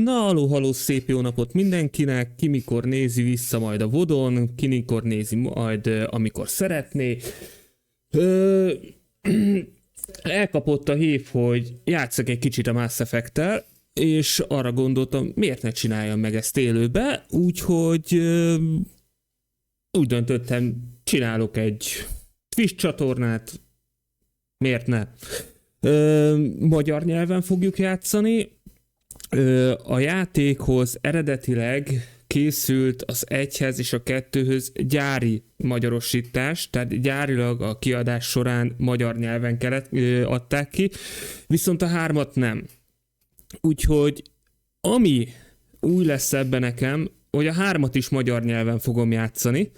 Na, haló, szép jó napot mindenkinek, ki mikor nézi vissza majd a vodon, ki mikor nézi majd, amikor szeretné. Elkapott a hív, hogy játsszak egy kicsit a Mass Effect-tel, és arra gondoltam, miért ne csináljam meg ezt élőbe, úgyhogy úgy döntöttem, csinálok egy Twitch csatornát, miért ne? Magyar nyelven fogjuk játszani. A játékhoz eredetileg készült az 1-hez és a 2-höz gyári magyarosítás, tehát gyárilag a kiadás során magyar nyelven adták ki, viszont a 3-at nem. Úgyhogy ami új lesz ebben nekem, hogy a 3-at is magyar nyelven fogom játszani.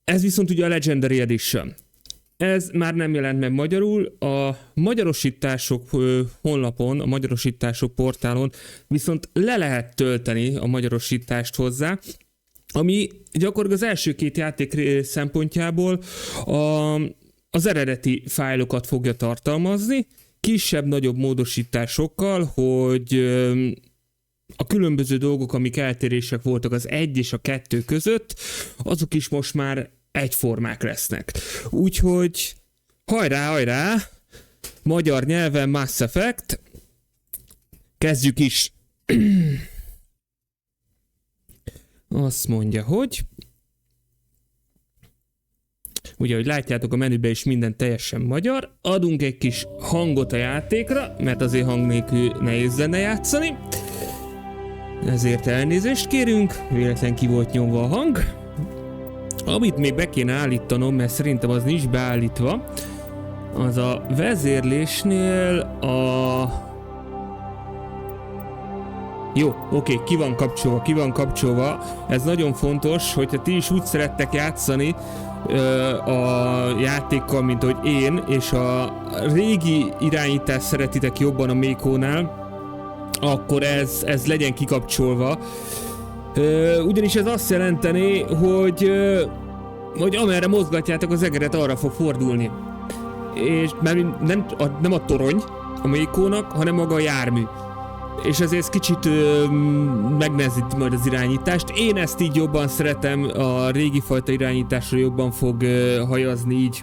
Ez viszont ugye a Legendary Edition. Ez már nem jelent meg magyarul, a magyarosítások honlapon, a magyarosítások portálon viszont le lehet tölteni a magyarosítást hozzá, ami gyakorlatilag az első két játék szempontjából az eredeti fájlokat fogja tartalmazni, kisebb-nagyobb módosításokkal, hogy a különböző dolgok, amik eltérések voltak az 1 és a 2 között, azok is most már egyformák lesznek. Úgyhogy hajrá, magyar nyelven Mass Effect, kezdjük is. Azt mondja, hogy ugye, hogy látjátok a menüben is minden teljesen magyar, adunk egy kis hangot a játékra, mert azért hang nélkül nehéz lenne játszani, ezért elnézést kérünk, véletlen ki volt nyomva a hang. Amit még be kéne állítanom, mert szerintem az nincs beállítva, az a vezérlésnél Jó, oké, ki van kapcsolva. Ez nagyon fontos, hogyha ti is úgy szerettek játszani a játékkal, mint hogy én, és a régi irányítást szeretitek jobban a Mékónál, akkor ez legyen kikapcsolva. Ugyanis ez azt jelenteni, hogy amerre mozgatjátok az egeret, arra fog fordulni. És mert nem a torony a Mékónak, hanem maga a jármű. És ezért ez kicsit megnehezíti majd az irányítást. Én ezt így jobban szeretem, a régi fajta irányításra jobban fog hajazni így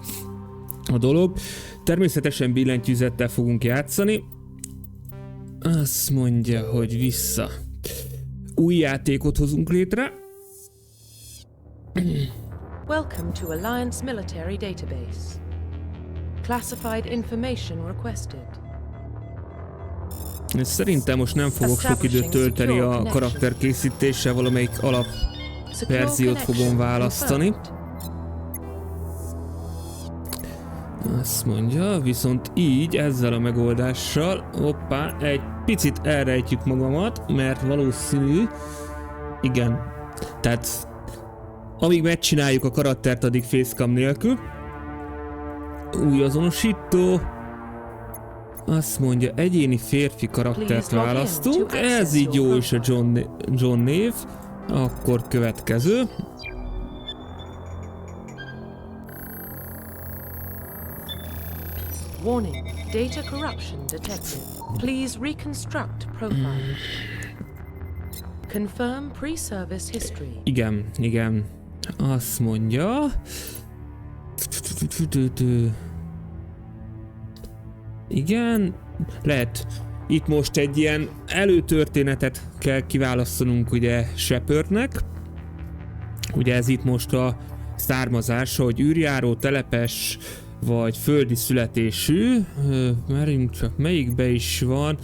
a dolog. Természetesen billentyűzettel fogunk játszani. Azt mondja, hogy vissza. Új játékot hozunk létre. Welcome to Alliance Military Database. Classified information requested. Szerintem most nem fogok sok időt tölteni a karakterkészítéssel, valamelyik alapverziót fogom választani. Azt mondja, viszont így, ezzel a megoldással, hoppá, egy picit elrejtjük magamat, mert valószínű, igen, tehát amíg megcsináljuk a karaktert, addig facecam nélkül. Új azonosító. Azt mondja, egyéni férfi karaktert választunk, ez így jó is a John név. Akkor következő. Warning, data corruption detected. Please reconstruct profile. Confirm pre-service history. Igen. Azt mondja... Igen, lehet. Itt most egy ilyen előtörténetet kell kiválasztanunk ugye Shepardnek. Ugye ez itt most a származása, hogy űrjáró, telepes vagy földi születésű. Merjünk csak melyikbe is van.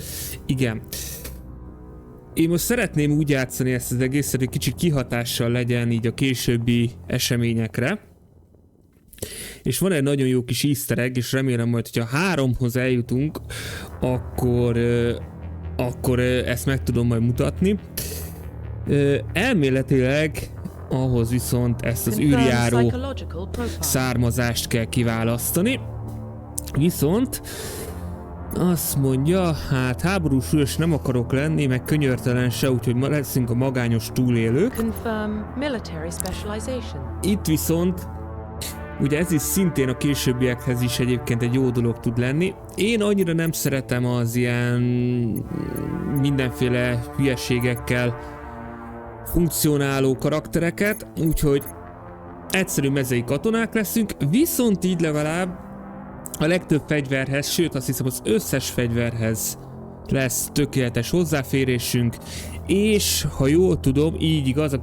Igen. Én most szeretném úgy játszani ezt az egészet, hogy kicsit kihatással legyen így a későbbi eseményekre. És van egy nagyon jó kis easter egg, és remélem majd, hogyha 3-hoz eljutunk, akkor ezt meg tudom majd mutatni. Elméletileg ahhoz viszont ezt az űrjáró származást kell kiválasztani. Viszont azt mondja, hát háborús hős nem akarok lenni, meg könyörtelen se, úgyhogy ma leszünk a magányos túlélők. Itt viszont Ugye ez is szintén a későbbiekhez is egyébként egy jó dolog tud lenni. Én annyira nem szeretem az ilyen mindenféle hülyeségekkel funkcionáló karaktereket, úgyhogy egyszerű mezei katonák leszünk, viszont így legalább a legtöbb fegyverhez, sőt azt hiszem az összes fegyverhez lesz tökéletes hozzáférésünk, és ha jól tudom, így igaz a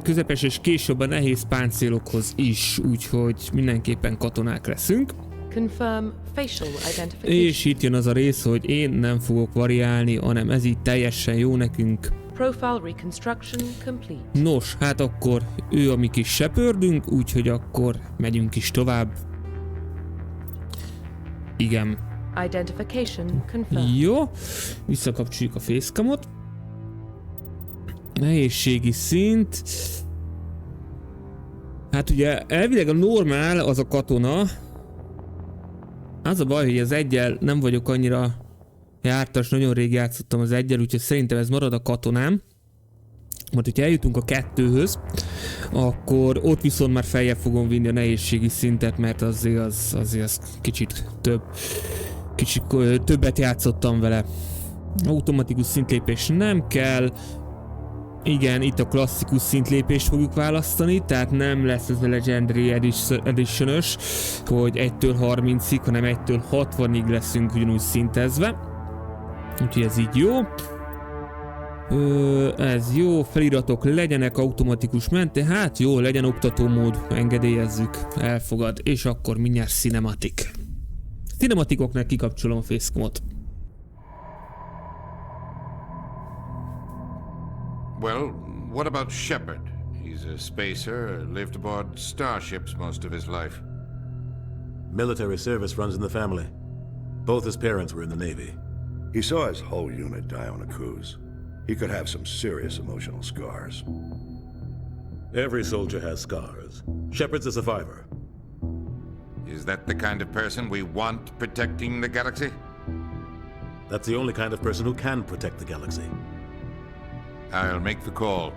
közepes és később a nehéz páncélokhoz is, úgyhogy mindenképpen katonák leszünk. Confirm facial identification. És itt jön az a rész, hogy én nem fogok variálni, hanem ez így teljesen jó nekünk. Profile reconstruction complete. Nos, hát akkor ő a mi kis sepördünk, úgyhogy akkor megyünk is tovább. Igen. Identification confirmed. Jó, visszakapcsoljuk a facecamot. Nehézségi szint. Hát ugye elvileg a normál az a katona. Az a baj, hogy az eggyel nem vagyok annyira jártas, nagyon rég játszottam az eggyel, úgyhogy szerintem ez marad a katonám. Mert hogyha eljutunk a 2-höz, akkor ott viszont már feljebb fogom vinni a nehézségi szintet, mert azért az kicsit többet játszottam vele. Automatikus szintlépés nem kell. Igen, itt a klasszikus szintlépést fogjuk választani, tehát nem lesz ez a Legendary Edition-ös, hogy 1-től 30-ig, hanem 1-től 60-ig leszünk ugyanúgy szintezve. Úgyhogy ez így jó. Ez jó, feliratok legyenek automatikus mente, hát jó, legyen oktatómód, engedélyezzük, elfogad, és akkor mindjárt cinematic. Cinematicoknak kikapcsolom a facecamot. Well, what about Shepard? He's a spacer, lived aboard starships most of his life. Military service runs in the family. Both his parents were in the Navy. He saw his whole unit die on a cruise. He could have some serious emotional scars. Every soldier has scars. Shepard's a survivor. Is that the kind of person we want protecting the galaxy? That's the only kind of person who can protect the galaxy. I'll make the call.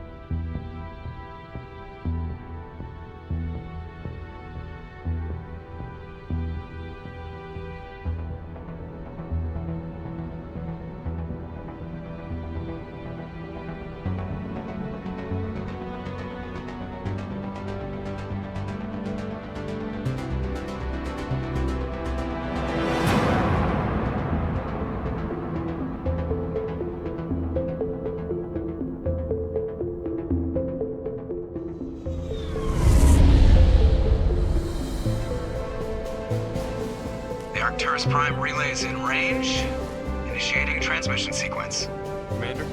Arcturus Prime relays in range. Initiating transmission sequence. Commander?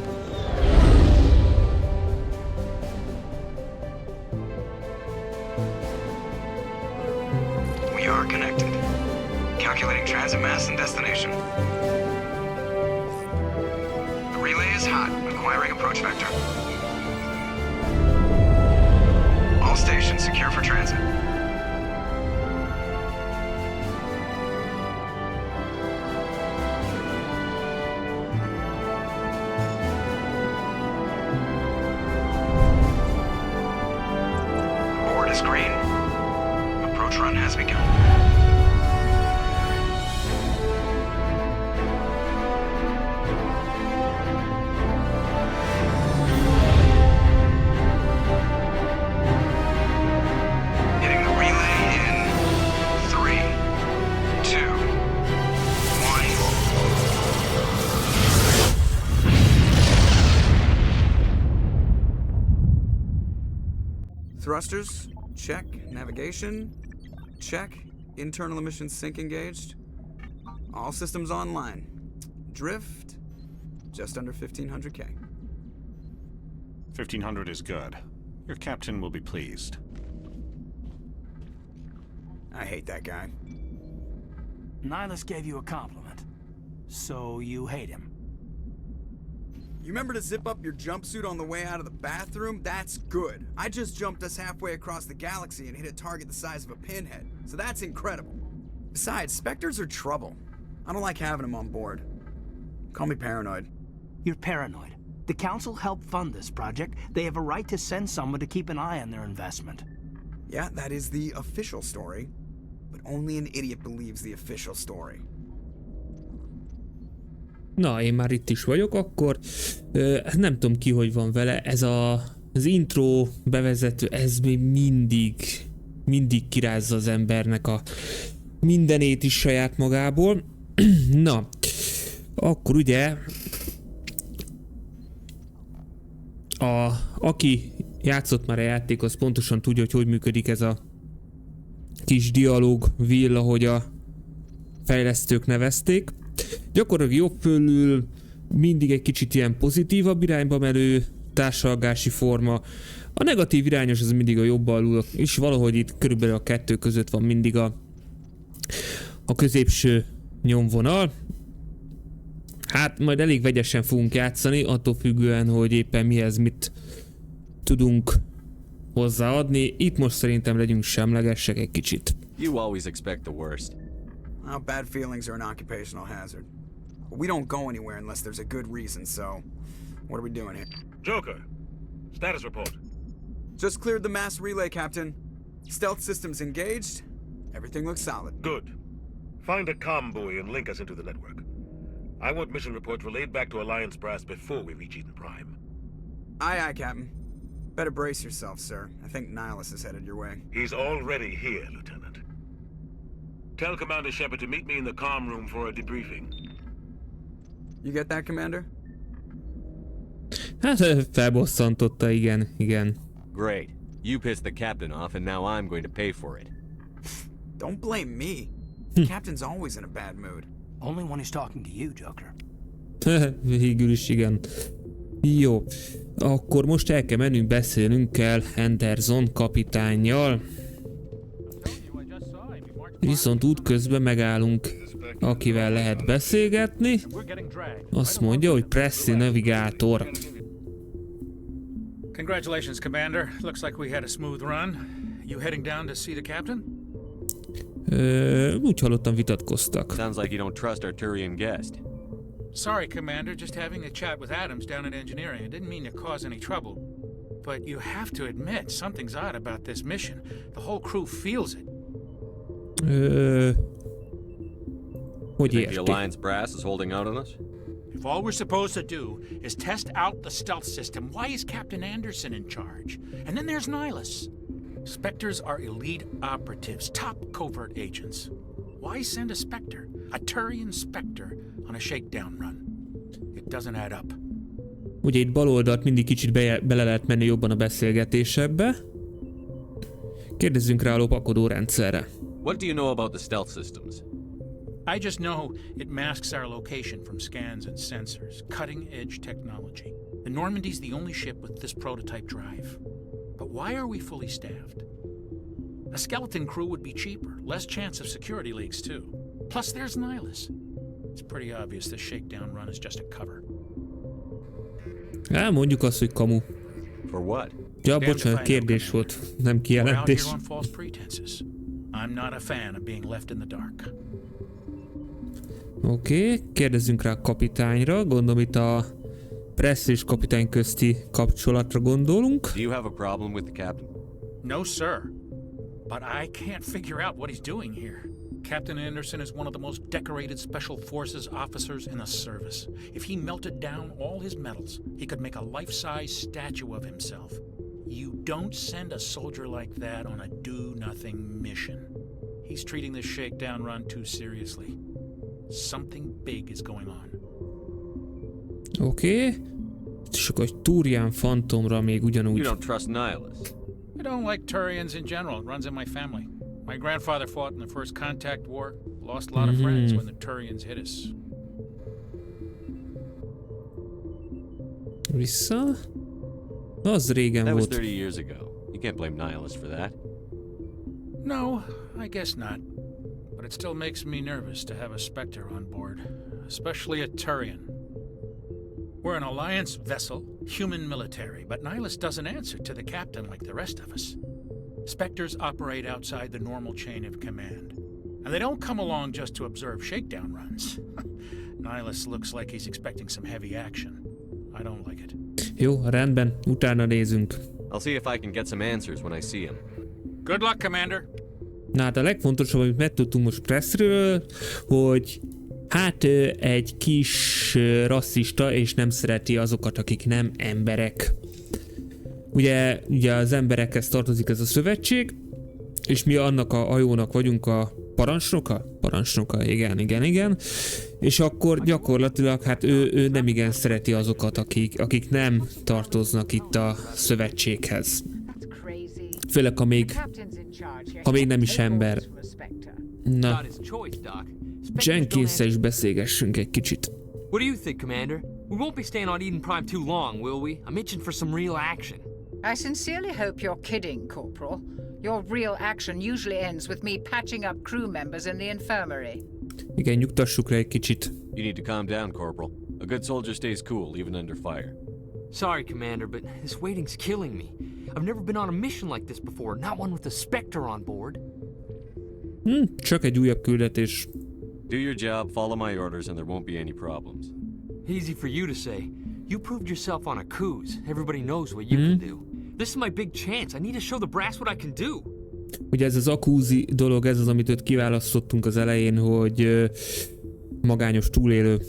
We are connected. Calculating transit mass and destination. The relay is hot, acquiring approach vector. All stations secure for transit. Board is green. Approach run has begun. Hitting the relay in 3, 2, 1. Thrusters, check. Navigation, check. Internal emissions sync engaged. All systems online. Drift, just under 1500K. 1500 is good. Your captain will be pleased. I hate that guy. Nihilus gave you a compliment. So you hate him. You remember to zip up your jumpsuit on the way out of the bathroom? That's good. I just jumped us halfway across the galaxy and hit a target the size of a pinhead. So that's incredible. Besides, Spectres are trouble. I don't like having them on board. Call me paranoid. You're paranoid. The Council helped fund this project. They have a right to send someone to keep an eye on their investment. Yeah, that is the official story. But only an idiot believes the official story. Na, én már itt is vagyok, akkor nem tudom ki, hogy van vele. Ez az intro bevezető, ez még mindig kirázza az embernek a mindenét is saját magából. Na, akkor ugye aki játszott már a játék, az pontosan tudja, hogy működik ez a kis dialóg wheel, ahogy a fejlesztők nevezték. Gyakorlatilag jobb fölül mindig egy kicsit ilyen pozitívabb irányba menő társalgási forma. A negatív irányos az mindig a jobb alul, és valahogy itt körülbelül a kettő között van mindig a középső nyomvonal. Hát majd elég vegyesen fogunk játszani, attól függően, hogy éppen mihez mit tudunk hozzáadni. Itt most szerintem legyünk semlegesek egy kicsit. You always expect the worst. Well, bad feelings are an occupational hazard. But we don't go anywhere unless there's a good reason, so what are we doing here? Joker, status report. Just cleared the mass relay, Captain. Stealth systems engaged. Everything looks solid. Good. Find a comm buoy and link us into the network. I want mission reports relayed back to Alliance brass before we reach Eden Prime. Aye, aye, Captain. Better brace yourself, sir. I think Nihilus is headed your way. He's already here, Lieutenant. Tell Commander Shepard to meet me in the comm room for a debriefing. You get that, Commander? Hát felbosszantotta, igen. Great. You pissed the captain off and now I'm going to pay for it. Don't blame me. The captain's always in a bad mood. Only one who's talking to you, Joker. Végül is igen. Jó, akkor most el kell mennünk, beszélnünk kell Henderson kapitánnyal. Viszont útközben megállunk, akivel lehet beszélgetni. Azt mondja, hogy Presley navigátor. Congratulations, Commander. Looks like we had a smooth run. You heading down to see the captain? Úgy hallottam, vitatkoztak. Sounds like you don't trust our Turian guest. Sorry, Commander. Just having a chat with Adams down at engineering. I didn't mean to cause any trouble. But you have to admit, something's odd about this mission. The whole crew feels it. Hogy you érti? think the Alliance brass is holding out on us? If all we're supposed to do is test out the stealth system, why is Captain Anderson in charge? And then there's Nihilus. Spectres are elite operatives, top covert agents. Why send a Spectre, a Turian Spectre, on a shakedown run? It doesn't add up. Ugye itt bal oldalt mindig kicsit bele lehet menni jobban a beszélgetésekbe. Kérdezzünk rá a lopakodó rendszerre. What do you know about the stealth systems? I just know it masks our location from scans and sensors. Cutting-edge technology. The Normandy's the only ship with this prototype drive. But why are we fully staffed? A skeleton crew would be cheaper, less chance of security leaks too. Plus there's Nihilus. It's pretty obvious this shakedown run is just a cover. Mondjuk azt, hogy kamu. For what? Ja, bocsánat, kérdés volt, nem kijelentés. I'm not a fan of being left in the dark. Oké, kérdezzünk rá a kapitányra. Gondolom itt a Press és kapitány közti kapcsolatra gondolunk. Do you have a problem with the captain? No, sir. But I can't figure out what he's doing here. Captain Anderson is one of the most decorated Special Forces officers in the service. If he melted down all his medals, he could make a life-size statue of himself. You don't send a soldier like that on a do-nothing mission. He's treating this shakedown run too seriously. Something big is going on. Oké. És akkor egy Turian fantomra még ugyanúgy. You don't trust Nihilus. I don't like Turians in general. It runs in my family. My grandfather fought in the First Contact War. Lost a lot of friends when the Turians hit us. Vissza? Az régen That was volt. 30 years ago. You can't blame Nihilus for that. No, I guess not. But it still makes me nervous to have a Spectre on board. Especially a Turian. We're an Alliance vessel, human military, but Nihilus doesn't answer to the captain like the rest of us. Spectres operate outside the normal chain of command. And they don't come along just to observe shakedown runs. Nihilus looks like he's expecting some heavy action. I don't like it. Jó, rendben, utána nézünk. I'll see if I can get some answers when I see him. Good luck, Commander. Na hát a legfontosabb, amit megtudtunk most Pressről, hogy hát egy kis rasszista, és nem szereti azokat, akik nem emberek. Ugye az emberekhez tartozik ez a szövetség, és mi annak a hajónak vagyunk a parancsnoka? Parancsnoka, igen. És akkor gyakorlatilag hát ő nem igen szereti azokat, akik nem tartoznak itt a szövetséghez. Főleg, ha még nem is ember. Na, Jenkinszel is beszélgessünk egy kicsit. What do you think, Commander? We won't be staying on Eden Prime too long, will we? I'm itching for some real action. I sincerely hope you're kidding, Corporal. Your real action usually ends with me patching up crew members in the infirmary. Igen, nyugtassuk le egy kicsit. You need to calm down, Corporal. A good soldier stays cool, even under fire. Sorry, Commander, but this waiting's killing me. I've never been on a mission like this before, not one with a Spectre on board. Csak egy újabb küldetés. Do your job, follow my orders, and there won't be any problems. Easy for you to say. You proved yourself on a cruise. Everybody knows what you can do. This is my big chance. I need to show the brass what I can do. Ugye ez az akúzi dolog, ez az, amit őt kiválasztottunk az elején, hogy magányos túlélő.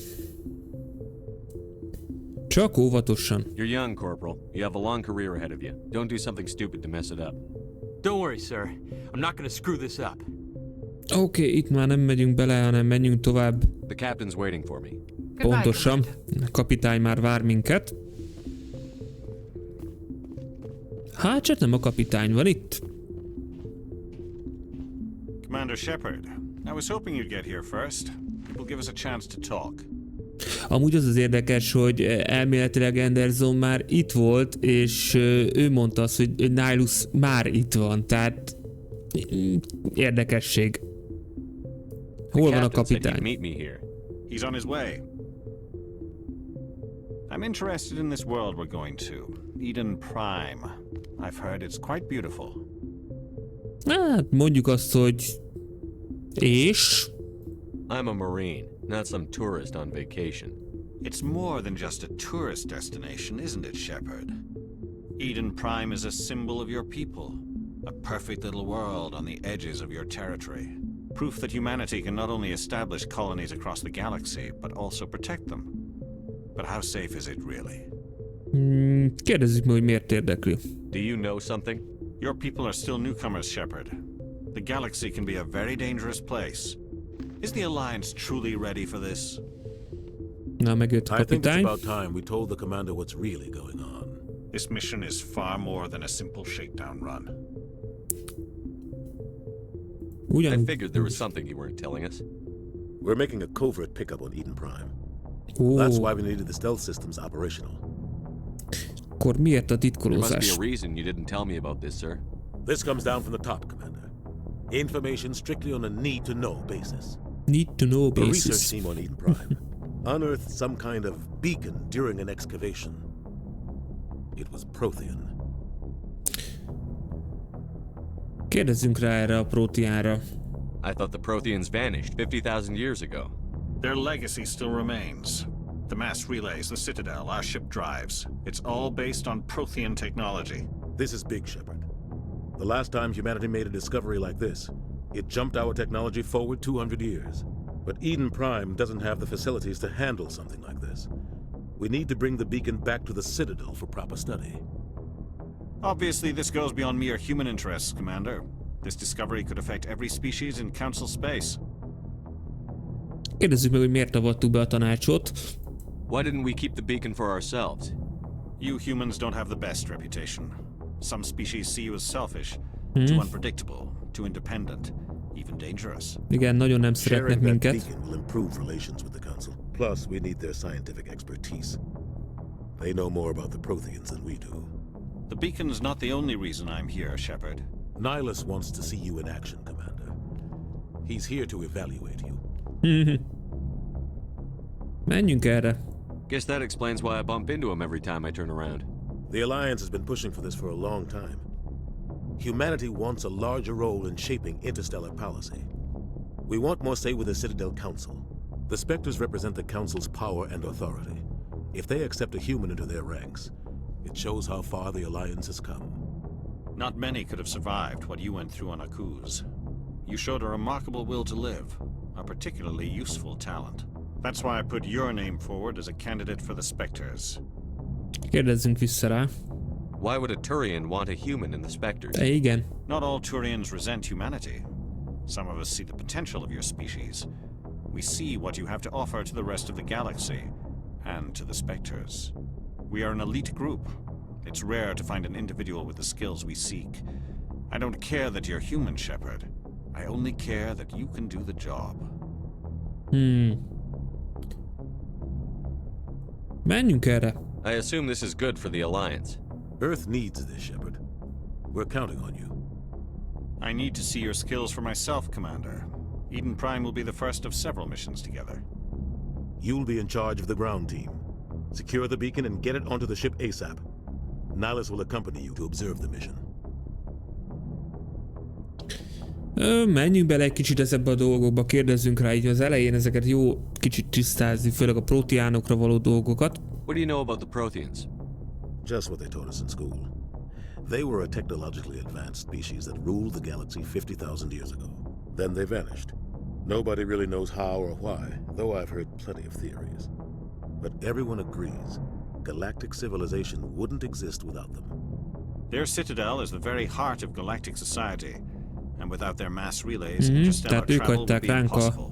Csak óvatosan. You're young, Corporal. You have a long career ahead of you. Don't do something stupid to mess it up. Don't worry, sir. I'm not gonna screw this up. Oké, itt már nem megyünk bele, hanem menjünk tovább. The captain's waiting for me. Pontosan. A kapitány már vár minket. Hát csak nem a kapitány van itt. Commander Shepard, I was hoping you'd get here first. It will give us a chance to talk. Amúgy az érdekes, hogy elméletileg Anderson már itt volt, és ő mondta azt, hogy Nihilus már itt van, tehát érdekesség. Hol van a kapitány? He's on his way. I'm interested in this world we're going to, Eden Prime. I've heard it's quite beautiful. Hát mondjuk azt, hogy... És? I'm a Marine, not some tourist on vacation. It's more than just a tourist destination, isn't it, Shepard? Eden Prime is a symbol of your people. A perfect little world on the edges of your territory. Proof that humanity can not only establish colonies across the galaxy, but also protect them. But how safe is it really? Kérdezzük meg, hogy miért érdekli. Do you know something? Your people are still newcomers, Shepard. The galaxy can be a very dangerous place. Is the Alliance truly ready for this? Na, megjött a I think it's kapitány. about time we told the commander what's really going on. This mission is far more than a simple shakedown run. I figured there was something you weren't telling us. We're making a covert pickup on Eden Prime. That's why we needed the stealth systems operational. Akkor miért a There titkolózás? must be a reason you didn't tell me about this, sir. This comes down from the top, Commander. Information strictly on a need-to-know basis. Need-to-know The basis. research team on Eden Prime unearthed some kind of beacon during an excavation. It was Prothean. Kérdezzünk rá erre a Protheanra. I thought the Protheans vanished 50,000 years ago. Their legacy still remains. The mass relays, the Citadel, our ship drives. It's all based on Prothean technology. This is big, Shepard. The last time humanity made a discovery like this, it jumped our technology forward 200 years. But Eden Prime doesn't have the facilities to handle something like this. We need to bring the beacon back to the Citadel for proper study. Obviously, this goes beyond mere human interests, Commander. This discovery could affect every species in Council space. Kérdezzük meg, hogy miért avattuk be a tanácsot. Why didn't we keep the beacon for ourselves? You humans don't have the best reputation. Some species see you as selfish, too unpredictable, too independent, even dangerous. Igen, nagyon nem szeretnek Sharing that minket. beacon will improve relations with the Council. Plus, we need their scientific expertise. They know more about the Protheans than we do. The beacon's not the only reason I'm here, Shepard. Nihilus wants to see you in action, Commander. He's here to evaluate you. Menjünk erre. Guess that explains why I bump into him every time I turn around. The Alliance has been pushing for this for a long time. Humanity wants a larger role in shaping interstellar policy. We want more say with the Citadel Council. The Spectres represent the Council's power and authority. If they accept a human into their ranks, it shows how far the Alliance has come. Not many could have survived what you went through on Akuz. You showed a remarkable will to live, a particularly useful talent. That's why I put your name forward as a candidate for the Spectres. Kérdezzünk vissza rá. Why would a Turian want a human in the Spectres? Igen. Not all Turians resent humanity. Some of us see the potential of your species. We see what you have to offer to the rest of the galaxy, and to the Spectres. We are an elite group. It's rare to find an individual with the skills we seek. I don't care that you're human, Shepard. I only care that you can do the job. Menjünk erre. I assume this is good for the Alliance. Earth needs this, Shepard. We're counting on you. I need to see your skills for myself, Commander. Eden Prime will be the first of several missions together. You'll be in charge of the ground team. Secure the beacon and get it onto the ship ASAP. Nihilus will accompany you to observe the mission. Menjünk bele egy kicsit ezekbe a dolgokba, kérdezzünk rá így az elején ezeket jó kicsit tisztázni, főleg a proteánokra való dolgokat. What do you know about the Protheans? Just what they taught us in school. They were a technologically advanced species that ruled the galaxy 50,000 years ago. Then they vanished. Nobody really knows how or why, though I've heard plenty of theories. But everyone agrees, galactic civilization wouldn't exist without them. Their citadel is the very heart of galactic society, and without their mass relays, interstellar Tehát ők travel would hagyták be ránk a impossible.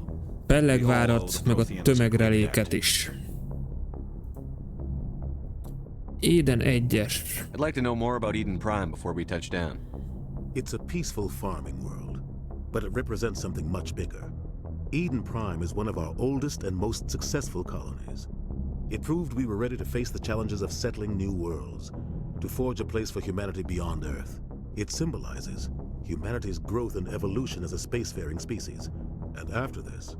bellegvárat, meg a tömegreléket is. Eden 1-es. I'd like to know more about Eden Prime before we touch down. It's a peaceful farming world, but it represents something much bigger. Eden Prime is one of our oldest and most successful colonies. It proved we were ready to face the challenges of settling new worlds, to forge a place for humanity beyond Earth. It symbolizes humanity's growth and evolution as a spacefaring species. And after this,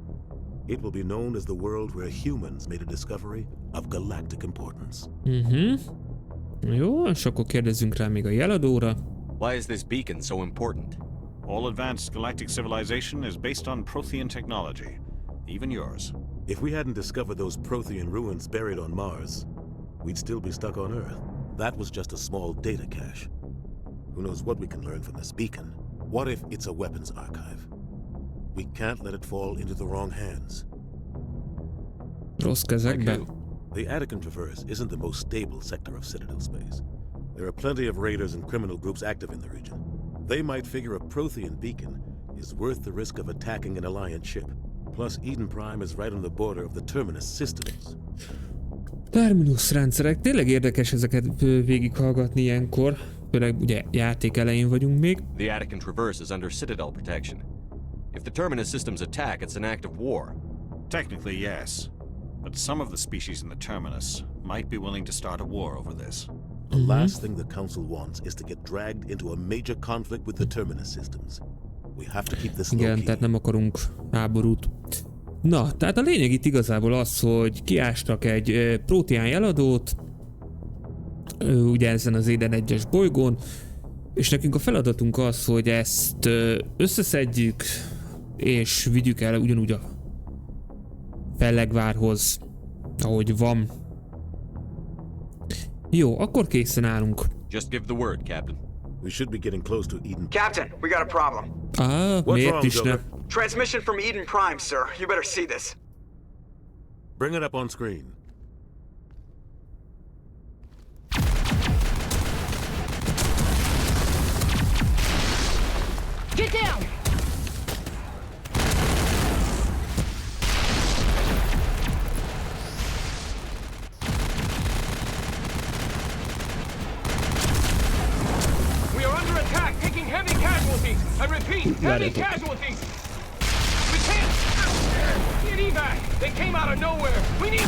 it will be known as the world where humans made a discovery of galactic importance. Jó, és akkor kérdezzünk rá még a jeladóra. Why is this beacon so important? All advanced galactic civilization is based on Prothean technology, even yours. If we hadn't discovered those Prothean ruins buried on Mars, we'd still be stuck on Earth. That was just a small data cache. Who knows what we can learn from this beacon? What if it's a weapons archive? We can't let it fall into the wrong hands. Rossz kezekbe. The Attican Traverse isn't the most stable sector of Citadel space. There are plenty of raiders and criminal groups active in the region. They might figure a Prothean beacon is worth the risk of attacking an Alliance ship. Plus, Eden Prime is right on the border of the Terminus systems. Terminus rendszerek. Tényleg érdekes ezeket végighallgatni ilyenkor. Főleg ugye játék elején vagyunk még. The Attican Traverse is under Citadel protection. If the Terminus systems attack, it's an act of war. Technically, yes. But some of the species in the Terminus might be willing to start a war over this. The last thing the Council wants is to get dragged into a major conflict with the Terminus systems. We have to keep this Igen, tehát nem akarunk háborút. Na, tehát a lényeg itt igazából az, hogy kiástak egy Protean jeladót, ugye ezen az Eden 1-es bolygón, és nekünk a feladatunk az, hogy ezt összeszedjük, és vigyük el ugyanúgy a Fellegvárhoz, ahogy van. Jó, akkor készen állunk. Just give the word, Captain. We should be getting close to Eden. Captain, we got a problem. Miért is ne? Transmission from Eden Prime, sir. You better see this. Bring it up on screen. Get down! We are under attack, taking heavy casualties. I repeat, heavy casualties. We can't get evac. They came out of nowhere. We need.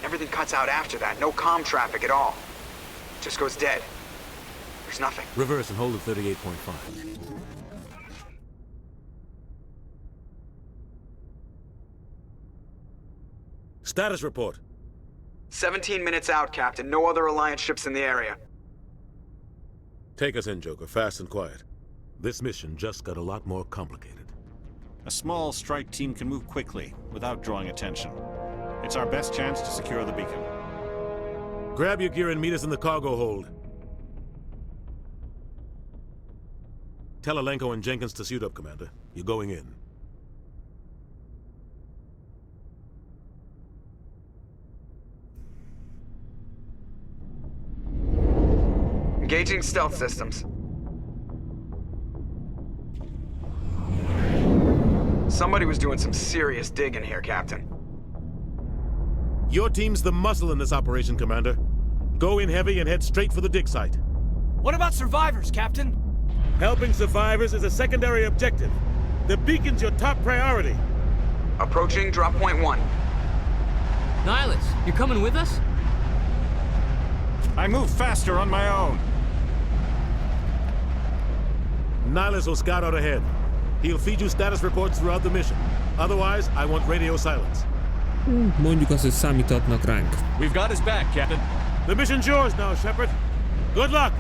Everything cuts out after that. No comm traffic at all. Just goes dead. There's nothing. Reverse and hold at 38.5. Status report. 17 minutes out, Captain. No other Alliance ships in the area. Take us in, Joker, fast and quiet. This mission just got a lot more complicated. A small strike team can move quickly, without drawing attention. It's our best chance to secure the beacon. Grab your gear and meet us in the cargo hold. Tell Alenko and Jenkins to suit up, Commander. You're going in. Engaging stealth systems. Somebody was doing some serious digging here, Captain. Your team's the muscle in this operation, Commander. Go in heavy and head straight for the dig site. What about survivors, Captain? Helping survivors is a secondary objective. The beacon's your top priority. Approaching drop point 1. Nihilus, you coming with us? I move faster on my own. Nihilus will scout out ahead. He'll feed you status reports throughout the mission. Otherwise, I want radio silence. Mondjuk azt, hogy számíthatnak ránk. We've got his back, Captain. The mission's yours now, Shepard. Good luck!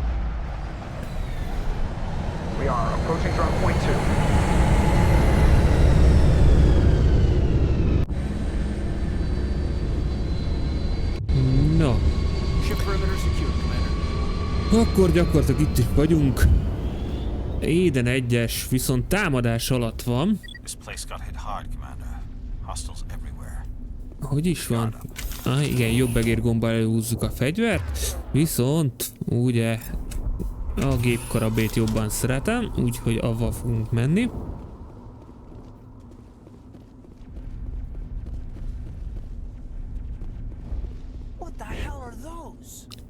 We are approaching drop point 2. No. Ship perimeter secured, Commander. Akkor gyakorlatilag itt is vagyunk. Éden 1-es viszont támadás alatt van. This place got hit hard, Commander. Hostiles everywhere. Hogy is van? Igen, jobb egérgombbal előhúzzuk a fegyvert, viszont ugye a gépkarabét jobban szeretem, úgyhogy avval fogunk menni.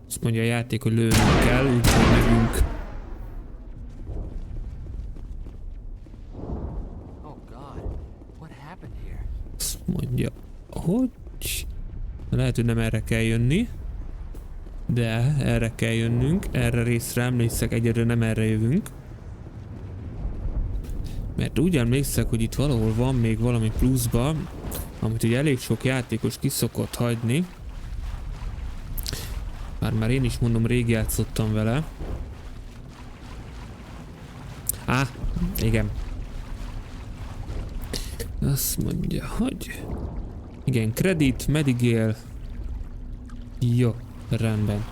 Azt mondja a játék, hogy lőnünk kell, úgyhogy megyünk. Azt mondja, hogy lehet, hogy nem erre kell jönni, de erre kell jönnünk, erre részre emlékszek, egyedül nem erre jövünk. Mert úgy emlékszek, hogy itt valahol van még valami pluszba, amit ugye elég sok játékos ki szokott hagyni. Már én is mondom, rég játszottam vele. Igen. Azt mondja, hogy... Igen, kredit, medigél. Jó, rendben.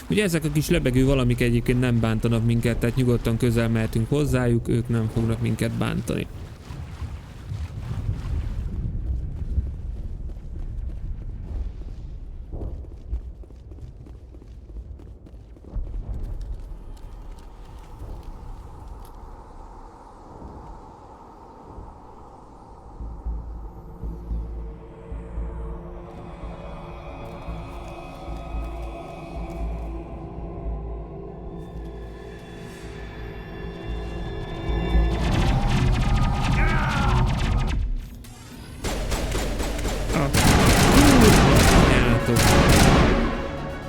Ugye ezek a kis lebegő valamik egyébként nem bántanak minket, tehát nyugodtan közel mehetünk hozzájuk, ők nem fognak minket bántani.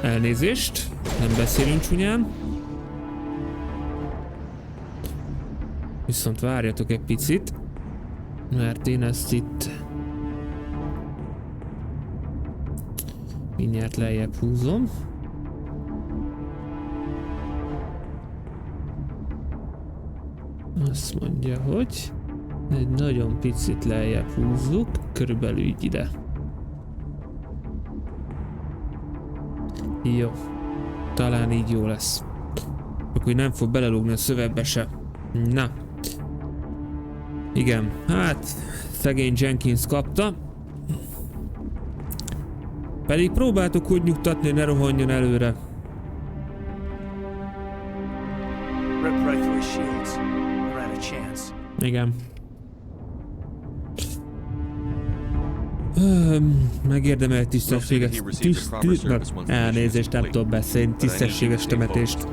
Elnézést, nem beszélünk csúnyán. Viszont várjatok egy picit, mert én ezt itt mindjárt lejjebb húzom. Azt mondja, hogy egy nagyon picit lejjebb húzzuk, körülbelül így ide. Jó. Talán így jó lesz. Akkor nem fog belelógni a szövegbe se. Na. Igen. Hát, szegény Jenkins kapta. Pedig próbáltuk úgy nyugtatni, hogy ne rohanjon előre. Igen. Megérdemel tisztességes... Elnézést, nem tudom beszélni. Tisztességes temetést.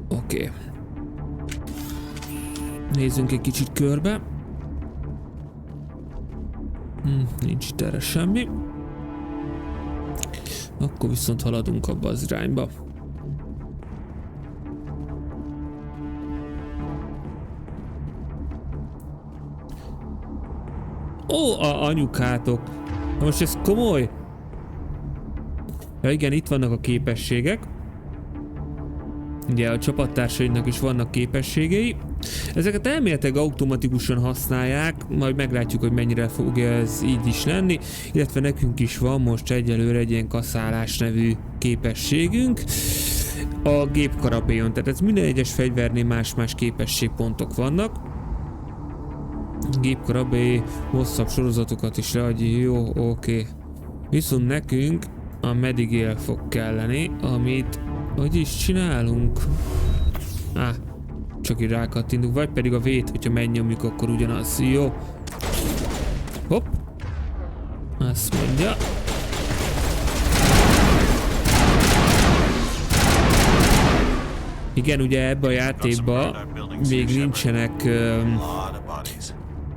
Oké. Nézzünk egy kicsit körbe. Nincs itt erre semmi. Akkor viszont haladunk abba az irányba. Ó, anyukátok. Na most ez komoly? Ja igen, itt vannak a képességek. Ugye a csapattársainknak is vannak képességei. Ezeket elméletileg automatikusan használják, majd meglátjuk, hogy mennyire fog ez így is lenni, illetve nekünk is van most egyelőre egy ilyen kaszálás nevű képességünk a gépkarabélyon, tehát ez minden egyes fegyvernél más-más képességpontok vannak. Gépkarabély hosszabb sorozatokat is leadja, jó, oké. Viszont nekünk a medigél fog kelleni, amit hogy is csinálunk? Csak így rákattintunk, vagy pedig a V-t, hogyha megnyomjuk, akkor ugyanaz. Jó. Hopp. Azt mondja. Igen, ugye ebbe a játékban még nincsenek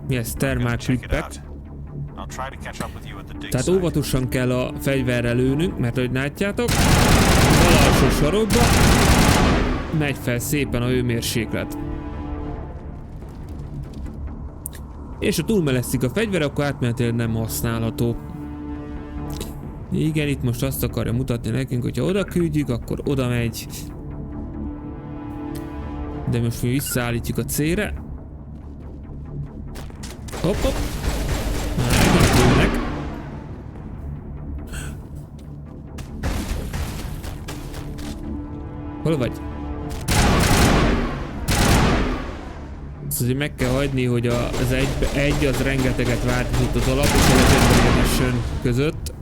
mi ez, thermal clippek. Tehát óvatosan kell a fegyverrel lőnünk, mert ahogy látjátok, bal alsó sarokba megy fel szépen a hőmérséklet. És ha túlmelegszik a fegyver, akkor átmenetileg nem használható. Igen, itt most azt akarja mutatni nekünk, hogyha oda küldjük, akkor oda megy. De most mi visszaállítjuk a C-re. Hopp, hopp. Megint. Hol vagy? Szóval meg kell hagyni, hogy az egy az rengeteget változott az alap és a Legendary Edition között.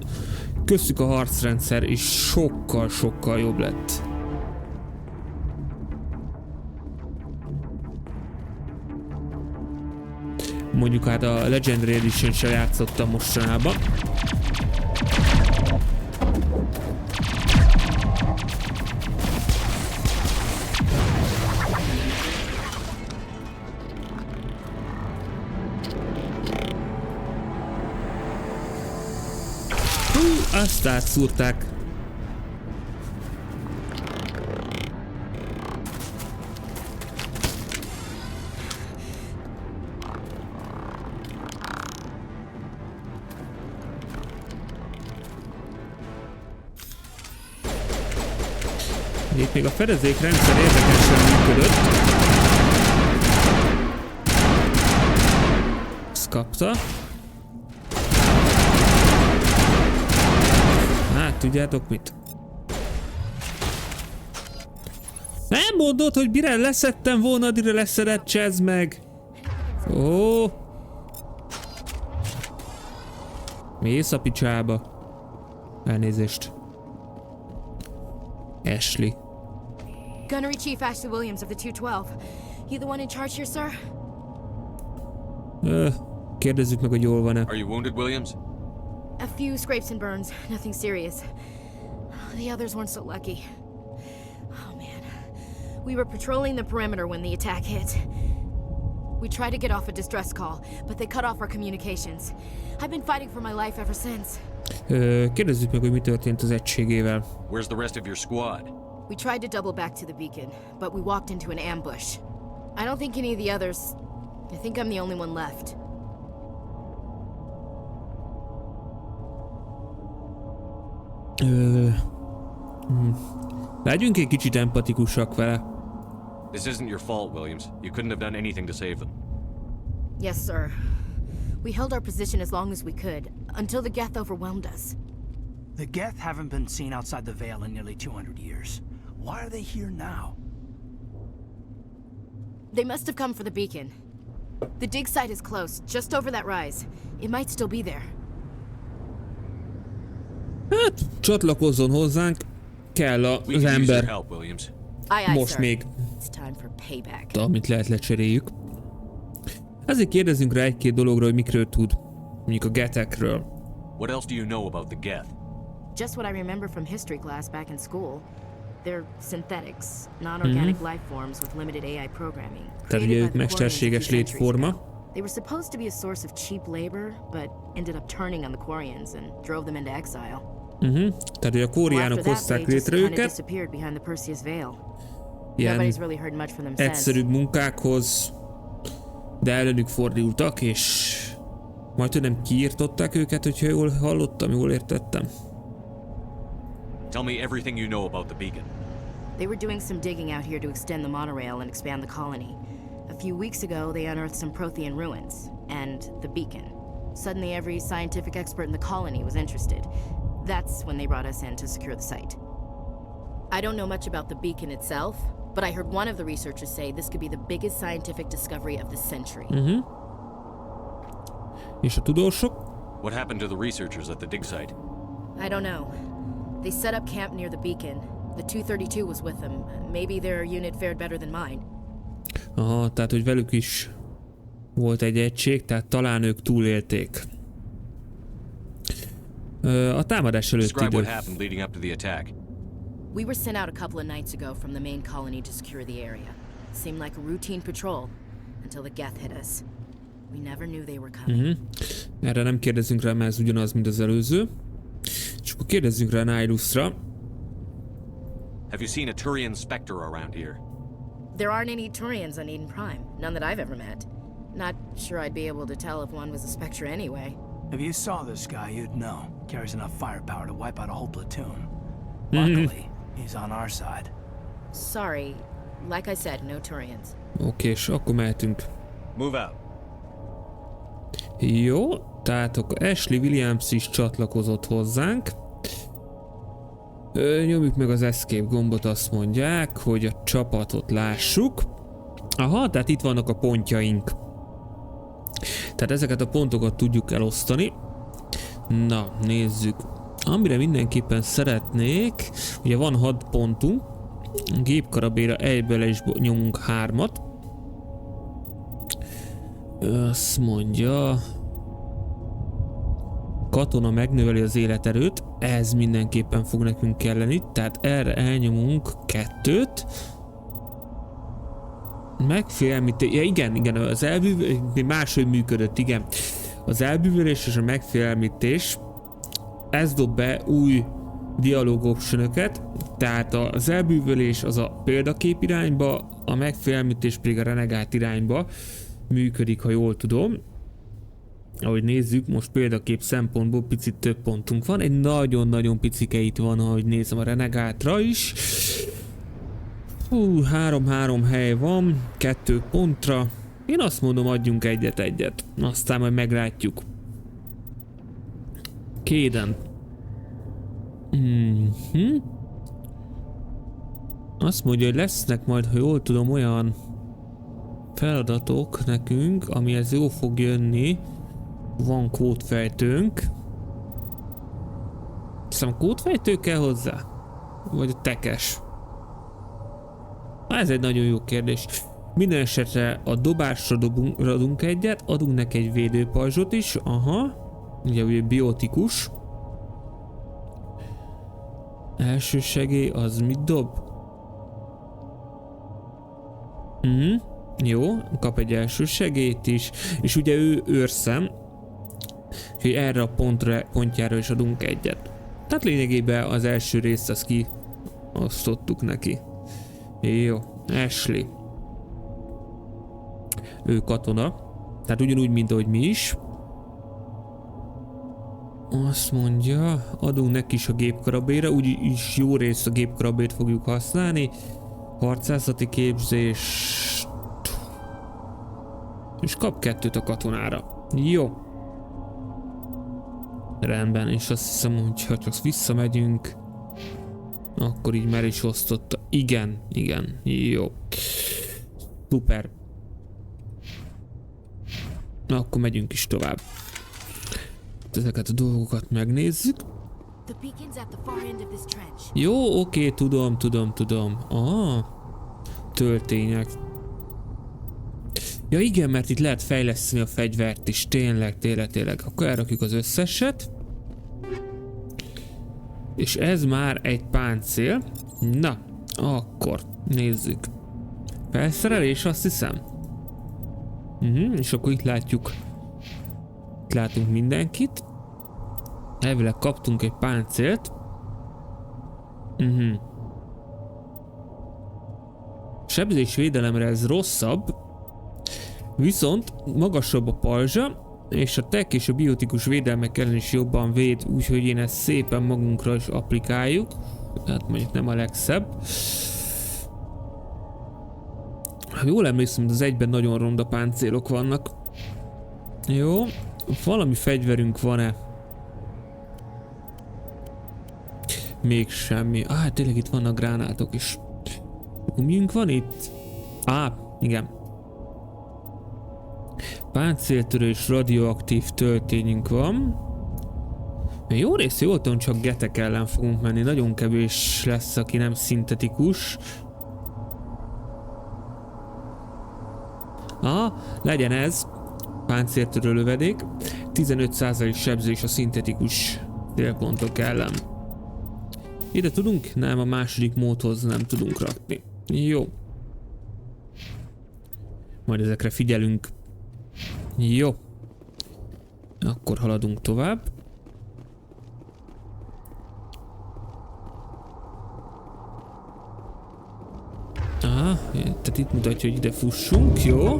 Köztük a harcrendszer is sokkal jobb lett. Mondjuk hát a Legendary Edition sem játszottam mostanában. Azt átszúrták. Itt még a fedezékrendszer érdekesen működött. Ezt kapta. Hát, tudjátok mit? Nem mondod, hogy mire leszettem volna, addigra leszedett, csezd meg! Ó! Mész a picsába. Elnézést. Ashley. Gunnery Chief Ashley Williams of the 212. You the one in charge here, sir? Kérdezzük meg, hogy jól van-e. Are you wounded, Williams? A few scrapes and burns, nothing serious. The others weren't so lucky. Oh man. We were patrolling the perimeter when the attack hit. We tried to get off a distress call, but they cut off our communications. I've been fighting for my life ever since. Kérdezzük meg, hogy mi történt az egységével. Where's the rest of your squad? We tried to double back to the beacon, but we walked into an ambush. I don't think any of the others... I think I'm the only one left. Legyünk egy kicsit empatikusak vele. This isn't your fault, Williams. You couldn't have done anything to save them. Yes, sir. We held our position as long as we could, until the Geth overwhelmed us. The Geth haven't been seen outside the Veil in nearly 200 years. Why are they here now? They must have come for the beacon. The dig site is close, just over that rise. It might still be there. Hát, csatlakozzon hozzánk. Kell az ember. Most még. Amit lehet lecseréljük. Ezért kérdezzünk rá egy-két dologra, hogy mikről tud. Mondjuk a Gethekről. What else do you know about the Geth? Just what I remember from history class back in school. They're synthetics, non-organic life forms with limited AI programming. Tehát ugye ők mesterséges létforma. They were supposed to be a source of cheap labor, but ended up turning on the Quarians and drove them into exile. Tehát ugye a Quarianok hozták létre őket. Ilyen egyszerűbb munkákhoz, de ellenük fordultak, és Majd, hogy nem kiírtották őket, hogyha jól hallottam, jól értettem. Tell me everything you know about the beacon. They were doing some digging out here to extend the monorail and expand the colony. A few weeks ago, they unearthed some Prothean ruins, and the beacon. Suddenly, every scientific expert in the colony was interested. That's when they brought us in to secure the site. I don't know much about the beacon itself, but I heard one of the researchers say this could be the biggest scientific discovery of the century. És a tudósok? What happened to the researchers at the dig site? I don't know. They set up camp near the beacon. The 232 was with them. Maybe their unit fared better than mine. Aha, tehát hogy velük is volt egy egység, tehát talán ők túlélték. A támadás előtti Describe idő. what happened leading up to the attack. We were sent out a couple of nights ago from the main colony to secure the area. Seemed like a routine patrol until the Geth hit us. We never knew they were coming. Erre nem kérdezzünk rá, mert ez ugyanaz, mint az előző. És akkor kérdezzünk rá Nilusra. Have you seen a Turian specter around here? There aren't any Turians on Eden Prime. None that I've ever met. Not sure I'd be able to tell if one was a Spectre anyway. If you saw this guy, you'd know. Carries enough firepower to wipe out a whole platoon. Luckily, he's on our side. Sorry. Like I said, no Turians. Oké, és akkor mehetünk. Move out. Jó, tehát akkor Ashley Williams is csatlakozott hozzánk. Nyomjuk meg az escape gombot, azt mondják, hogy a csapatot lássuk. Aha, tehát itt vannak a pontjaink. Tehát ezeket a pontokat tudjuk elosztani. Na, nézzük. Amire mindenképpen szeretnék, ugye van 6 pontunk, gépkarabéra egyből is nyomunk 3-at. Azt mondja... Katona megnöveli az életerőt, ez mindenképpen fog nekünk kelleni, tehát erre elnyomunk 2-t. Megfélemlítés, ja igen, az elbűvölés, máshogy működött, igen. Az elbűvölés és a megfélemlítés, ez dob be új dialog optionöket, tehát az elbűvölés az a példakép irányba, a megfélemlítés pedig a renegát irányba működik, ha jól tudom. Ahogy nézzük, most példakép szempontból picit több pontunk van, egy nagyon-nagyon picike itt van, ahogy nézem a renegátra is. 3-3 hely van, 2 pontra. Én azt mondom, adjunk egyet, aztán majd meglátjuk. Kéden. Azt mondja, hogy lesznek majd, ha jól tudom, olyan feladatok nekünk, amihez jó fog jönni. Van kódfejtőnk. Hiszem, kódfejtő kell hozzá? Vagy a tekes? Ez egy nagyon jó kérdés. Minden esetre a dobásra adunk egyet, adunk neki egy védőpajzsot is. Aha. Ugye biotikus. Első segély, az mit dob? Jó, kap egy első segélyt is. És ugye ő őrszem. Úgyhogy erre a pontjára is adunk egyet. Tehát lényegében az első részt azt kiosztottuk neki. Jó, Ashley. Ő katona. Tehát ugyanúgy, mint ahogy mi is. Azt mondja, adunk neki is a gépkarabéra, úgyis jó részt a gépkarabét fogjuk használni. Harcászati képzés. És kap 2 a katonára. Jó. Rendben, és azt hiszem, hogy ha csak visszamegyünk, akkor így már is osztotta. Igen, jó. Szuper. Na, akkor megyünk is tovább. Ezeket a dolgokat megnézzük. Jó, oké, tudom. Töltények. Ja igen, mert itt lehet fejleszteni a fegyvert is, tényleg. Akkor elrakjuk az összeset. És ez már egy páncél. Na, akkor nézzük. Felszerelés, azt hiszem. És akkor itt látjuk. Itt látunk mindenkit. Elvileg kaptunk egy páncélt. Sebzés védelemre ez rosszabb. Viszont magasabb a pajzsa, és a tech és a biotikus védelmek ellen is jobban véd, úgyhogy én ezt szépen magunkra is applikáljuk. Hát mondjuk nem a legszebb. Ha jól emlékszem, az egyben nagyon ronda páncélok vannak. Jó, valami fegyverünk van-e? Még semmi. Tényleg itt vannak gránátok is. Miünk van itt? Igen. Páncéltörő és radioaktív töltényünk van. Jó rész, jól tudom, csak getek ellen fogunk menni. Nagyon kevés lesz, aki nem szintetikus. Legyen ez. Páncéltörő lövedék. 15% sebzés a szintetikus célpontok ellen. Ide tudunk? Nem, a második módhoz nem tudunk rakni. Jó. Majd ezekre figyelünk. Jó. Akkor haladunk tovább. Tehát itt mutatja, hogy ide fussunk, jó.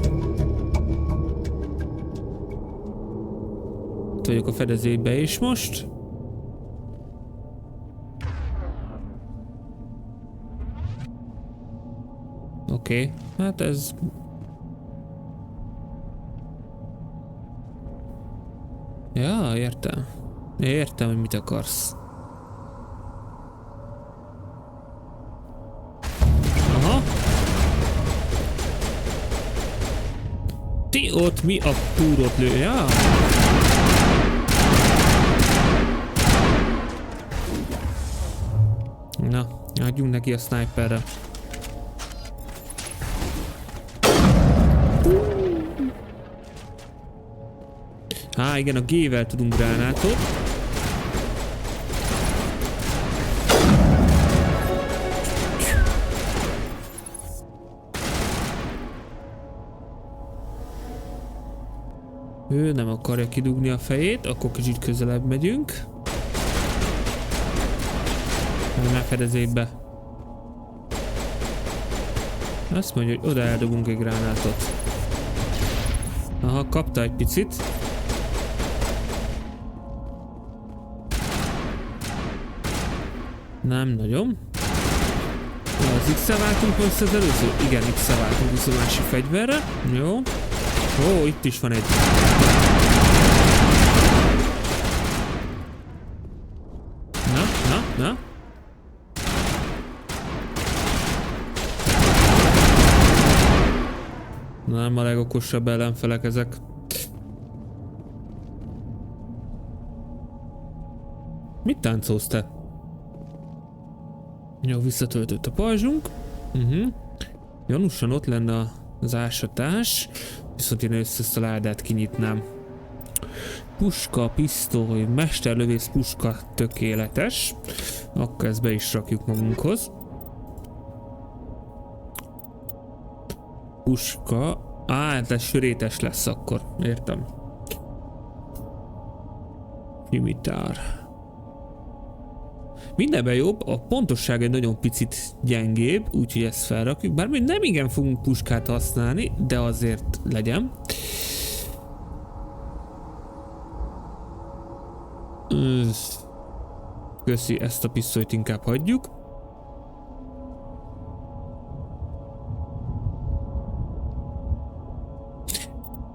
Itt vagyok a fedezékbe is most. Oké, hát ez... Ja, értem. Értem, hogy mit akarsz. Aha. Ti ott mi a túrót lő? Ja. Na, adjunk neki a sniperre. Igen, a G-vel tudunk gránátot. Ő nem akarja kidugni a fejét, akkor kicsit közelebb megyünk. Ne fedezék be. Azt mondja, hogy oda eldobunk egy gránátot. Aha, kapta egy picit. Nem nagyon. Az X-el váltunk most az előző? Igen, X-el váltunk az a másik fegyverre. Jó. Ó, itt is van egy. Na. Nem a legokosabb ellenfelek ezek. Mit táncolsz te? Jó, visszatöltött a pajzsunk. Gyanúsan ott lenne az ásatás. Viszont én ezt a ládát kinyitnám. Puska, pisztoly, mesterlövész puska tökéletes. Akkor ezt be is rakjuk magunkhoz. Puska. Ez sörétes lesz akkor. Értem. Simitár. Mindenben jobb, a pontosság egy nagyon picit gyengébb, úgyhogy ezt felrakjuk. Bár még nem igen fogunk puskát használni, de azért legyen. Köszi, ezt a pisztolyt inkább hagyjuk.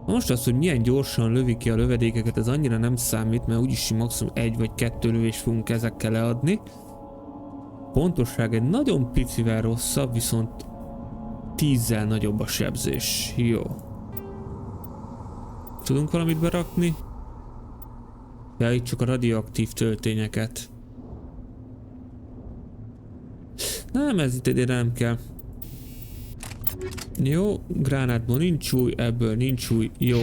Most az, hogy milyen gyorsan lövi ki a lövedékeket, ez annyira nem számít, mert úgyis maximum 1 vagy 2 lövést fogunk ezekkel leadni. Pontosság egy nagyon picivel rosszabb, viszont 10-zel nagyobb a sebzés. Jó. Tudunk valamit berakni? Ja, itt csak a radioaktív töltényeket. Nem, ez itt egyre nem kell. Jó, gránátból nincs súly, ebből nincs súly, jó.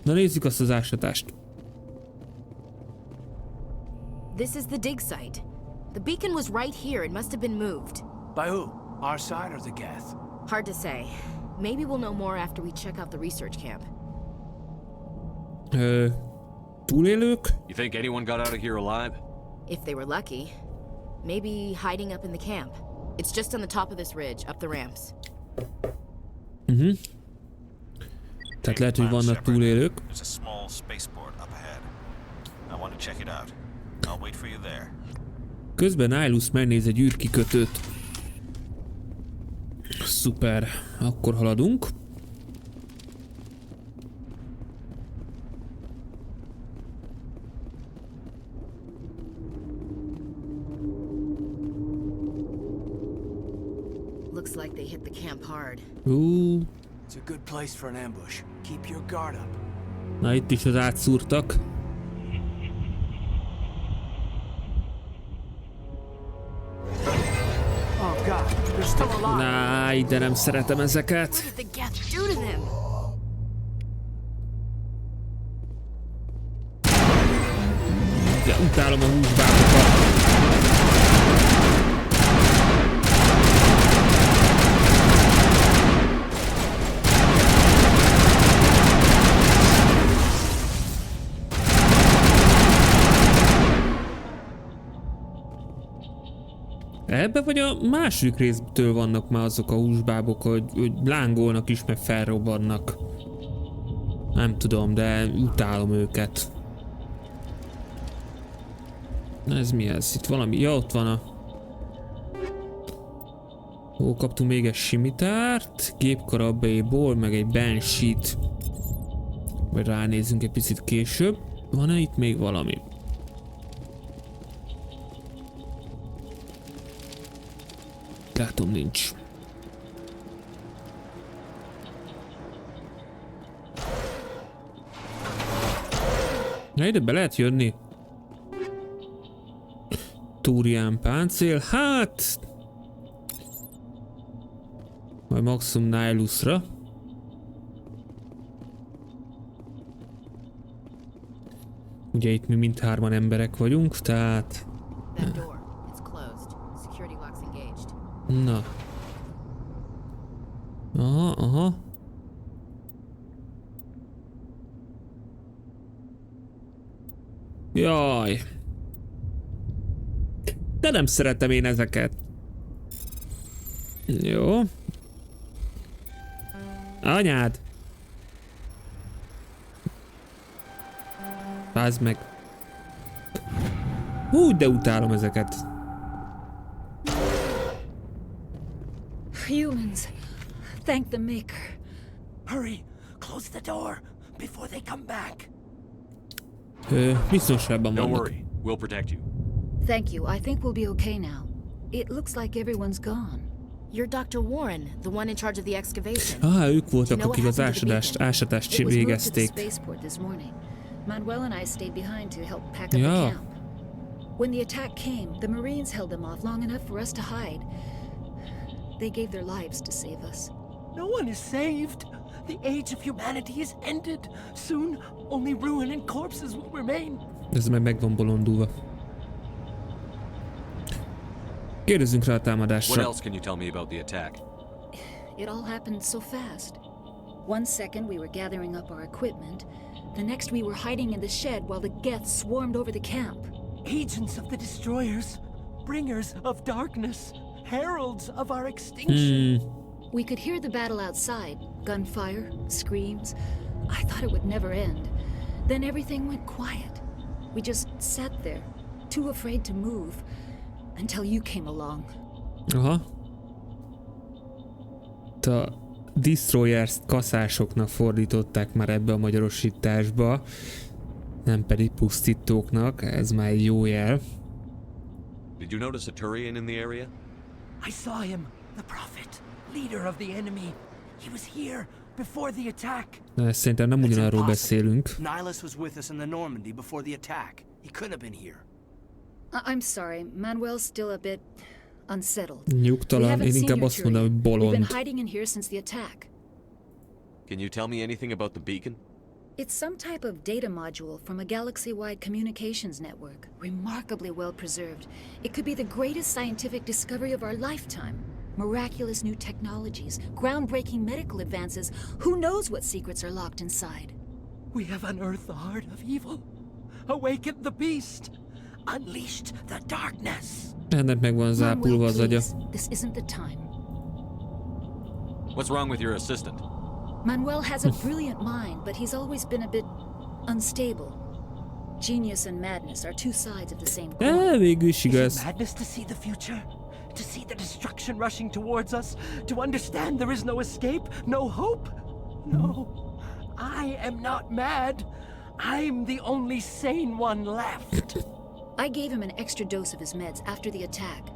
Na nézzük azt az ásatást. This is the dig site. The beacon was right here. It must have been moved. By who? Our side or the Geth? Hard to say. Maybe we'll know more after we check out the research camp. Túlélők? You think anyone got out of here alive? If they were lucky. Maybe hiding up in the camp. It's just on the top of this ridge, up the ramps. Tehát lehet, hogy vannak túlélők. There's a small spaceport up ahead. I want to check it out. I'll wait for you there. Közben Nihilus megnéz egy űrkikötőt. Szuper. Akkor haladunk. Looks like they hit the camp hard. It's a good place for an ambush. Keep your guard up. Na itt is az átszúrtak. Oh God, they're still alive. Na, ide nem szeretem ezeket. What did the Geth do to them? De utálom a húsbábokat. Ebbe vagy a második résztől vannak már azok a húsbábok, hogy lángolnak is, meg felrobbannak. Nem tudom, de utálom őket. Na ez mi ez? Itt valami... Ja, ott van a... Ó, kaptunk még egy simitárt, gépkarabélyból, meg egy Banshee-t. Majd ránézzünk egy picit később. Van-e itt még valami? Látom, nincs. Na, ide be lehet jönni. Túrián páncél, hát... Majd maximum Nihilusra. Ugye itt mi mindhárman emberek vagyunk, tehát... Na. Aha, aha. Jaj. De nem szeretem én ezeket. Jó. Anyád. Bázd meg. Hú, de utálom ezeket. Humans, thank the Maker. Hurry, close the door before they come back. Biztonságban vannak. Don't worry, we'll protect you. Thank you. I think we'll be okay now. It looks like everyone's gone. You're Dr. Warren, the one in charge of the excavation. Ők voltak, akik az ásatást végezték. Manuel and I stayed behind to help pack up the camp. When the attack came, the Marines held them off long enough for us to hide. They gave their lives to save us. No one is saved. The age of humanity is ended. Soon, only ruin and corpses will remain. Ez meg van bolondulva. Kérdezzünk rá a támadásra. What else can you tell me about the attack? It all happened so fast. One second we were gathering up our equipment. The next we were hiding in the shed while the Geth swarmed over the camp. Agents of the destroyers, bringers of darkness, heralds of our extinction. We could hear the battle outside. Gunfire, screams. I thought it would never end. Then everything went quiet. We just sat there, too afraid to move, until you came along. Aha. A Destroyers-t kaszásoknak fordították már ebbe a magyarosításba, nem pedig pusztítóknak, ez már egy jó jel. Did you notice a Turian in the area? I saw him, the prophet, leader of the enemy. He was here before the attack. Na, szerintem nem ugyanarról beszélünk. Nihilus was with us in the Normandy before the attack. He couldn't have been here. I'm sorry, Manuel's still a bit unsettled. Nyugtalan, én inkább azt mondom, hogy bolond. We've been hiding in here since the attack. Can you tell me anything about the beacon? It's some type of data module from a galaxy-wide communications network, remarkably well preserved. It could be the greatest scientific discovery of our lifetime. Miraculous new technologies, groundbreaking medical advances. Who knows what secrets are locked inside? We have unearthed the heart of evil, awakened the beast, unleashed the darkness. Ennek meg van zápulva az agya. This isn't the time. What's wrong with your assistant? Manuel has a brilliant mind, but he's always been a bit unstable. Genius and madness are two sides of the same coin. Végül is Is igaz. it madness to see the future? To see the destruction rushing towards us? To understand there is no escape? No hope? No. I am not mad. I'm the only sane one left. I gave him an extra dose of his meds after the attack.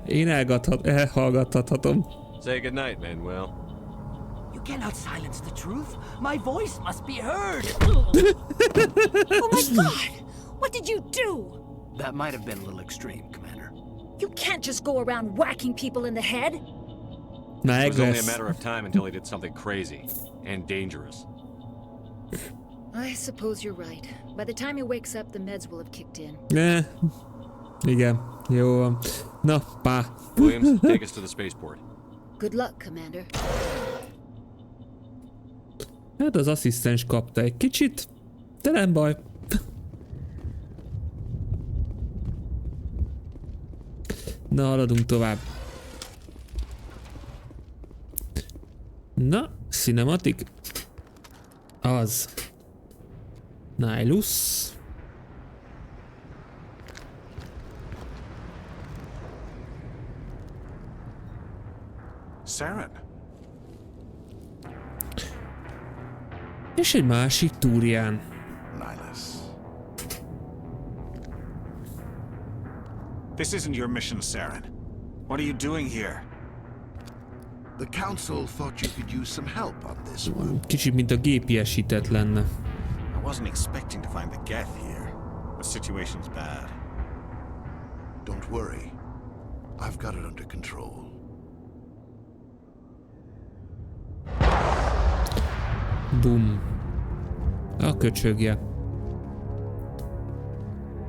Én elhallgathatom. Say goodnight, Manuel. You cannot silence the truth. My voice must be heard. Oh my god! What did you do? That might have been a little extreme, Commander. You can't just go around whacking people in the head. It was only a matter of time until he did something crazy and dangerous. I suppose you're right. By the time he wakes up, the meds will have kicked in. Igen, jó van. Na, pá. Williams, take us to the spaceport. Good luck, Commander. Hát az asszisztens kapta egy kicsit, de nem baj. Na, haladunk tovább. Na, cinematic. Az. Nihilus. Saren. És egy másik túrján. Nihilus. This isn't your mission, Saren. What are you doing here? The Council thought you could use some help on this one. Kicsit, mint a gépiesített lenne. I wasn't expecting to find the Geth here. The situation's bad. Don't worry. I've got it under control. Bum. A köcsögje.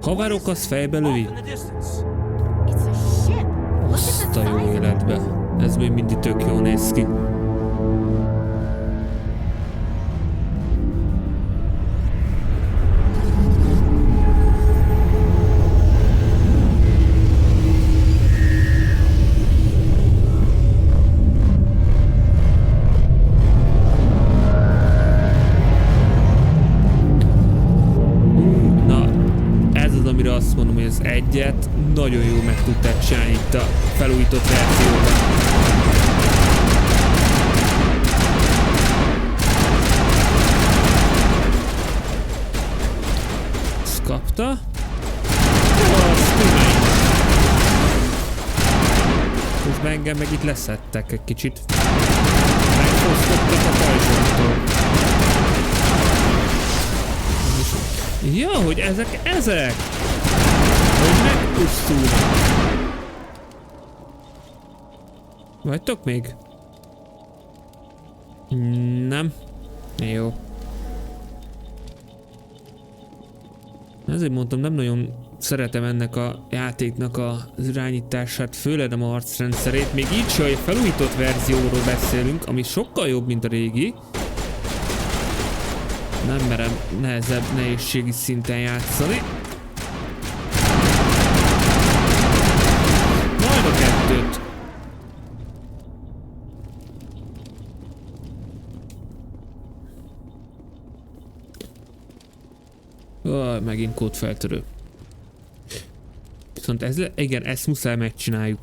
Haverok, az fejbe lövi. Azt a jó életbe. Ez még mindig tök jól néz ki. Azt mondom, hogy az egyet nagyon jól meg tudták csinálni itt a felújított verzióban. Ezt kapta. Közben engem meg itt leszettek egy kicsit. Megfosztottak a pajzsontól. Ja, hogy ezek! Hogy megpusztulnak. Vagytok még? Nem. Jó. Ezért mondtam, nem nagyon szeretem ennek a játéknak az irányítását, főleg nem a harcrendszerét. Még így se, hogy felújított verzióról beszélünk, ami sokkal jobb, mint a régi. Nem merem nehezebb nehézségi szinten játszani. Majd a kettőt. Megint kódfeltörő. Viszont igen, ezt muszáj megcsináljuk.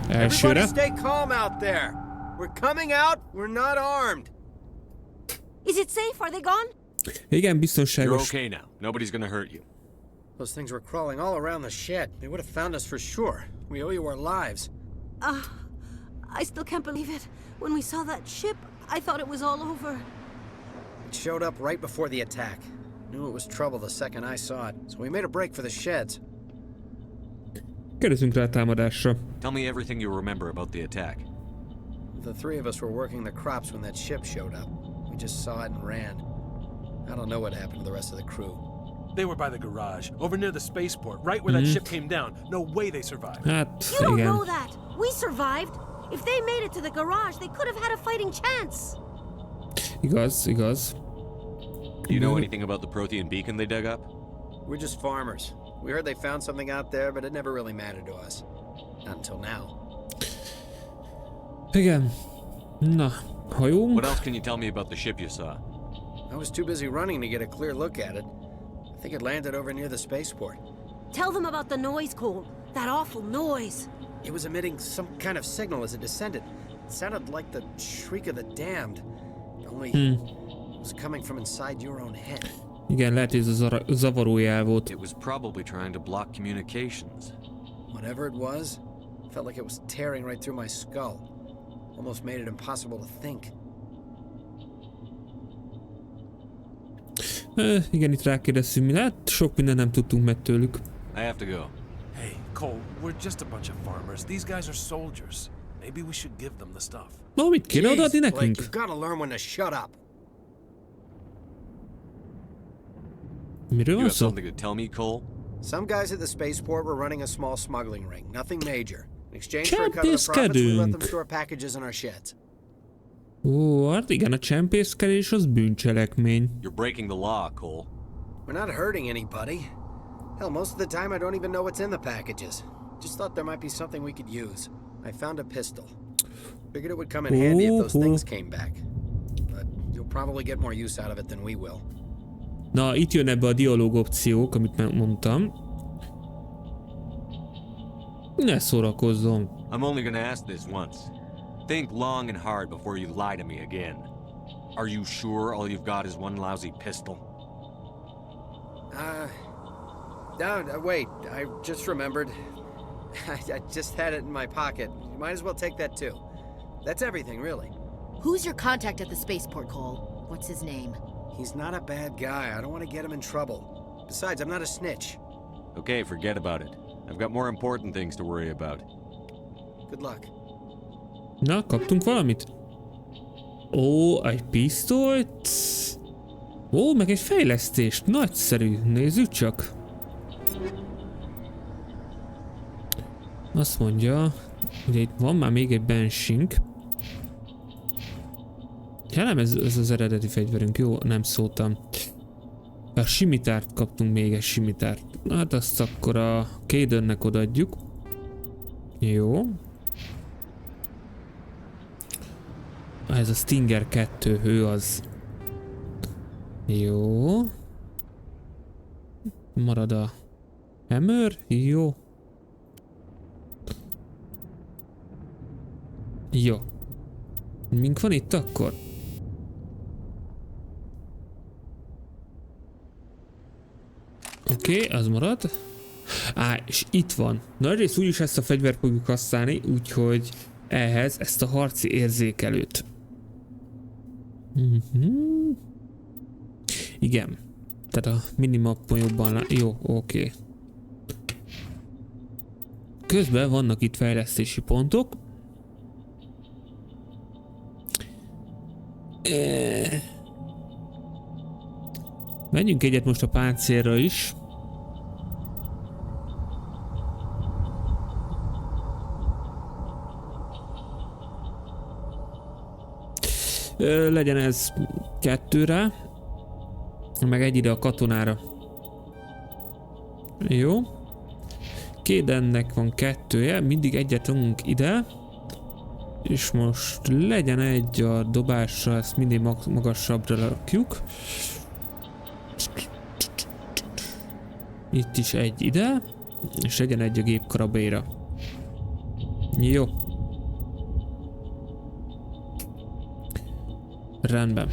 Elsőre. Everybody stay calm out there. We're coming out. We're not armed. Is it safe? Are they gone? Igen, You're biztonságos. okay now. Nobody's gonna hurt you. Those things were crawling all around the shed. They would have found us for sure. We owe you our lives. I still can't believe it. When we saw that ship, I thought it was all over. It showed up right before the attack. Knew it was trouble the second I saw it, so we made a break for the sheds. Kérdezzünk rá a támadásra. Tell me everything you remember about the attack. The three of us were working the crops when that ship showed up. We just saw it and ran. I don't know what happened to the rest of the crew. They were by the garage, over near the spaceport, right where that ship came down. No way they survived. Hát, You don't igen. know that. We survived. If they made it to the garage, they could have had a fighting chance. Igaz, igaz. Do you know anything about the Prothean beacon they dug up? We're just farmers. We heard they found something out there, but it never really mattered to us. Not until now. Igen. Na, hajónk. What else can you tell me about the ship you saw? I was too busy running to get a clear look at it. I think it landed over near the spaceport. Tell them about the noise, Cole. That awful noise. It was emitting some kind of signal as it descended. It sounded like the shriek of the damned. Only it was coming from inside your own head. Igen, lehet, hogy ez a zavaró jel volt. It was probably trying to block communications. Whatever it was, felt like it was tearing right through my skull. Almost made it impossible to think. Igen, itt rákérdeztünk, mi lehet, sok minden nem tudtunk meg tőlük. I have to go. Hey, Cole, we're just a bunch of farmers. These guys are soldiers. Maybe we should give them the stuff. No, mit kéne odaadni nekünk? You've got to learn when to shut up. Miről van szó? Something to tell me, Cole? Some guys at the spaceport were running a small smuggling ring. Nothing major. In exchange for a cut of the profits, we let them store packages in our sheds. Ó, hát igen, a csempészkedés az bűncselekmény. You're breaking the law, Cole. We're not hurting anybody. Hell, most of the time I don't even know what's in the packages. Just thought there might be something we could use. I found a pistol. Figured it would come in handy if those things came back. But you'll probably get more use out of it than we will. Na, itt jön ebbe a dialóg opciók, amit mondtam. Ne szórakozzon. I'm only gonna ask this once. Think long and hard before you lie to me again. Are you sure all you've got is one lousy pistol? Wait, I just remembered. I just had it in my pocket. You might as well take that too. That's everything, really. Who's your contact at the spaceport, Cole? What's his name? He's not a bad guy. I don't want to get him in trouble. Besides, I'm not a snitch. Okay, forget about it. I've got more important things to worry about. Good luck. Na, kaptunk valamit? Ó, egy pisztolyt. Ó, meg egy fejlesztést. Nagyszerű. Nézzük csak. Azt mondja, hogy itt van már még egy bensink. Ja nem, ez az eredeti fegyverünk. Jó, nem szóltam. A simitárt kaptunk, még egy simitárt. Hát azt akkor a Cadennek odaadjuk. Jó. Ez a Stinger 2, ő az. Jó. Marad a Hammer, jó. Jó. Mink van itt akkor? Oké, az marad. És itt van. Nagy rész úgyis ezt a fegyvert fogjuk használni, úgyhogy ehhez ezt a harci érzékelőt. Igen. Tehát a minimappon jobban jó, oké. Közben vannak itt fejlesztési pontok. Menjünk egyet most a páncélra is. Legyen ez 2-re, meg egy ide a katonára. Jó. Cadennek van 2-je, mindig egyet adunk ide. És most legyen egy a dobásra, ezt mindig magasabbra rakjuk. Itt is egy ide, és legyen egy a gépkarabélyra. Jó. Rendben.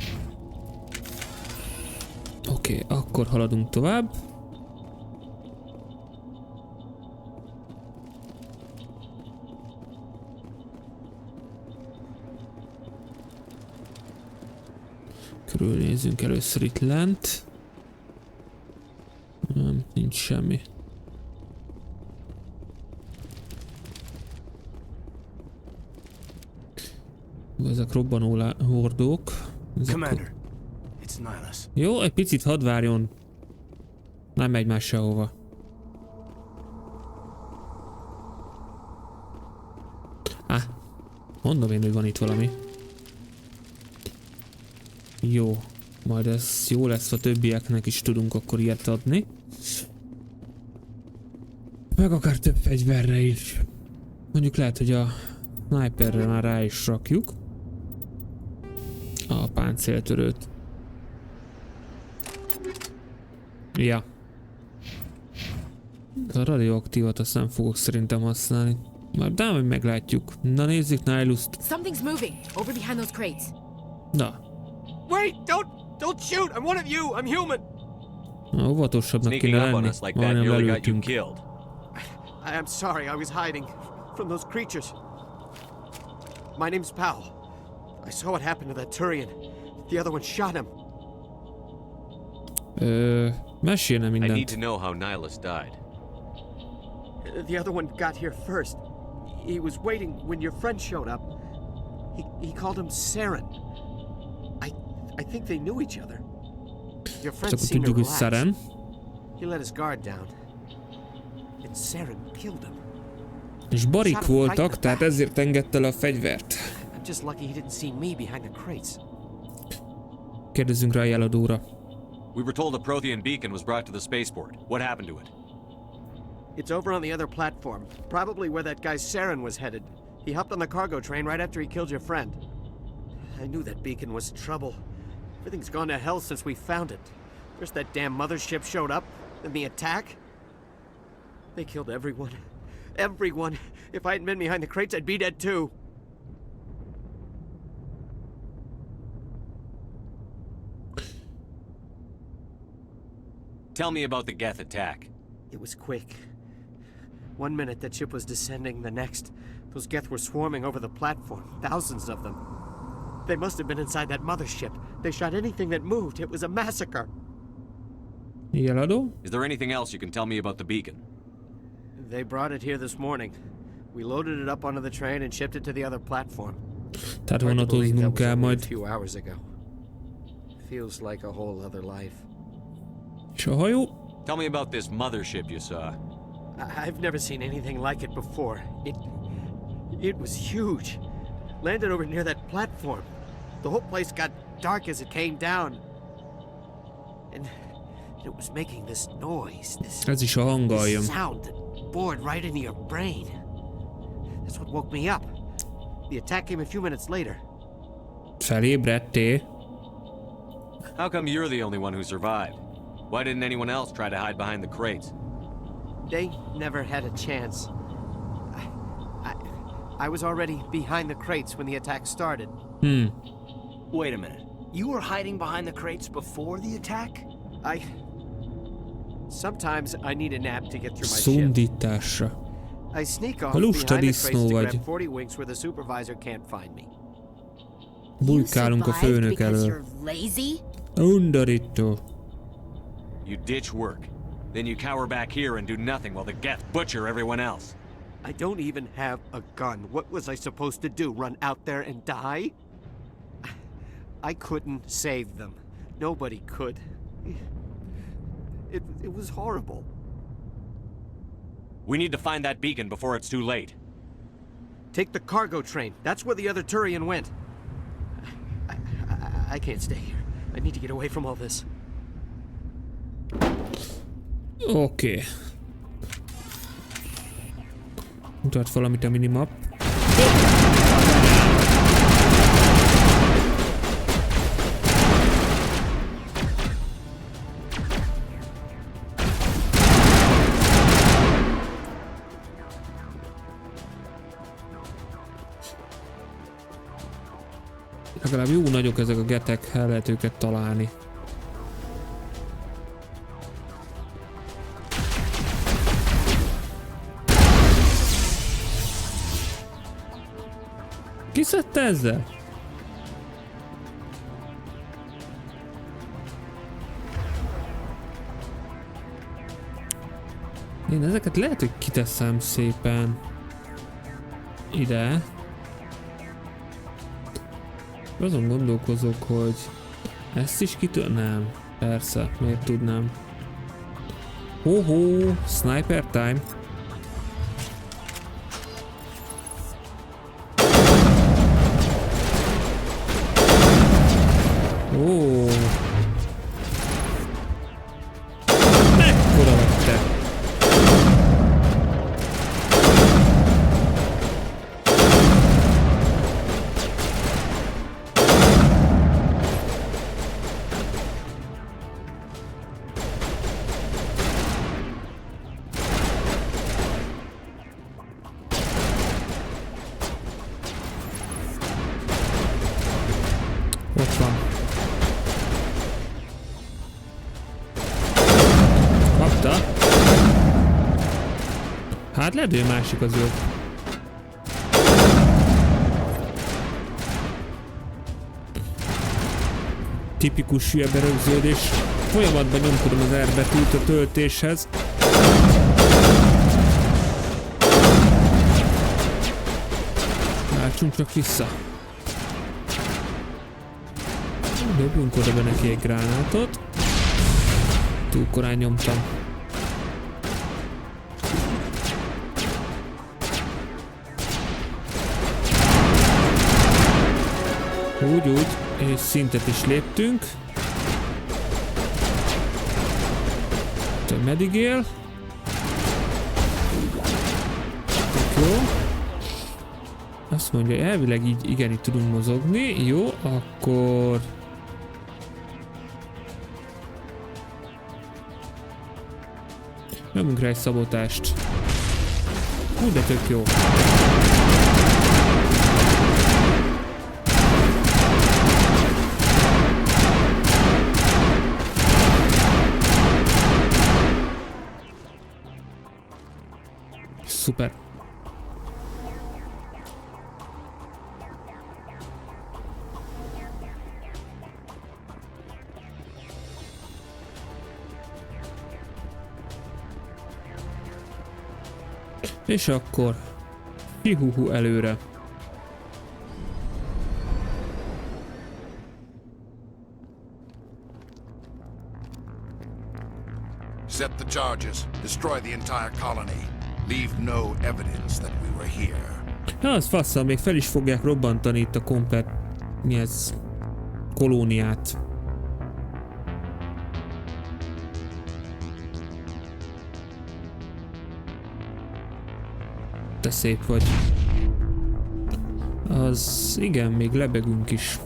Oké, akkor haladunk tovább. Körülnézzünk először itt lent. Nem, nincs semmi. Ezek robbanó hordók. Commander, it's Nihilus. Jó, egy picit hadd várjon. Nem megy már sehova. Mondom én, hogy van itt valami. Jó, majd ez jó lesz, a többieknek is tudunk akkor ilyet adni. Meg akár több fegyverre is. Mondjuk lehet, hogy a Sniperre már rá is rakjuk a páncéltörőt. Ja. A radioaktívat azt nem fogok szerintem használni. De majd meglátjuk. Na nézzük Nihilust. Something's moving over behind those crates. Na. Wait! Don't shoot! I'm one of you! I'm human! Na, óvatosabbnak kéne lenni. Majdnem lelőttünk. I'm sorry, I was hiding from those creatures. My name's Powell. I saw what happened to that Turian. The other one shot him. Mesélne mindent. I need to know how Nihilus died. The other one got here first. He was waiting when your friend showed up. He called him Saren. I think they knew each other. Your friend seemed to relax. He let his guard down. And Saren killed him. És barik voltak, tehát ezért engedte le a fegyvert. I'm just lucky he didn't see me behind the crates. Kérdezzünk rá a jeladóra. We were told a Prothean beacon was brought to the spaceport. What happened to it? It's over on the other platform, probably where that guy Saren was headed. He hopped on the cargo train right after he killed your friend. I knew that beacon was trouble. Everything's gone to hell since we found it. First that damn mothership showed up, then the attack. They killed everyone. Everyone. If I hadn't been behind the crates, I'd be dead too. Tell me about the Geth attack. It was quick. 1 minute that ship was descending, the next, those Geth were swarming over the platform, thousands of them. They must have been inside that mothership. They shot anything that moved. It was a massacre. Jeladó? Is there anything else you can tell me about the beacon? They brought it here this morning. We loaded it up onto the train and shipped it to the other platform. Tehát vonatoznunk kell majd. A few hours ago. Feels like a whole other life. És a hajó? Tell me about this mothership you saw. I've never seen anything like it before. It was huge. Landed over near that platform. The whole place got dark as it came down. And it was making this noise, Ez is a hangaljam. this sound that bored right into your brain. That's what woke me up. The attack came a few minutes later. Felébredtél? How come you're the only one who survived? Why didn't anyone else try to hide behind the crates? They never had a chance. I was already behind the crates when the attack started. Wait a minute. You were hiding behind the crates before the attack? Sometimes I need a nap to get through my shift. Szundításra. I sneak off A behind lusta the crates disznó to vagy. grab 40 winks where the supervisor can't find me. Bujkálunk a főnök elől. Undorító. You ditch work. Then you cower back here and do nothing while the Geth butcher everyone else. I don't even have a gun. What was I supposed to do? Run out there and die? I couldn't save them. Nobody could. It was horrible. We need to find that beacon before it's too late. Take the cargo train. That's where the other Turian went. I can't stay here. I need to get away from all this. Oké. Mutat valamit a minimap. Legalább jó nagyok ezek a getek, el lehet őket találni. Ki szedte ezzel? Én ezeket lehet, hogy kiteszem szépen ide. Azon gondolkozok, hogy ezt is nem. Persze, miért tudnám. Ho-ho, sniper time. Ó. Mekkora vagy te? Hát lehet, hogy a másik az jobb. Tipikus hülye berögződés. Folyamatban nyomkodom az R betűt a töltéshez. Váltsunk csak vissza. Dobjunk oda be neki egy gránátot. Túl korán nyomtam. Úgy, és szintet is léptünk. Te meddig él? Jó. Azt mondja, elvileg így igen, itt tudunk mozogni. Jó, akkor... nyomunk rá egy szabotást. Hú, de tök jó. Szuper. És akkor hihuhu előre. Set the charges. Destroy the entire colony. Leave no evidence that we were here. Na, az fasszal, még fel is fogják robbantani itt a mi ez? Kolóniát. Te szép vagy. Az igen, még lebegünk is.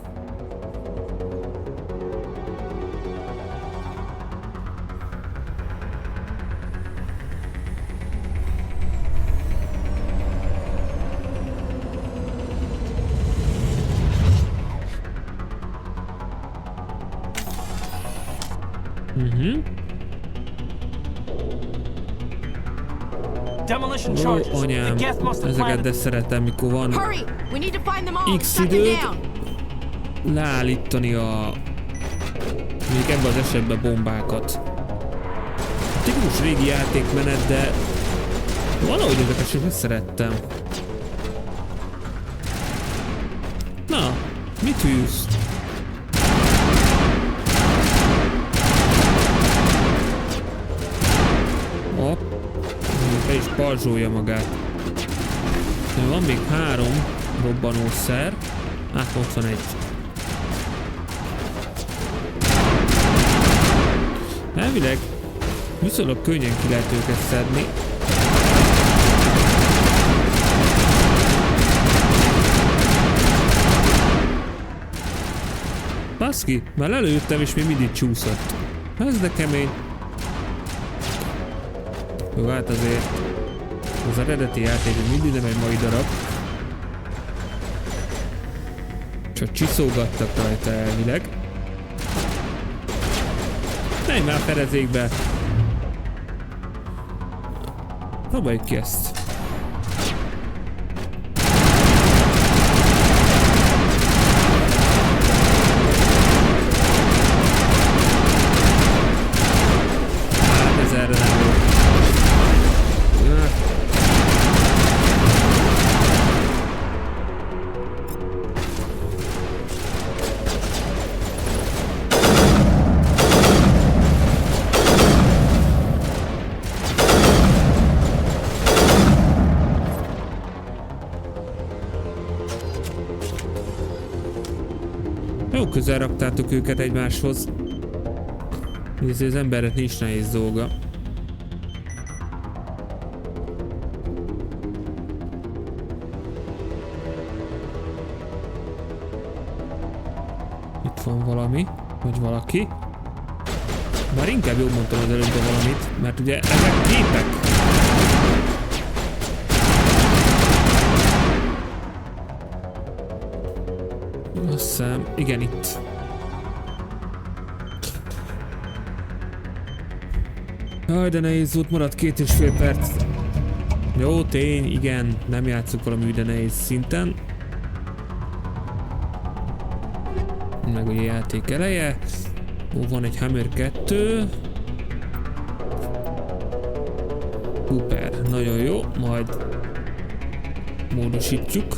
Ó, anyám, ezeket de szeretem, mikor van X időt leállítani a... még ebben az esetben bombákat. Tipikus régi játékmenet, de valahogy ezeket sem szerettem. Na, mit hűsz? Hopp. Be is balzsolja magát. De van még 3 robbanószer. Ott van egy. Elvileg viszonylag könnyen ki lehet őket szedni. Baszki, már lelőttem és még mindig csúszott. Ez de kemény. Jó, hát azért az eredeti játék mindig nem egy mai darab. Csak csiszolgattak rajta elvileg. Menj már fedezékbe! Próbáljuk ki ezt. Hát ez erre nem jó. Jó közel raktátok őket egymáshoz. Ez az embernek nincs nehéz dolga. Itt van valami, vagy valaki. Bár inkább jobb mondtam az előbb valamit, mert ugye ezek képek. Azt hiszem, igen, itt. Jaj, de nehéz volt, maradt 2,5 perc. Jó, tény, igen, nem játszok valami üde nehéz szinten. Meg ugye játék eleje. Ó, van egy Hammer 2. Szuper, nagyon jó, majd módosítjuk.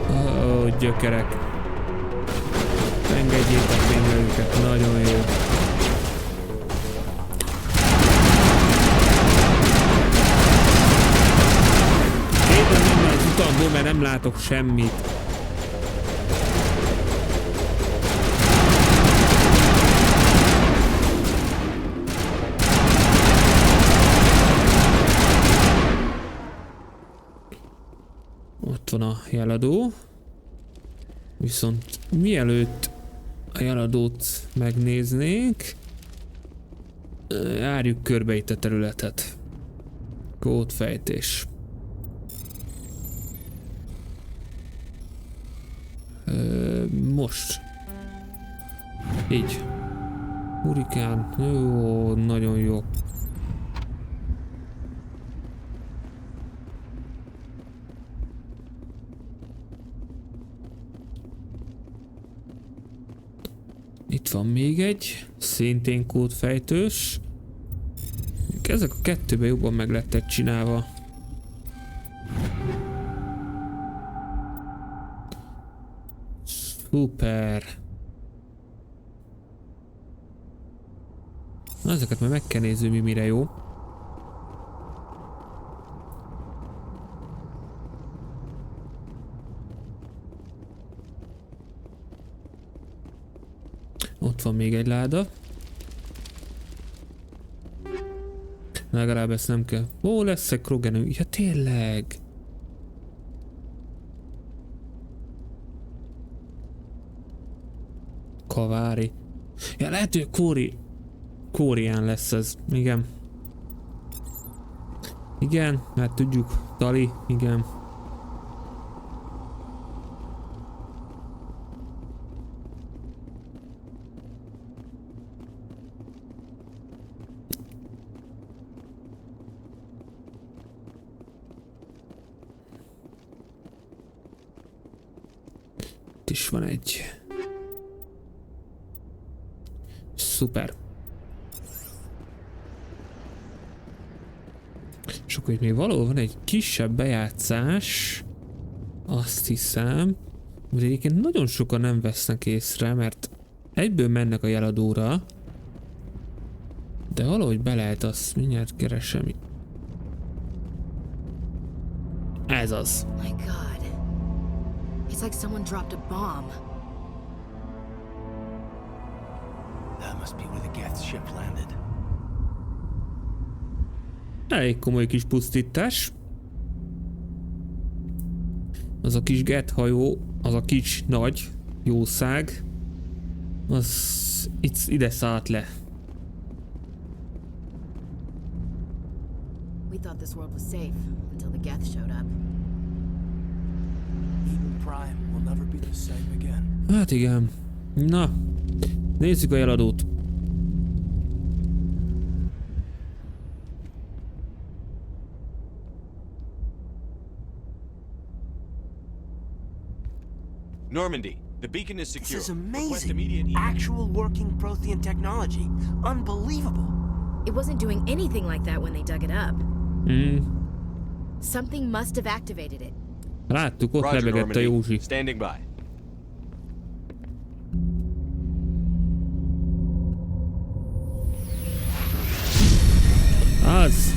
Ó, gyökerek. Engedjétek végre őket, nagyon jó. Éppen nem az utamból, mert nem látok semmit. Ott van a jeladó. Viszont mielőtt a jeladót megnéznénk, járjuk körbe itt a területet. Kódfejtés. Most. Így. Hurikán. Jó, nagyon jó. Itt van még egy, szintén kódfejtős. Ezek a kettőben jobban meg lettek csinálva. Szuper. Na, ezeket már meg kell nézni, mi mire jó. Ott van még egy láda. Legalább ezt nem kell. Ó, lesz egy krogenő. Ja, tényleg. Kavári. Ja, lehet, hogy Kórián lesz ez. Igen. Igen, mert tudjuk. Tali, igen. Is van egy. Szuper. És akkor itt még valóban egy kisebb bejátszás. Azt hiszem. De egyébként nagyon sokan nem vesznek észre, mert egyből mennek a jeladóra. De valahogy be lehet, azt mindjárt keresem. Ez az. My God. It's like someone dropped a bomb. That must be where the Geth ship landed. Elég komoly kis pusztítás. Az a kis Geth hajó, az a kis nagy jószág, az ide szállt le. We thought this world was safe until the Geth showed up. Eden Prime will never be the same again. Hát igen. Na, nézzük a jeladót. Normandy, the beacon is secure. This is amazing. Actual working Prothean technology. Unbelievable. It wasn't doing anything like that when they dug it up. Something must have activated it. Láttuk, ott lebegett a Józsi. Standing by. Az.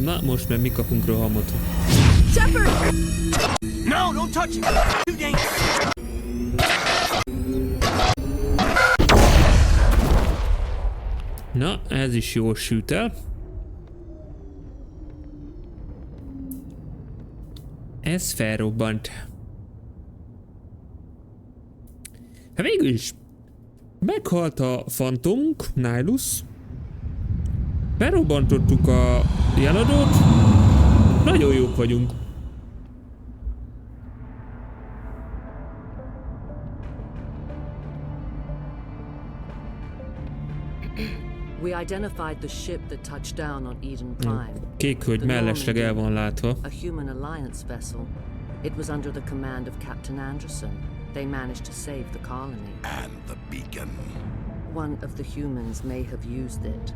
Na, most már mi kapunk rohamot. Shepard! No, don't touch him. Too dangerous. Na, ez is jól süt el. Ez felrobbant. Hát végül is meghalt a fantomunk, Nihilus. Berobbantottuk a jeladót. Nagyon jók vagyunk. We identified the ship that touched down on Eden Prime. Kék hölgy mellesleg el van látva. A human alliance vessel. It was under the command of Captain Anderson. They managed to save the colony. And the beacon. One of the humans may have used it.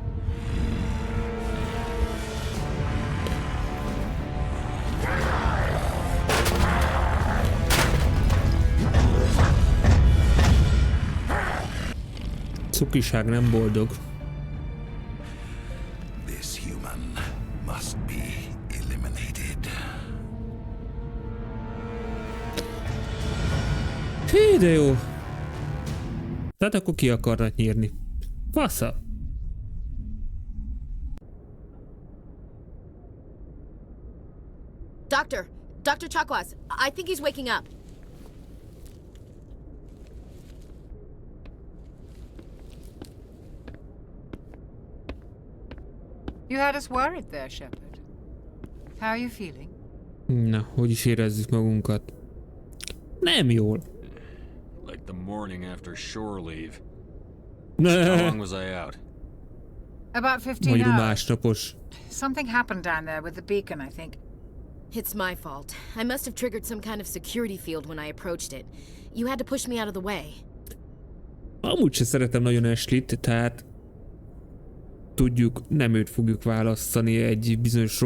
Cukiság nem boldog. This human must be eliminated. Hé, de jó. Tehát akkor ki akarnak nyírni. Fasza. Dr. Chakwas, I think he's waking up. You had us worried there, Shepard. How are you feeling? Na, hogy is érezzük magunkat? Nem jól. Like the morning after shore leave. How long was I out? About 15 Vagy hours. másnapos. Something happened down there with the beacon, I think. It's my fault. I must have triggered some kind of security field when I approached it. You had to push me out of the way. Amúgy se szeretem nagyon Ashley-t, tehát tudjuk, nem őt fogjuk választani egy bizonyos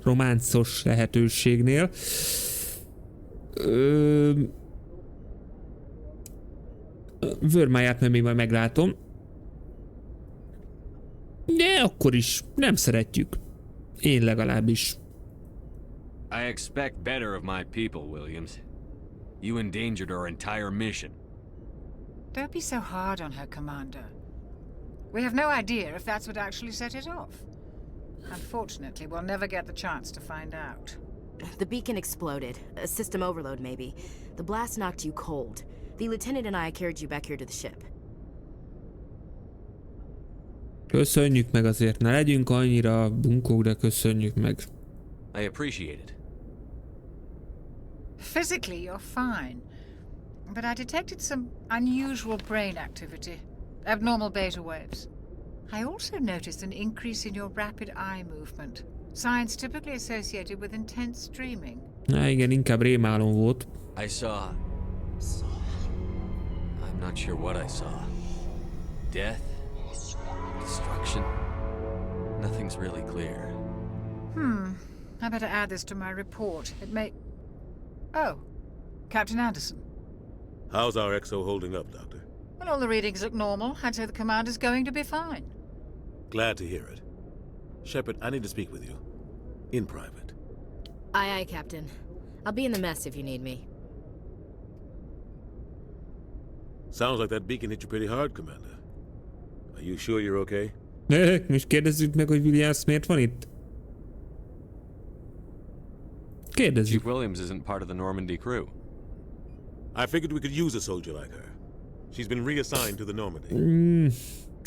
románcos lehetőségnél. Vörmáját még majd meglátom. De akkor is nem szeretjük. Én legalábbis. I expect better of my people, Williams. You endangered our entire mission. Don't be so hard on her, Commander. We have no idea if that's what actually set it off. Unfortunately, we'll never get the chance to find out. The beacon exploded. A system overload, maybe. The blast knocked you cold. The lieutenant and I carried you back here to the ship. Köszönjük meg azért, ne legyünk annyira bunkók, de köszönjük meg. I appreciate it. Physically, you're fine. But I detected some unusual brain activity. Abnormal beta waves. I also noticed an increase in your rapid eye movement. Signs typically associated with intense dreaming. Na igen, inkább rémálom volt. I saw... I'm not sure what I saw. Death? Destruction? Nothing's really clear. I better add this to my report. It may... Oh, Captain Anderson. How's our XO holding up, Doctor? Well, all the readings look normal. I'd say the commander's going to be fine. Glad to hear it. Shepard, I need to speak with you. In private. Aye, Captain. I'll be in the mess if you need me. Sounds like that beacon hit you pretty hard, Commander. Are you sure you're okay? Most kérdezzük meg, hogy Williams miért van itt? Kérdezzük. Chief Williams isn't part of the Normandy crew. I figured we could use a soldier like her. She's been reassigned to the Normandy.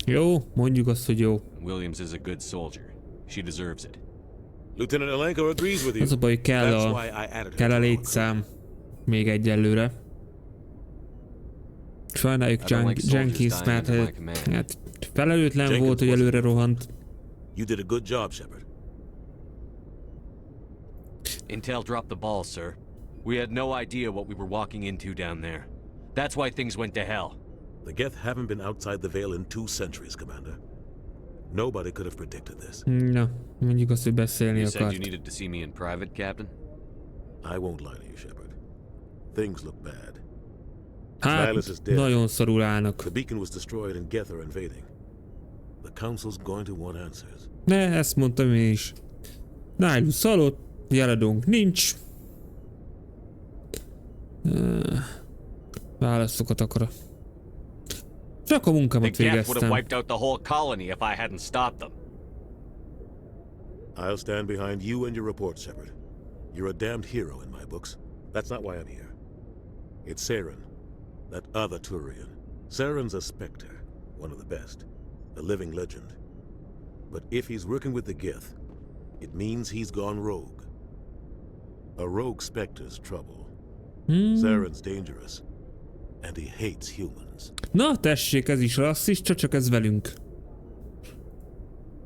Jó, mondjuk azt, hogy jó. Williams is a good soldier. She deserves it. Lieutenant Alenko agrees with you. Az a baj, kell a létszám. Még egyelőre. Sajnáljuk Jenkins, mert hát felelőtlen volt, hogy előre rohant. You did a good job, Shepard. Intel dropped the ball, sir. We had no idea what we were walking into down there. That's why things went to hell. The Geth haven't been outside the Veil in 2 centuries, Commander. Nobody could have predicted this. Na, mondjuk azt, hogy beszélni You said you akart. needed to see me in private, Captain? I won't lie to you, Shepard. Things look bad. Hát, Silas is dead. nagyon szarul állnak. The beacon was destroyed and Geth are invading. The Council's going to want answers. Ne, ezt mondtam én is. Nihilus halott, jeladónk nincs. Válaszokat akar. Csak a munkámat The Geth would have végeztem. wiped out the whole colony if I hadn't stopped them. I'll stand behind you and your report, Shepard. You're a damned hero in my books. That's not why I'm here. It's Saren, that other Turian. Saren's a Spectre, one of the best. A living legend. But if he's working with the Gith, it means he's gone rogue. A rogue Spectre's trouble. Saren's dangerous, and he hates humans. Na, tessék, ez is rasszista, csak ez velünk.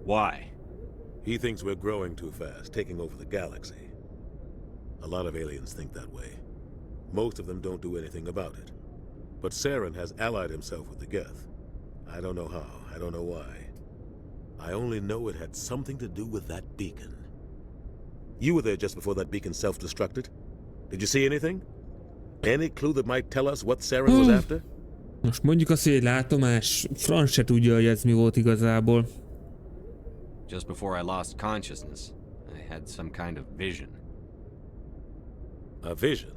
Why? He thinks we're growing too fast, taking over the galaxy. A lot of aliens think that way. Most of them don't do anything about it. But Saren has allied himself with the Geth. I don't know how, I don't know why. I only know it had something to do with that beacon. You were there just before that beacon self-destructed. Did you see anything? Any clue that might tell us what Saren was after? Most mondjuk azt, hogy egy látomás, Franz se tudja, hogy ez mi volt igazából. Just before I lost consciousness, I had some kind of vision. A vision?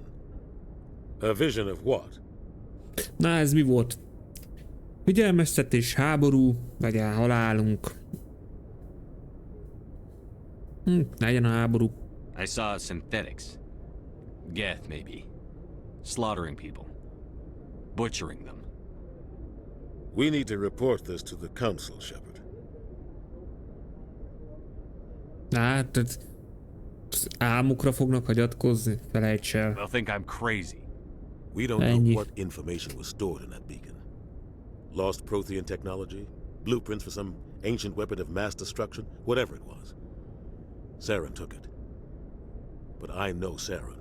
A vision of what? Na, ez mi volt? Figyelmeztetés, háború, vagy halálunk. Legyen a háború. I saw synthetics. Geth, maybe. Slaughtering people. Butchering them. We need to report this to the Council, Shepard. Hát, álmukra fognak hagyatkozni, felejts el. They'll think I'm crazy. We don't know what information was stored in that beacon. Lost Prothean technology, blueprints for some ancient weapon of mass destruction, whatever it was. Saren took it. But I know Saren.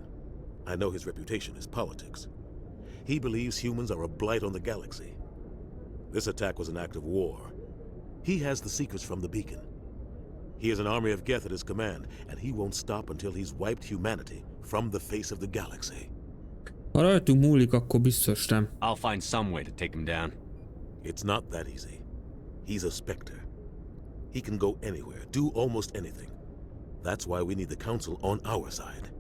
I know his reputation is politics. He believes humans are a blight on the galaxy. This attack was an act of war. He has the secrets from the beacon. He has an army of Geth at his command, and he won't stop until he's wiped humanity from the face of the galaxy. Ha rajtunk múlik, akkor biztos nem. I'll find some way to take him down. It's not that easy. He's a Spectre. He can go anywhere, do almost anything. That's why we need the Council on our side.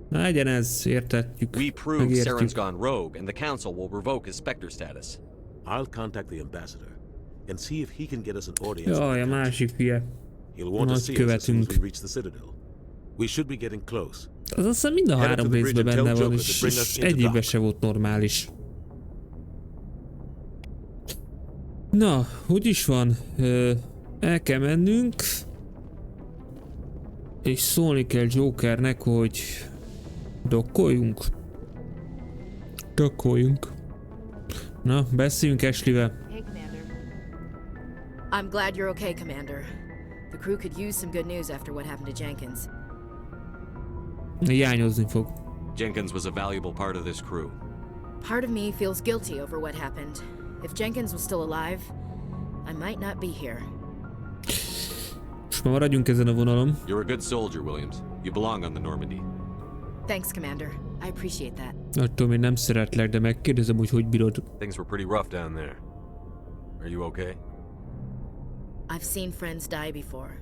Legyen ez, értetjük. We prove Saren's gone rogue, and the Council will revoke his Spectre status. I'll contact the ambassador and see if he can get us an audience. Jaj, a másik fie. He'll want to see us as soon as we reach the Citadel. We should be getting close. Az aztán mind a három részben benne van, és egyikben se volt normális. Na, hogy is van? El kell mennünk. És szólni kell Jokernek, hogy dokkoljunk. Dokkoljunk. Na, beszéljünk Ashley-vel. Hey, Commander. I'm glad you're okay, Commander. The crew could use some good news after what happened to Jenkins. Hiányozni fog. Jenkins was a valuable part of this crew. Part of me feels guilty over what happened. If Jenkins was still alive, I might not be here. Most már maradjunk ezen a vonalon. You're a good soldier, Williams. You belong on the Normandy. Thanks, Commander. I appreciate that. Attól még nem szeretlek, de megkérdezem, hogy bírod. Things were pretty rough down there. Are you okay? I've seen friends die before.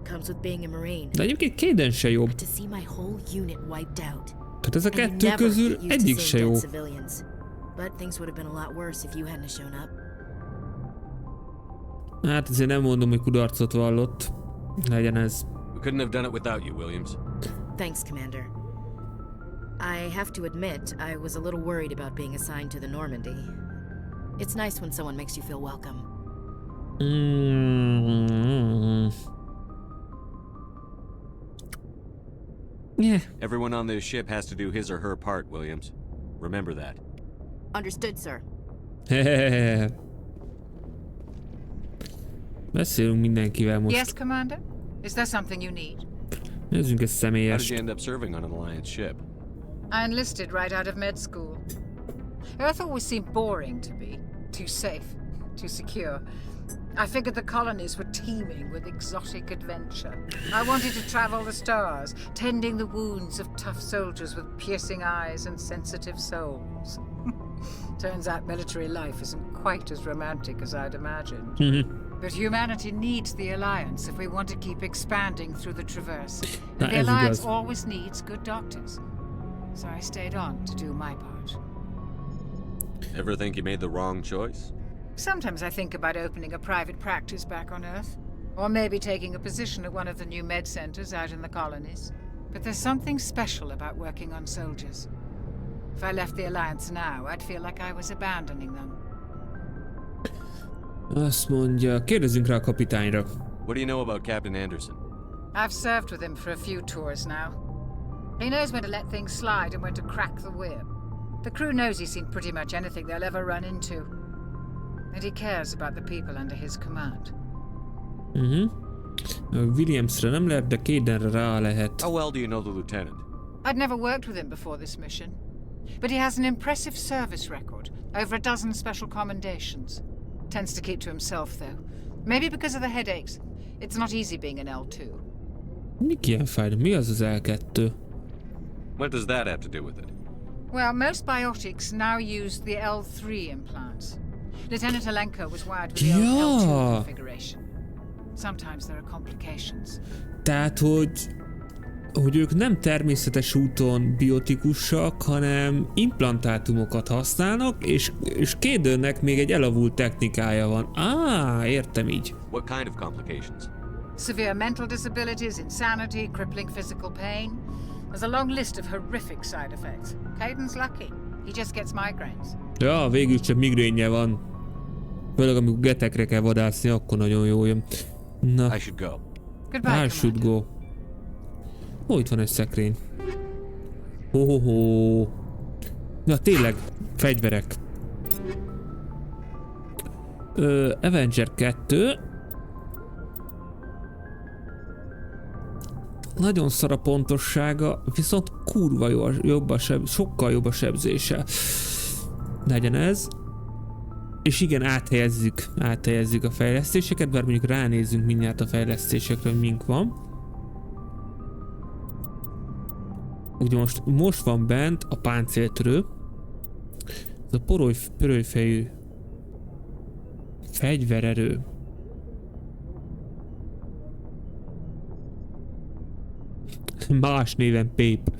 Comes with being a Marine. De egyébként Kaden se jobb. To see my whole unit wiped out. Tehát ez a kettő közül egyik se jó. But things would have been a lot worse if you hadn't shown up. Hát azért nem mondom, hogy kudarcot vallott. Legyen ez. We couldn't have done it without you, Williams. Thanks, Commander. I have to admit, I was a little worried about being assigned to the Normandy. It's nice when someone makes you feel welcome. Yeah. Everyone on this ship has to do his or her part, Williams. Remember that. Understood, sir. Beszélünk mindenkivel most. Yes, Commander? Is there something you need? Nézzünk egy How személyes. did you end up serving on an Alliance ship? I enlisted right out of med school. Earth always seemed boring to me. Too safe, too secure. I figured the colonies were teeming with exotic adventure. I wanted to travel the stars, tending the wounds of tough soldiers with piercing eyes and sensitive souls. Turns out military life isn't quite as romantic as I'd imagined. But humanity needs the Alliance if we want to keep expanding through the Traverse. And the Alliance always needs good doctors. So I stayed on to do my part. Ever think you made the wrong choice? Sometimes I think about opening a private practice back on Earth. Or maybe taking a position at one of the new med centers out in the colonies. But there's something special about working on soldiers. If I left the Alliance now, I'd feel like I was abandoning them. Azt mondja, kérdezzünk rá a kapitányra. What do you know about Captain Anderson? I've served with him for a few tours now. He knows when to let things slide and when to crack the whip. The crew knows he's seen pretty much anything they'll ever run into. And he cares about the people under his command. Williamsra nem lehet, de Cadenre rá lehet. How well do you know the lieutenant? I'd never worked with him before this mission. But he has an impressive service record. Over a dozen special commendations. Tends to keep to himself, though. Maybe because of the headaches. It's not easy being an L2. Mik ilyen fáj? Mi az az L2? What does that have to do with it? Well, most biotics now use the L3 implants. Lieutenant Alenko was wired with the old L2 configuration. Sometimes there are complications. Tehát, hogy ők nem természetes úton biotikusak, hanem implantátumokat használnak, és Cadennek még egy elavult technikája van. Értem így. What kind of complications? Severe mental disabilities, insanity, crippling physical pain. There's a long list of horrific side effects. Caden's lucky. He just gets migraines. Ja, végül csak migrénye van. Főleg amikor getekre kell vadászni, akkor nagyon jó jön. Na. I should go. Goodbye, I should go. Itt van egy szekrény. Na tényleg, fegyverek. Avenger 2. Nagyon szar a pontossága, viszont kurva sokkal jobb a sebzése. Legyen ez. És igen, áthelyezzük a fejlesztéseket, bár mondjuk ránézzünk mindjárt a fejlesztésekre, hogy mink van. Ugye most van bent a páncéltörő. Ez a pörölyfejű fegyvererő. Más néven Pép.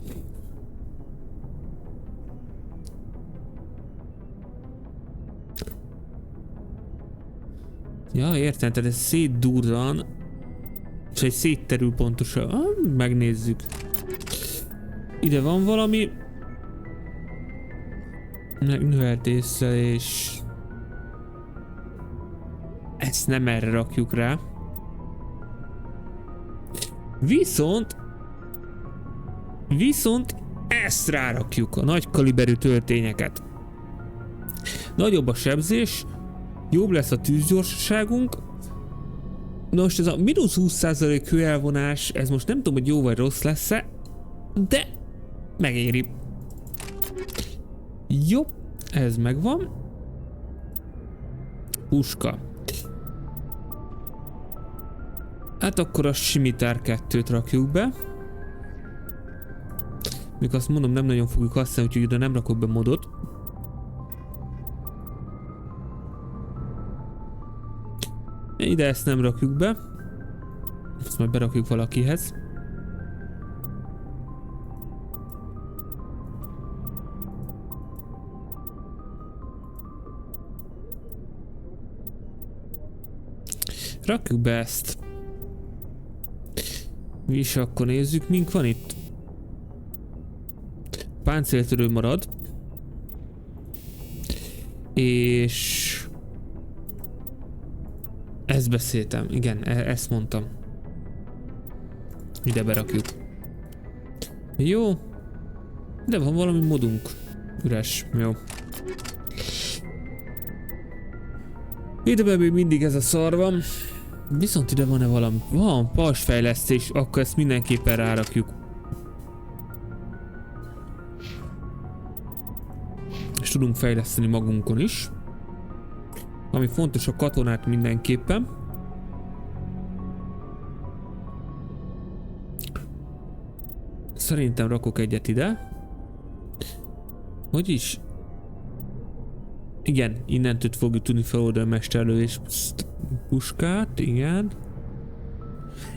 Ja, értem, tehát ez szétdurran, és egy szétterül pontosan. Megnézzük. Ide van valami. Megnövelt észlelés. Ezt nem erre rakjuk rá. Viszont ezt rárakjuk, a nagy kaliberű töltényeket. Nagyobb a sebzés, jobb lesz a tűzgyorsaságunk. Na most ez a mínusz 20% hőelvonás, ez most nem tudom, hogy jó vagy rossz lesz-e, de megéri. Jó, ez megvan. Puska. Hát akkor a simitár 2-t rakjuk be. Még azt mondom, nem nagyon fogjuk használni, úgyhogy ide nem rakok be modot. Ide ezt nem rakjuk be. Ezt majd berakjuk valakihez. Rakjuk be ezt. És akkor nézzük, mink van itt. Páncéltörő marad. És... ezt beszéltem, igen, ezt mondtam. Ide berakjuk. Jó. De van valami modunk. Üres, jó. Ide még mindig ez a szar van. Viszont ide van-e valami? Van, pasfejlesztés, akkor ezt mindenképpen rárakjuk. És tudunk fejleszteni magunkon is. Ami fontos, a katonát mindenképpen. Szerintem rakok egyet ide. Hogy is? Igen, innentől fogjuk tudni feloldani a mesterlő és puskát, igen.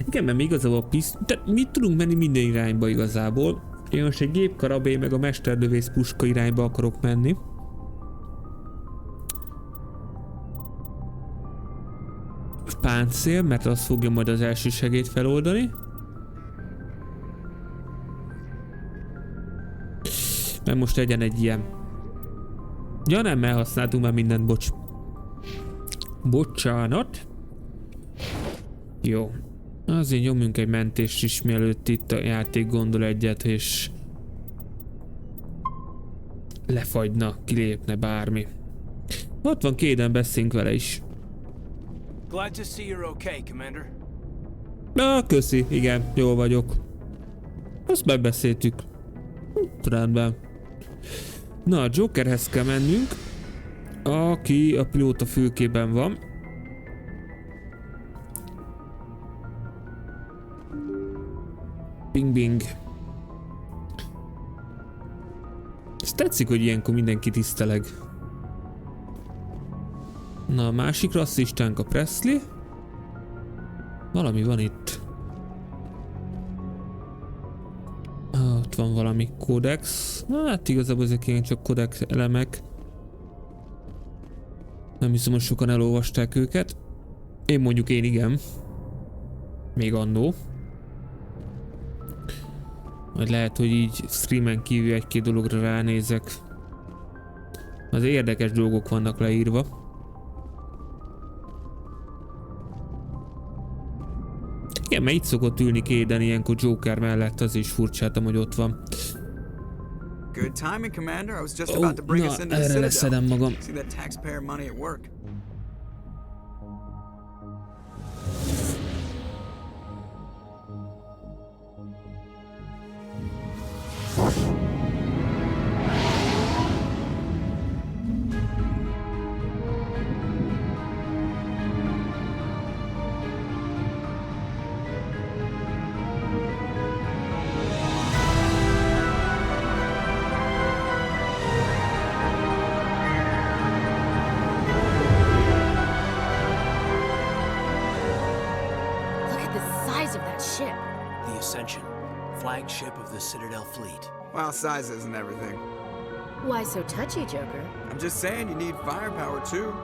Igen, mert még igazából tehát mi tudunk menni minden irányba igazából. Én most egy gépkarabé meg a mesterlövész puska irányba akarok menni. Páncél, mert az fogja majd az első segélyt feloldani. Mert most legyen egy ilyen. Ja nem, elhasználtunk már mindent, bocs. Bocsánat. Jó. Azért nyomjunk egy mentést is, mielőtt itt a játék gondol egyet, és lefagyna, kilépne bármi. Ott van Kéden, beszéljünk vele is. Glad to see you're okay, Commander. Köszi, igen, jól vagyok. Azt megbeszéltük. Rendben. Na, a Jokerhez kell mennünk, aki a pilóta fülkében van. Bing bing. Ez tetszik, hogy ilyenkor mindenki tiszteleg. Na, a másik rasszistánk a Presley. Valami van itt. Ott van valami kódex. Hát igazából ezek ilyen csak kódex elemek. Nem hiszem, hogy sokan elolvasták őket. Én igen. Még annó. Vagy lehet, hogy így streamen kívül egy-két dologra ránézek. Az érdekes dolgok vannak leírva. Igen, mert itt szokott ülni Kéden ilyenkor Joker mellett, az is furcsáltam, hogy ott van. Good timing, Commander. I was just about to bring us into the erre leszedem magam. See that taxpayer money at work. Flagship of the Citadel fleet. Well, size isn't everything. Why so touchy, Joker? I'm just saying you need firepower too.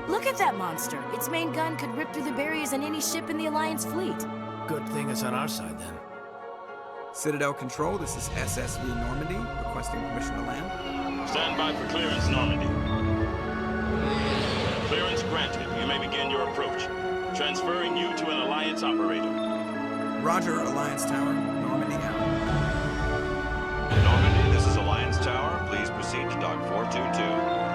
Look at that monster. Its main gun could rip through the barriers in any ship in the Alliance fleet. Good thing it's on our side then. Citadel Control, this is SSV Normandy, requesting permission to land. Stand by for clearance, Normandy. Clearance granted. You may begin your approach. Transferring you to an Alliance operator. Roger, Alliance Tower. Normandy out. Normandy, this is Alliance Tower. Please proceed to Dock 422.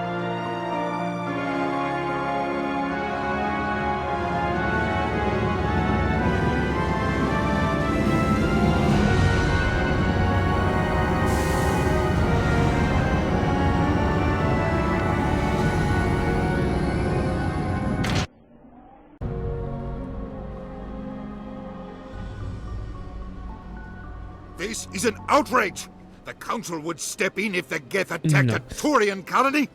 This is an outrage! The Council would step in if the Geth attacked a Turian colony?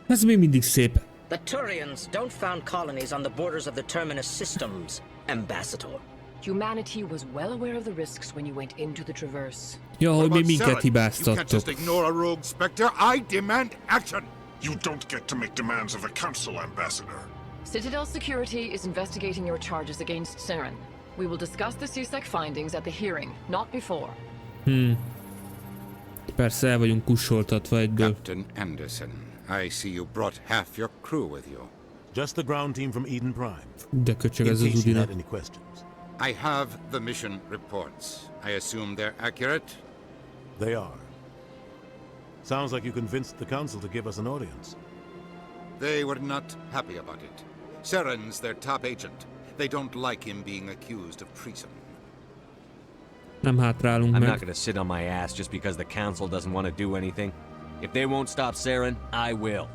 Ez még mindig szép. The Turians don't found colonies on the borders of the Terminus systems, Ambassador. Humanity was well aware of the risks when you went into the Traverse. Ja, hogy még minket You can't hibáztattok. just ignore a rogue Spectre. I demand action! You don't get to make demands of the Council, Ambassador. Citadel Security is investigating your charges against Saren. We will discuss the CSEC findings at the hearing, not before. Persze el vagyunk kussoltatva egyből. Captain Anderson, I see you brought half your crew with you. Just the ground team from Eden Prime. De köcsög ez In az case you Udina. had any questions. I have the mission reports. I assume they're accurate? They are. Sounds like you convinced the Council to give us an audience. They were not happy about it. Saren's their top agent. They don't like him being accused of treason. Nem hátrálunk I'm meg. not gonna sit on my ass just because the Council doesn't want to do anything. If they won't stop Saren, I will.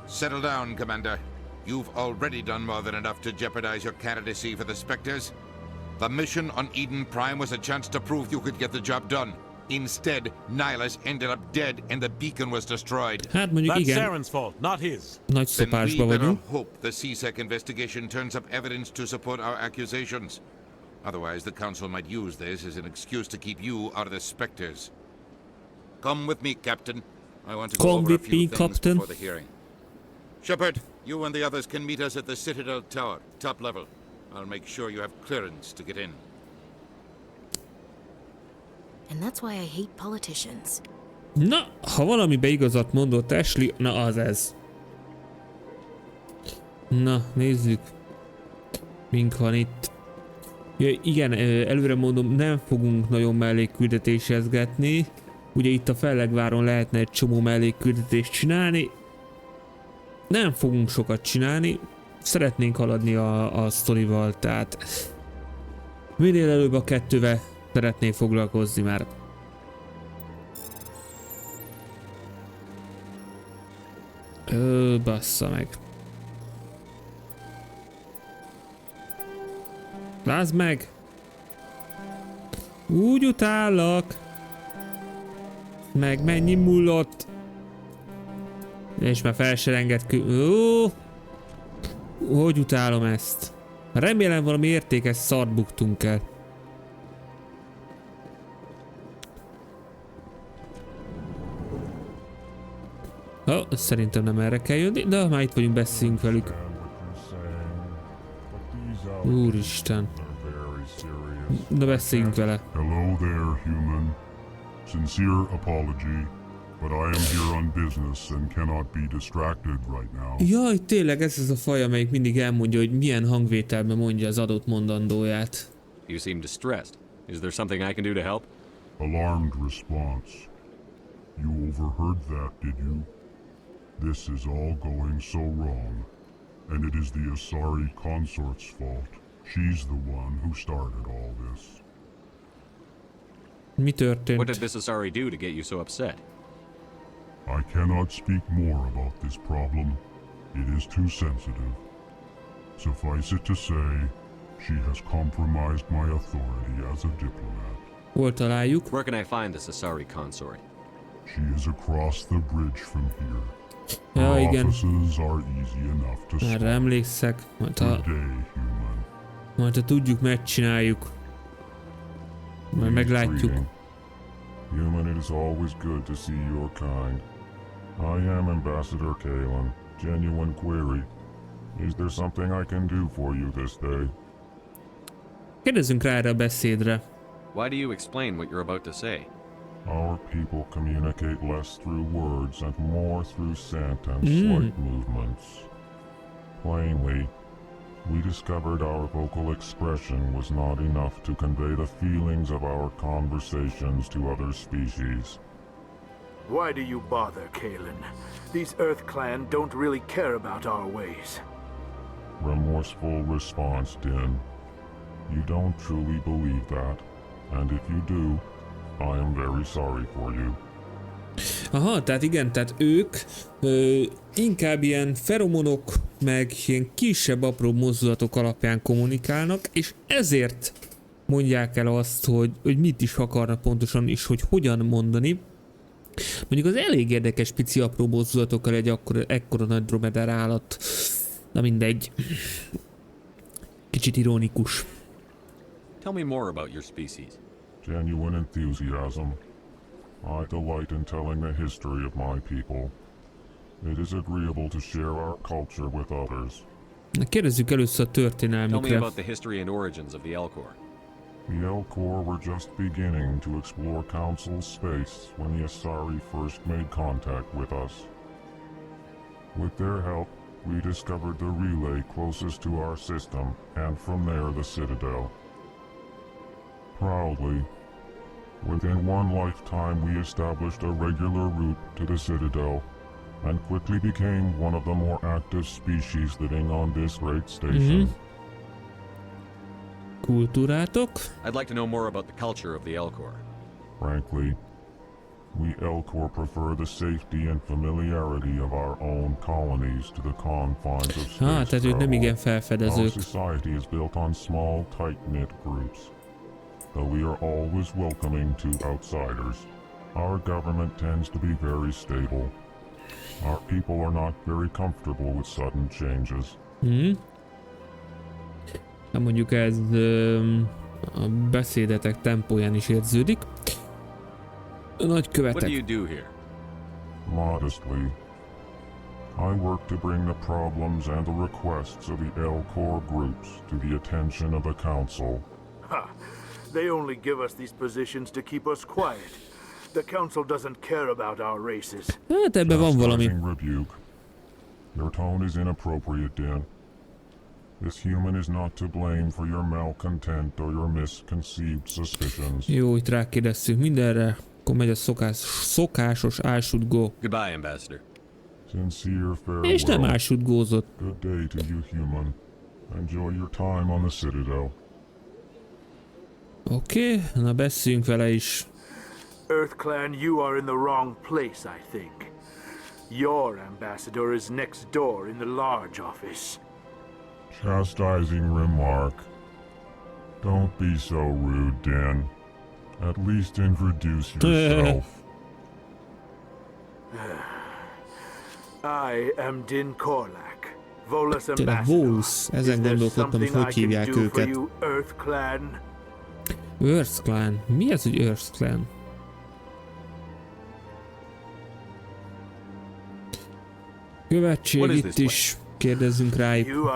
Settle down, Commander. You've already done more than enough to jeopardize your candidacy for the Spectres. The mission on Eden Prime was a chance to prove you could get the job done. Instead, Nihilus ended up dead and the beacon was destroyed. Hát mondjuk igen. That's Saren's fault, not his. Nagy szopásba vagyunk. Hope the CSEC investigation turns up evidence to support our accusations. Otherwise, the Council might use this as an excuse to keep you out of the Spectres. Come with me, Captain. I want to go over a few things before the hearing. Shepard, you and the others can meet us at the Citadel Tower, top level. I'll make sure you have clearance to get in. And that's why I hate politicians. Na, ha valamibe igazat mondott Ashley, na az ez. Na, nézzük. Mink van itt. Ja, igen, előre mondom, nem fogunk nagyon mellékküldetésezgetni. Ugye itt a Fellegváron lehetne egy csomó mellékküldetést csinálni. Nem fogunk sokat csinálni. Szeretnénk haladni a sztorival, tehát minél előbb a kettővel szeretnék foglalkozni már. Bassza meg. Lázd meg! Úgy utállak! Meg mennyi mullott! És már fel se enged hogy utálom ezt? Remélem valami értékes szart buktunk el. Szerintem nem erre kell jönni, de már itt vagyunk, beszéljünk velük. Úristen. Na beszéljünk vele. Hello there, human. Sincere apology, but I am here on business and cannot be distracted right now. Jaj, tényleg ez az a faj, amelyik mindig elmondja, hogy milyen hangvételben mondja az adott mondandóját. You seem distressed. Is there something I can do to help? Alarmed response. You overheard that, did you? This is all going so wrong, and it is the Asari consort's fault. She's the one who started all this. Mi történt? What did this Asari do to get you so upset? I cannot speak more about this problem. It is too sensitive. Suffice it to say, she has compromised my authority as a diplomat. Hol találjuk? Where can I find this Asari consort? She is across the bridge from here. Ja, Her igen. offices are easy enough to spot. Erre emlékszek. Good day, human. Majd ha tudjuk, megcsináljuk. Majd meglátjuk. Human, it is always good to see your kind. I am Ambassador Kalen. Genuine query. Is there something I can do for you this day? Kérdezzünk rá erre a beszédre. Why do you explain what you're about to say? Our people communicate less through words and more through sentence-like movements. Plainly, we discovered our vocal expression was not enough to convey the feelings of our conversations to other species. Why do you bother, Kalen? These Earth Clan don't really care about our ways. Remorseful response, Din. You don't truly believe that, and if you do, I am very sorry for you. Aha, tehát igen, tehát ők inkább ilyen feromonok, meg ilyen kisebb apró mozdulatok alapján kommunikálnak, és ezért mondják el azt, hogy mit is akarnak pontosan, és hogy hogyan mondani. Mondjuk az elég érdekes pici apró mozdulatokkal egy ekkora nagy dromedár állat. Na mindegy. Kicsit ironikus. Tell me more about your species. Genuine enthusiasm. I delight in telling the history of my people. It is agreeable to share our culture with others. Kérdezzük először a történelmükre. Tell me about the history and origins of the Elcor. The Elcor were just beginning to explore Council space when the Asari first made contact with us. With their help, we discovered the relay closest to our system, and from there the Citadel. Proudly, within one lifetime we established a regular route to the Citadel, and quickly became one of the more active species living on this great station. Kultúrátok? I'd like to know more about the culture of the Elcor. Frankly, we Elcor prefer the safety and familiarity of our own colonies to the confines of space tehát ők nem igen felfedezők. Our society is built on small, tight-knit groups. Though we are always welcoming to outsiders, our government tends to be very stable. Our people are not very comfortable with sudden changes. Na mondjuk ez a beszédetek tempóján is érződik. Nagykövetek. What do you do here? Modestly, I work to bring the problems and the requests of the Elcor groups to the attention of the Council. Ha! They only give us these positions to keep us quiet. The Council doesn't care about our races. Hát ebben van valami. Rebuke. Your tone is inappropriate, Din. This human is not to blame for your malcontent or your misconceived suspicions. Jó, itt rákérdeztünk mindenre. Akkor megy a szokásos I should go. Goodbye, Ambassador. Sincere farewell. És nem I should go-zott. Good day to you, human. Enjoy your time on the Citadel. Oké, na beszéljünk vele is. Earth Clan, you are in the wrong place, I think. Your ambassador is next door in the large office. Chastising remark. Don't be so rude, Dan. At least introduce yourself. I am Din Korlak, Volus Tényleg ambassador. Volus, ezen gondolkodtam, hogy hívják őket. Earth Clan? Earth Clan? Mi ez, hogy Earth Clan? Követség itt is. Kérdezzünk rájuk.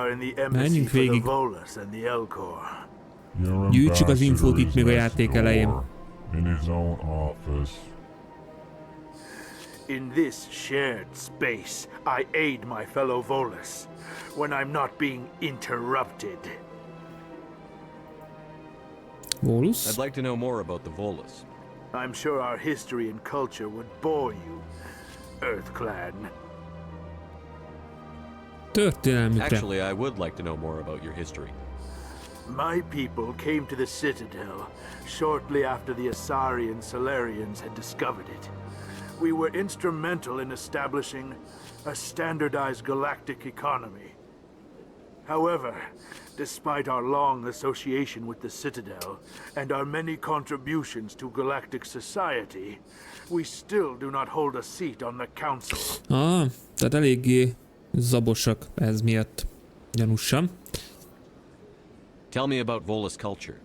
Menjünk végig. Gyűjtsük az infót itt még a játék elején. In this shared space, I aid my fellow Volus when I'm not being interrupted. Volus? I'd like to know more about the Volus. I'm sure our history and culture would bore you, Earth Clan. Actually, I would like to know more about your history. My people came to the Citadel shortly after the Asari and Solarians had discovered it. We were instrumental in establishing a standardized galactic economy. However, despite our long association with the Citadel and our many contributions to galactic society, we still do not hold a seat on the Council. Tehát eléggé zabosak ez miatt. Gyanúsan. Tell me about Volus culture.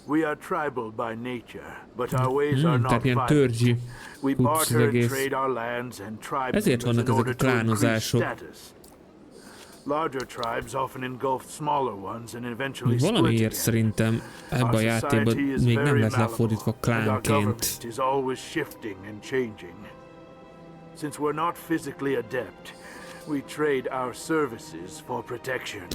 We are tribal by nature, but our ways are not törzsi. We barter and trade our lands and tribe Ezért vannak ezek a klánozások. Larger tribes often engulf smaller ones and eventually split Valamiért again. szerintem ebben a játékban még nem lett lefordítva klánként. Is always shifting and changing. Since we're not physically adept, we trade our services for protection.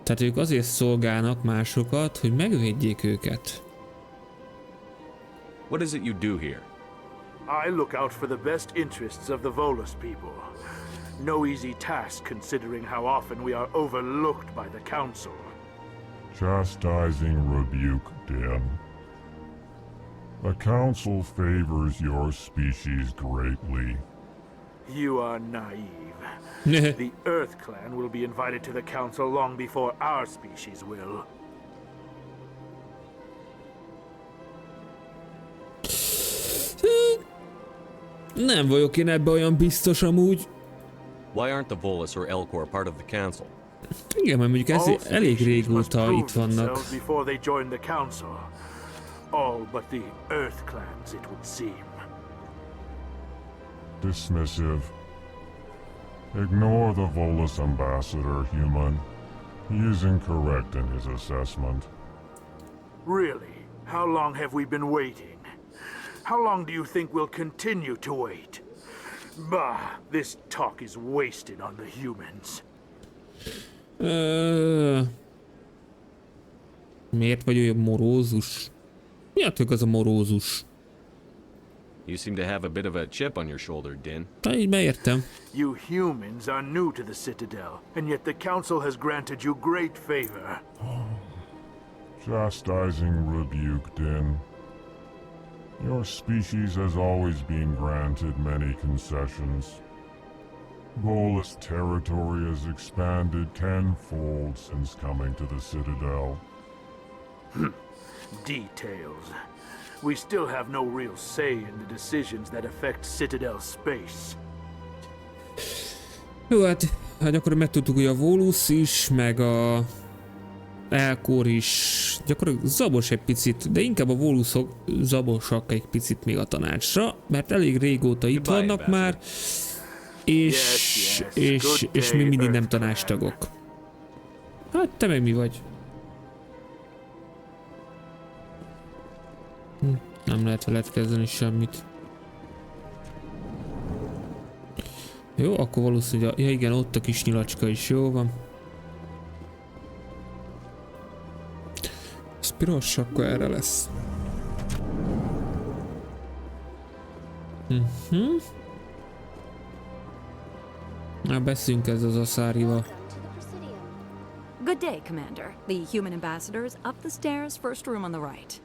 Tehát ők azért szolgálnak másokat, hogy megvédjék őket. What is it you do here? I look out for the best interests of the Volus people. No easy task considering how often we are overlooked by the Council. Chastising rebuke, Dan. The Council favors your species greatly. You are naive. The Earth Clan will be invited to the Council long before our species will. Nem vagyok én ebbe olyan biztos amúgy. Why aren't the Volus or Elcor part of the Council? Igen, mert mondjuk ez elég régóta itt vannak. Before they join the Council. All but the Earth Clans, it would seem. Dismissive. Ignore the Volus ambassador, human. He is incorrect in his assessment. Really? How long have we been waiting? How long do you think we'll continue to wait? Bah, this talk is wasted on the humans. Miért vagy olyan morózus? Mi a tök az a morózus? You seem to have a bit of a chip on your shoulder, Din. Így beértem. You humans are new to the Citadel, and yet the Council has granted you great favor. Chastising rebuke, Din. Your species has always been granted many concessions. Volus territory has expanded tenfold since coming to the Citadel. Details. We still have no real say in the decisions that affect Citadel space. Jó, hát gyakorlatilag megtudtuk, hogy a Volus is, meg a Elcor is gyakorlatilag zabos egy picit, de inkább a Volusok zabosak egy picit még a tanácsra, mert elég régóta itt vannak már, és még mindig nem tanácstagok. Hát te meg mi vagy? Nem lehet veled kezdeni semmit. Jó, akkor valószínűleg... Ja igen, ott a kis nyilacska is, jó van. Ez piros, akkor erre lesz. Na, beszéljünk ez az aszárival. Good day, Commander. The human ambassador is up the stairs, first room on the right.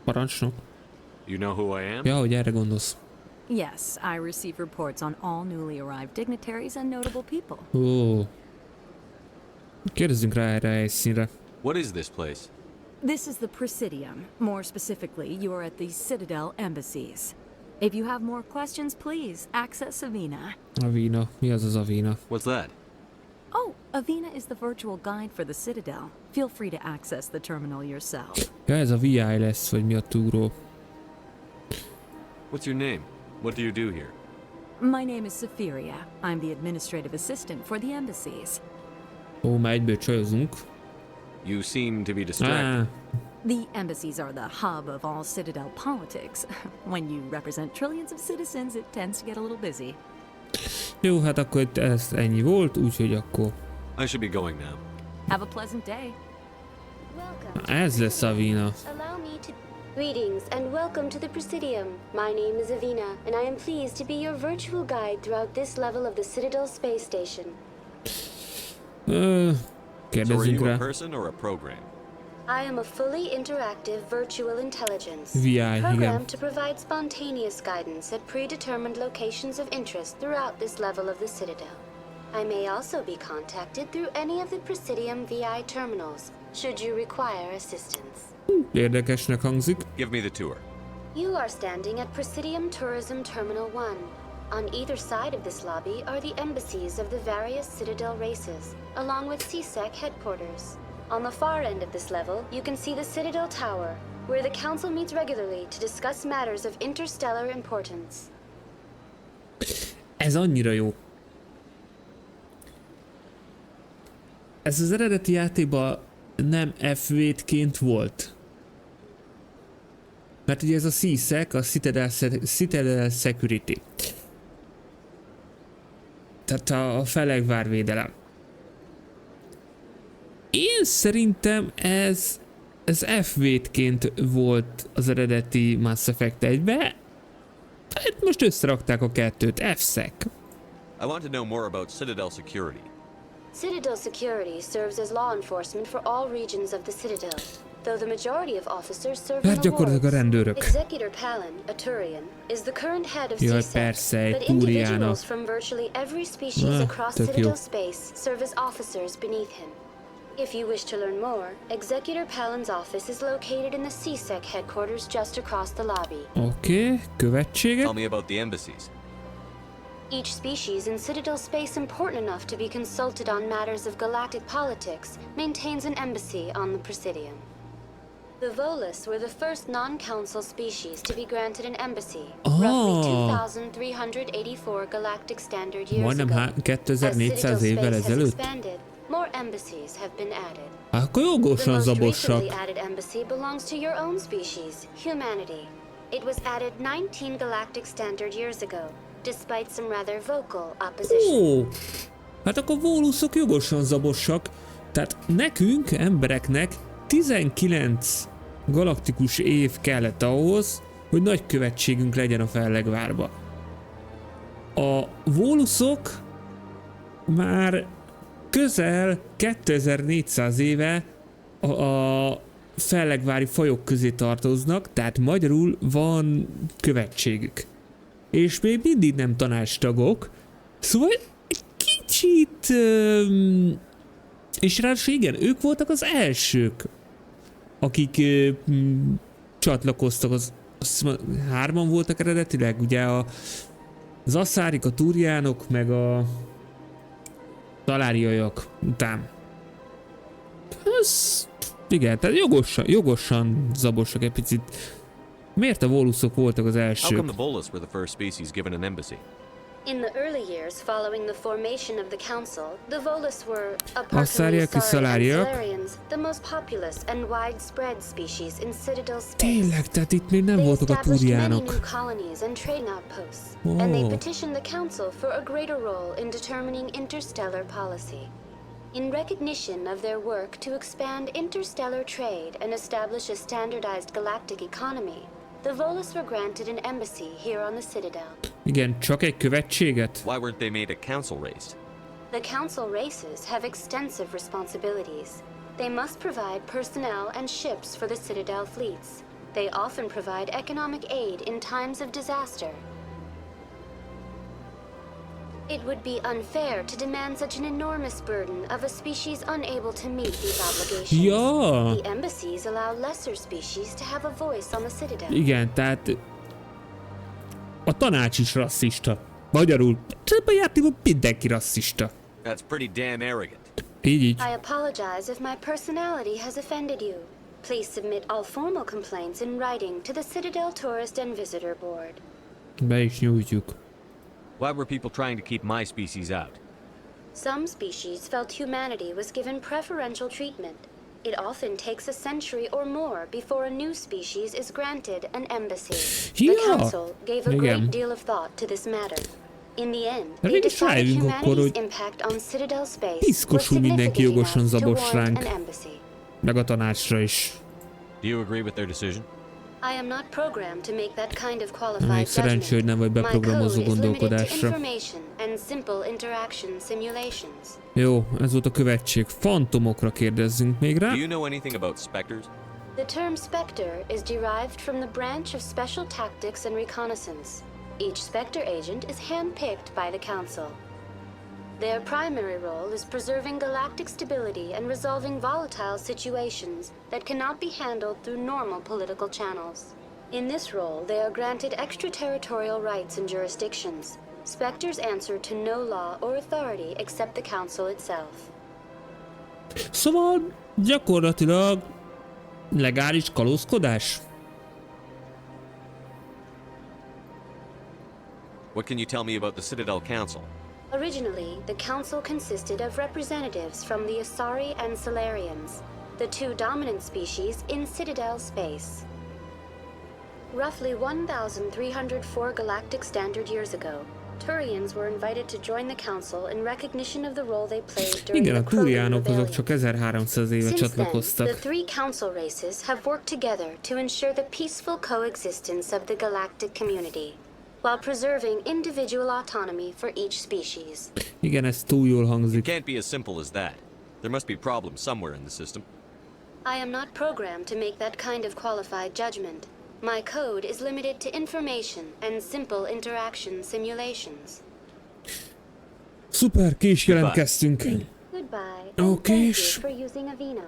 Parancsnok. You know who I am? Ja, hogy erre gondolsz. Yes, I receive reports on all newly arrived dignitaries and notable people. Ó. Kérdezzünk rá erre a helyszínre. What is this place? This is the Presidium. More specifically, you are at the Citadel embassies. If you have more questions, please access Avina. Avina. Mi az az Avina? What's that? Oh, Avina is the virtual guide for the Citadel. Feel free to access the terminal yourself. Ja, ez a VI lesz, vagy mi a túró. What's your name? What do you do here? My name is Safiria. I'm the administrative assistant for the embassies. Ó, már egyből csajozunk. You seem to be distracted. The embassies are the hub of all Citadel politics. When you represent trillions of citizens, it tends to get a little busy. Jó, hát akkor ez ennyi volt, úgyhogy akkor... I should be going now. Have a pleasant day. Ez lesz Avina. Greetings and welcome to the Presidium. My name is Avina, and I am pleased to be your virtual guide throughout this level of the Citadel space station. So are you a person or a program? I am a fully interactive virtual intelligence, VI, programmed to provide spontaneous guidance at predetermined locations of interest throughout this level of the Citadel. I may also be contacted through any of the Presidium VI terminals, should you require assistance. Érdekesnek hangzik. Give me the tour. You are standing at Presidium Tourism Terminal 1. On either side of this lobby are the embassies of the various Citadel races, along with CSEC headquarters. On the far end of this level, you can see the Citadel Tower, where the Council meets regularly to discuss matters of interstellar importance. Ez annyira jó. Ez az eredeti játékban nem FV-ként volt. Mert ugye ez a CSEC, a Citadel Security. Tehát a felegvárvédelem. Én szerintem ez FV-ként volt az eredeti Mass Effect 1-be. Hát most összerakták a kettőt. FSEC. I want to know more about Citadel security. Citadel security serves as law enforcement for all regions of the Citadel, though the majority of officers serve Hát gyakorlatilag a rendőrök. Executor Palin, a Turian, is the current head of Jaj, CSEC, persze, but Turiana. individuals from virtually every species across tök Citadel jó. space serve as officers beneath him. If you wish to learn more, Executor Palin's office is located in the CSEC headquarters just across the lobby. Oké, követségek. Tell me about the embassies. Each species in Citadel space important enough to be consulted on matters of galactic politics maintains an embassy on the Presidium. The Volus were the first non-council species to be granted an embassy, roughly 2,384 galactic standard years Majdnem ago. 2400 évvel ezelőtt. More embassies have been added. Akkor The jogosan most zabossak. recently added embassy belongs to your own species, humanity. It was added 19 galactic standard years ago, despite some rather vocal opposition. Ó, hát akkor Volusok jogosan zabossak. Tehát nekünk, embereknek 19 galaktikus év kellett ahhoz, hogy nagykövetségünk legyen a Fellegvárba. A Volusok már közel 2400 éve a fellegvári fajok közé tartoznak, tehát magyarul van követségük. És még mindig nem tanácstagok, szóval kicsit... és ráadásul igen, ők voltak az elsők, akik csatlakoztak, hárman voltak eredetileg, ugye az asszárik, a túriánok, meg a taláriaiak után. Ez, igen, tehát jogosan zabosak egy picit. Miért a Volusok voltak az How elsők? come the Volus were the first species given an embassy? In the early years following the formation of the council, the Volus were, apart from the Aszáriak és Asari and szaláriak. Salarians, the most populous and widespread species in Citadel space. Tényleg, tehát itt még nem They voltak a established many túriánok. new colonies and trading outposts, and they Oh. petitioned the council for a greater role in determining interstellar policy. In recognition of their work to expand interstellar trade and establish a standardized galactic economy, the Volus were granted an embassy here on the Citadel. Igen, csak egy követséget? Why weren't they made a council race? The council races have extensive responsibilities. They must provide personnel and ships for the Citadel fleets. They often provide economic aid in times of disaster. It would be unfair to demand such an enormous burden of a species unable to meet these obligations. Ja. The embassies allow lesser species to have a voice on the Citadel. Igen, tehát a tanács is rasszista. Magyarul, a játékban mindenki rasszista. That's pretty damn arrogant. Így. I apologize if my personality has offended you. Please submit all formal complaints in writing to the Citadel Tourist and Visitor Board. Be is nyújtjuk. Why were people trying to keep my species out? Some species felt humanity was given preferential treatment. It often takes a century or more before a new species is granted an embassy. The council gave a great deal of thought to this matter. In the end, they decided humanity's impact on Citadel space was Piszkosul mindenki significant jogosan enough to zabos warrant ránk. an embassy. Meg a tanácsra is. Do you agree with their decision? I am not programmed to make that kind of Még qualified szerencsé, hogy nem vagy judgment. My code beprogramozó is limited to gondolkodásra. information and simple interaction simulations. Jó, ez volt a követség. Fantomokra kérdezzünk még rá. Do you know anything about specters? The term Spectre is derived from the branch of special tactics and reconnaissance. Each Spectre agent is handpicked by the Council. Their primary role is preserving galactic stability and resolving volatile situations that cannot be handled through normal political channels. In this role, they are granted extraterritorial rights and jurisdictions. Spectres answer to no law or authority except the Council itself. Szóval gyakorlatilag legális kalózkodás? What can you tell me about the Citadel Council? Originally, the Council consisted of representatives from the Asari and Salarians, the two dominant species in Citadel space. Roughly 1,304 galactic standard years ago, Turians were invited to join the Council in recognition of the role they played during Igen, the a Cronian túriánok azok Rebellion. csak 1300 éve Since then, csatlakoztak. the three Council races have worked together to ensure the peaceful coexistence of the galactic community, while preserving individual autonomy for each species. Igen, ez túl jól hangzik. It can't be as simple as that. There must be problems somewhere in the system. I am not programmed to make that kind of qualified judgment. My code is limited to information and simple interaction simulations. Szuper, ki is jelentkeztünk. Goodbye. and Oké, thank és... you for using Avina.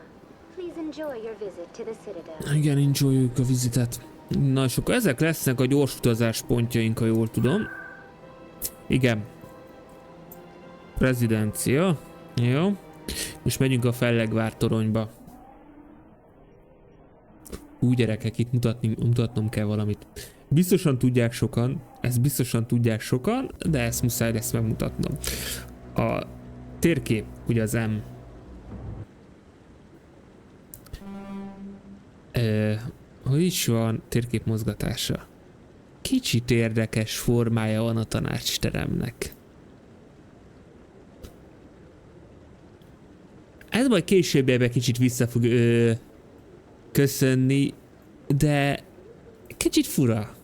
Please enjoy your visit to the Citadel. Igen, enjoyjuk a vizitet. Na, és akkor ezek lesznek a gyors utazás pontjaink, ha jól tudom. Igen. Rezidencia. Jó. Most megyünk a fellegvár toronyba. Úgy gyerekek, itt mutatnom kell valamit. Biztosan tudják sokan, ezt biztosan tudják sokan, de ezt muszáj lesz megmutatnom. A térkép, ugye az M. Hogy is van térkép mozgatása? Kicsit érdekes formája van a tanácsteremnek. Ez majd később ebbe kicsit vissza fog köszönni, de kicsit fura.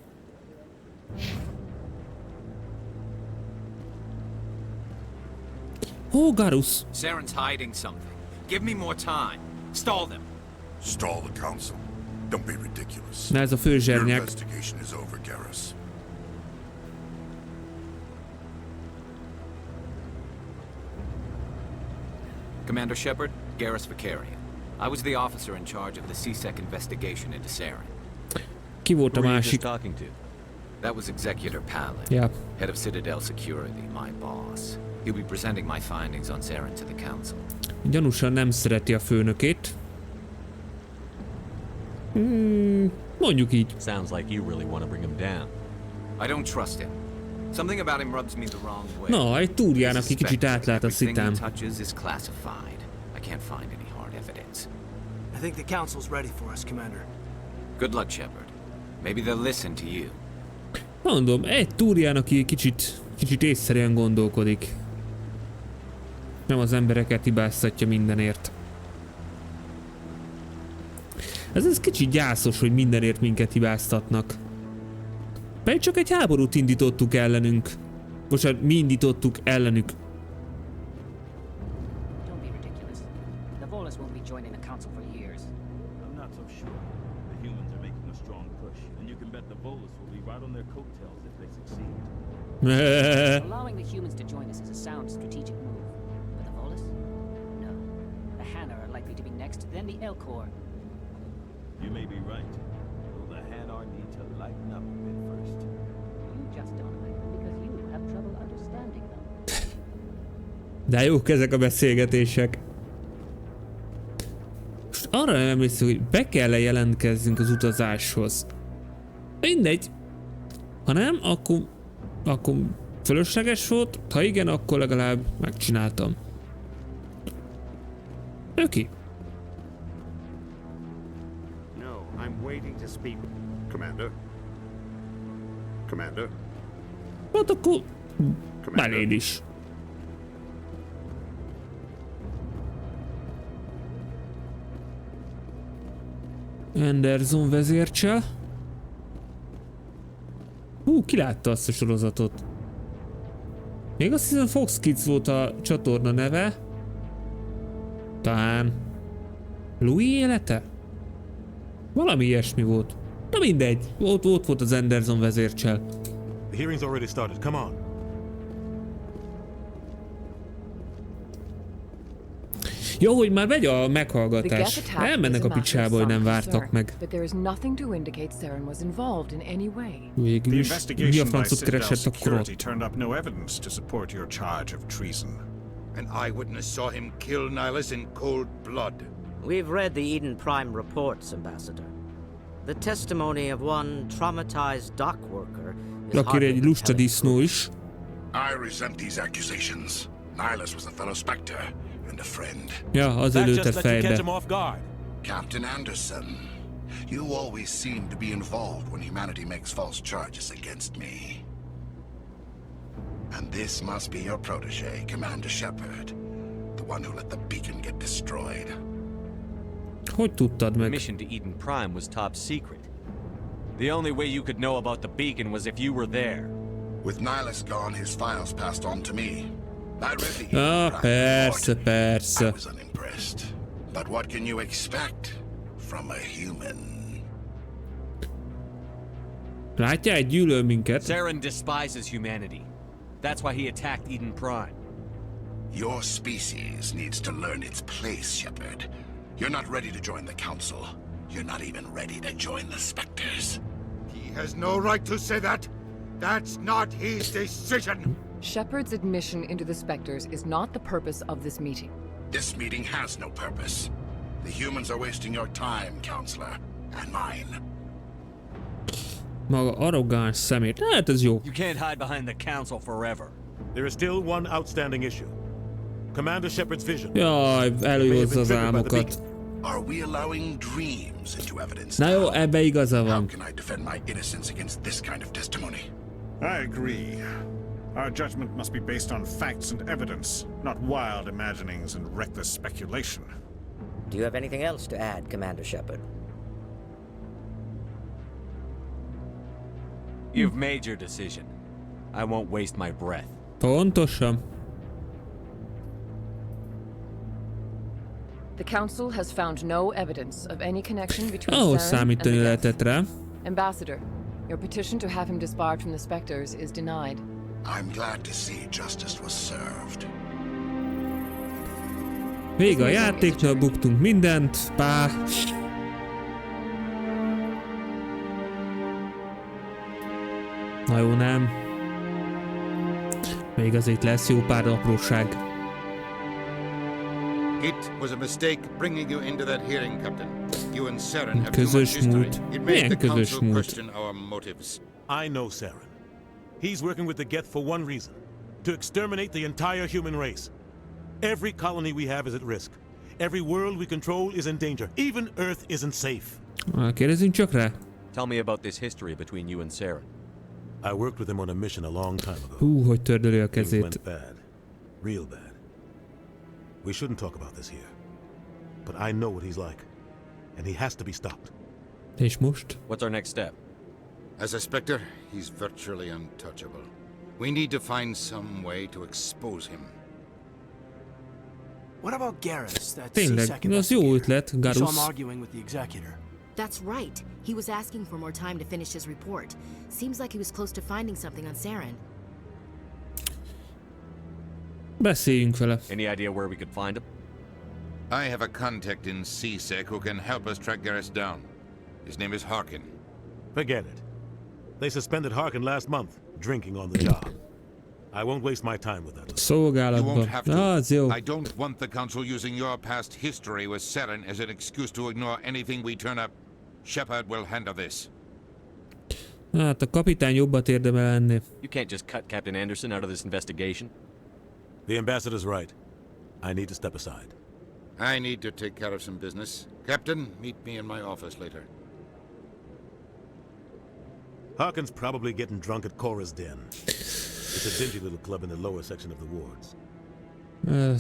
Oh, Garus. Saren's hiding something. Give me more time. Stall them. Stall the council. Don't be ridiculous. Na ez a fő Your zsernyák. investigation is over, Garrus. Commander Shepard, Garrus Vicarian. I was the officer in charge of the CSEC investigation into Saren. Ki volt a Who were you másik? just talking to? That was Executor Palin, Yeah. head of Citadel Security, my boss. He'll be presenting my findings on Saren to the Council. Gyanúsan nem szereti a főnökét. Mondjuk így. Sounds like you really want to bring him down. I don't trust him. Something about him rubs me the wrong way. Na, egy túrján, aki kicsit átlát a szitám. Everything he touches is classified. I can't find any hard evidence. I think the council's ready for us, Commander. Good luck, Shepard. Maybe they'll listen to you. Mondom, egy túrján, aki kicsit észszerűen gondolkodik. Nem az embereket hibáztatja mindenért. Ez kicsit gyászos, hogy mindenért minket hibáztatnak. Pedig csak egy háborút indítottuk ellenünk. Bocsánat, mi indítottuk ellenük. Don't be ridiculous. The Volus won't be joining the council for years. I'm not so sure. The humans are making a strong push, and you can bet the Volus will be right on their coattails if they succeed. Allowing the humans to join us is a sound strategic move. But the Volus? No. The Hanna are likely to be next, then the Elcor. You may be right. Though the Hanar need to lighten up a bit first. You just don't like them because you have trouble understanding them. De jók ezek a beszélgetések. Most arra nem emlékszem, hogy be kell-e jelentkezzünk az utazáshoz. Mindegy. Ha nem, akkor fölösleges volt. Ha igen, akkor legalább megcsináltam. Oké. I'm waiting to speak. Commander? Commander? Hát akkor beléd is. Anderson vezércsel. Ki látta azt a sorozatot? Még azt hiszem Fox Kids volt a csatorna neve. Talán Louis élete? Valami ilyesmi volt. Na mindegy, ott volt az Anderson vezércsel. The hearing's already started. Come on. Jó, hogy már megy a meghallgatás. Elmennek a picsába, hogy nem vártak meg. Végül is, mi a francot keresett akkor ott? An eyewitness saw him kill Nihilus in cold blood. We've read the Eden Prime reports, Ambassador. The testimony of one traumatized dock worker is Akire egy lusta disznó is. I resent these accusations. Nihilus was a fellow Spectre and a friend. Ja, az lőtte fejbe. Captain Anderson, you always seem to be involved when humanity makes false charges against me. And this must be your protege, Commander Shepard, the one who let the beacon get destroyed. Hogy tudtad meg? The mission to Eden Prime was top secret. The only way you could know about the beacon was if you were there. With Nihilus gone, his files passed on to me. I read the persze, persze. I was unimpressed. But what can you expect from a human? Látja, gyűlöl minket. Saren despises humanity. That's why he attacked Eden Prime. Your species needs to learn its place, Shepard. You're not ready to join the Council. You're not even ready to join the Spectres. He has no right to say that. That's not his decision. Shepard's admission into the Spectres is not the purpose of this meeting. This meeting has no purpose. The humans are wasting your time, Counselor, and mine. Maga arrogáns szemét. Hát ez jó. You can't hide behind the Council forever. There is still one outstanding issue. Commander Shepard's vision. Jaj, előhozza az álmokat. Are we allowing dreams into evidence? Na jó, ebbe igaza van. How can I defend my innocence against this kind of testimony? I agree. Our judgment must be based on facts and evidence, not wild imaginings and reckless speculation. Do you have anything else to add, Commander Shepard? You've made your decision. I won't waste my breath. Pontosan. The Council has found no evidence of any connection between Ahhoz Saren and számítani the lehetett rá. Ambassador, your petition to have him disbarred from the Spectres is denied. I'm glad to see justice was served. Vége a játéknál, buktunk mindent, pá. Na jó, nem. Még azért lesz jó pár apróság. It was a mistake bringing you into that hearing, Captain. You and Saren have too much Közös history. múlt. It made Milyen the közös Council múlt? question our motives. I know Saren. He's working with the Geth for one reason. To exterminate the entire human race. Every colony we have is at risk. Every world we control is in danger. Even Earth isn't safe. Kérdezzünk csak rá. Tell me about this history between you and Saren. I worked with him on a mission a long time ago. Hú, hogy tördeli a Things kezét. went bad. Real bad. We shouldn't talk about this here. But I know what he's like. And he has to be stopped. És most? What's our next step? As a Spectre, he's virtually untouchable. We need to find some way to expose him. What about Garrus, that Tényleg, C-Sec az jó ötlet, You saw him Garus. arguing with the executor. That's right. He was asking for more time to finish his report. Seems like he was close to finding something on Saren. Beszéljünk vele. Any idea where we could find him? I have a contact in C-Sec who can help us track Garrus down. His name is Harkin. Forget it. They suspended Harkin last month, drinking on the job. I won't waste my time with that. You won't Szolgálatban. have to. Az jó. I don't want the Council using your past history with Saren as an excuse to ignore anything we turn up. Shepard will handle this. Hát a kapitány jobbat érdemel enni. You can't just cut Captain Anderson out of this investigation. The ambassador's right. I need to step aside. I need to take care of some business. Captain, meet me in my office later. Harkin's probably getting drunk at Cora's Den. It's a dingy little club in the lower section of the wards.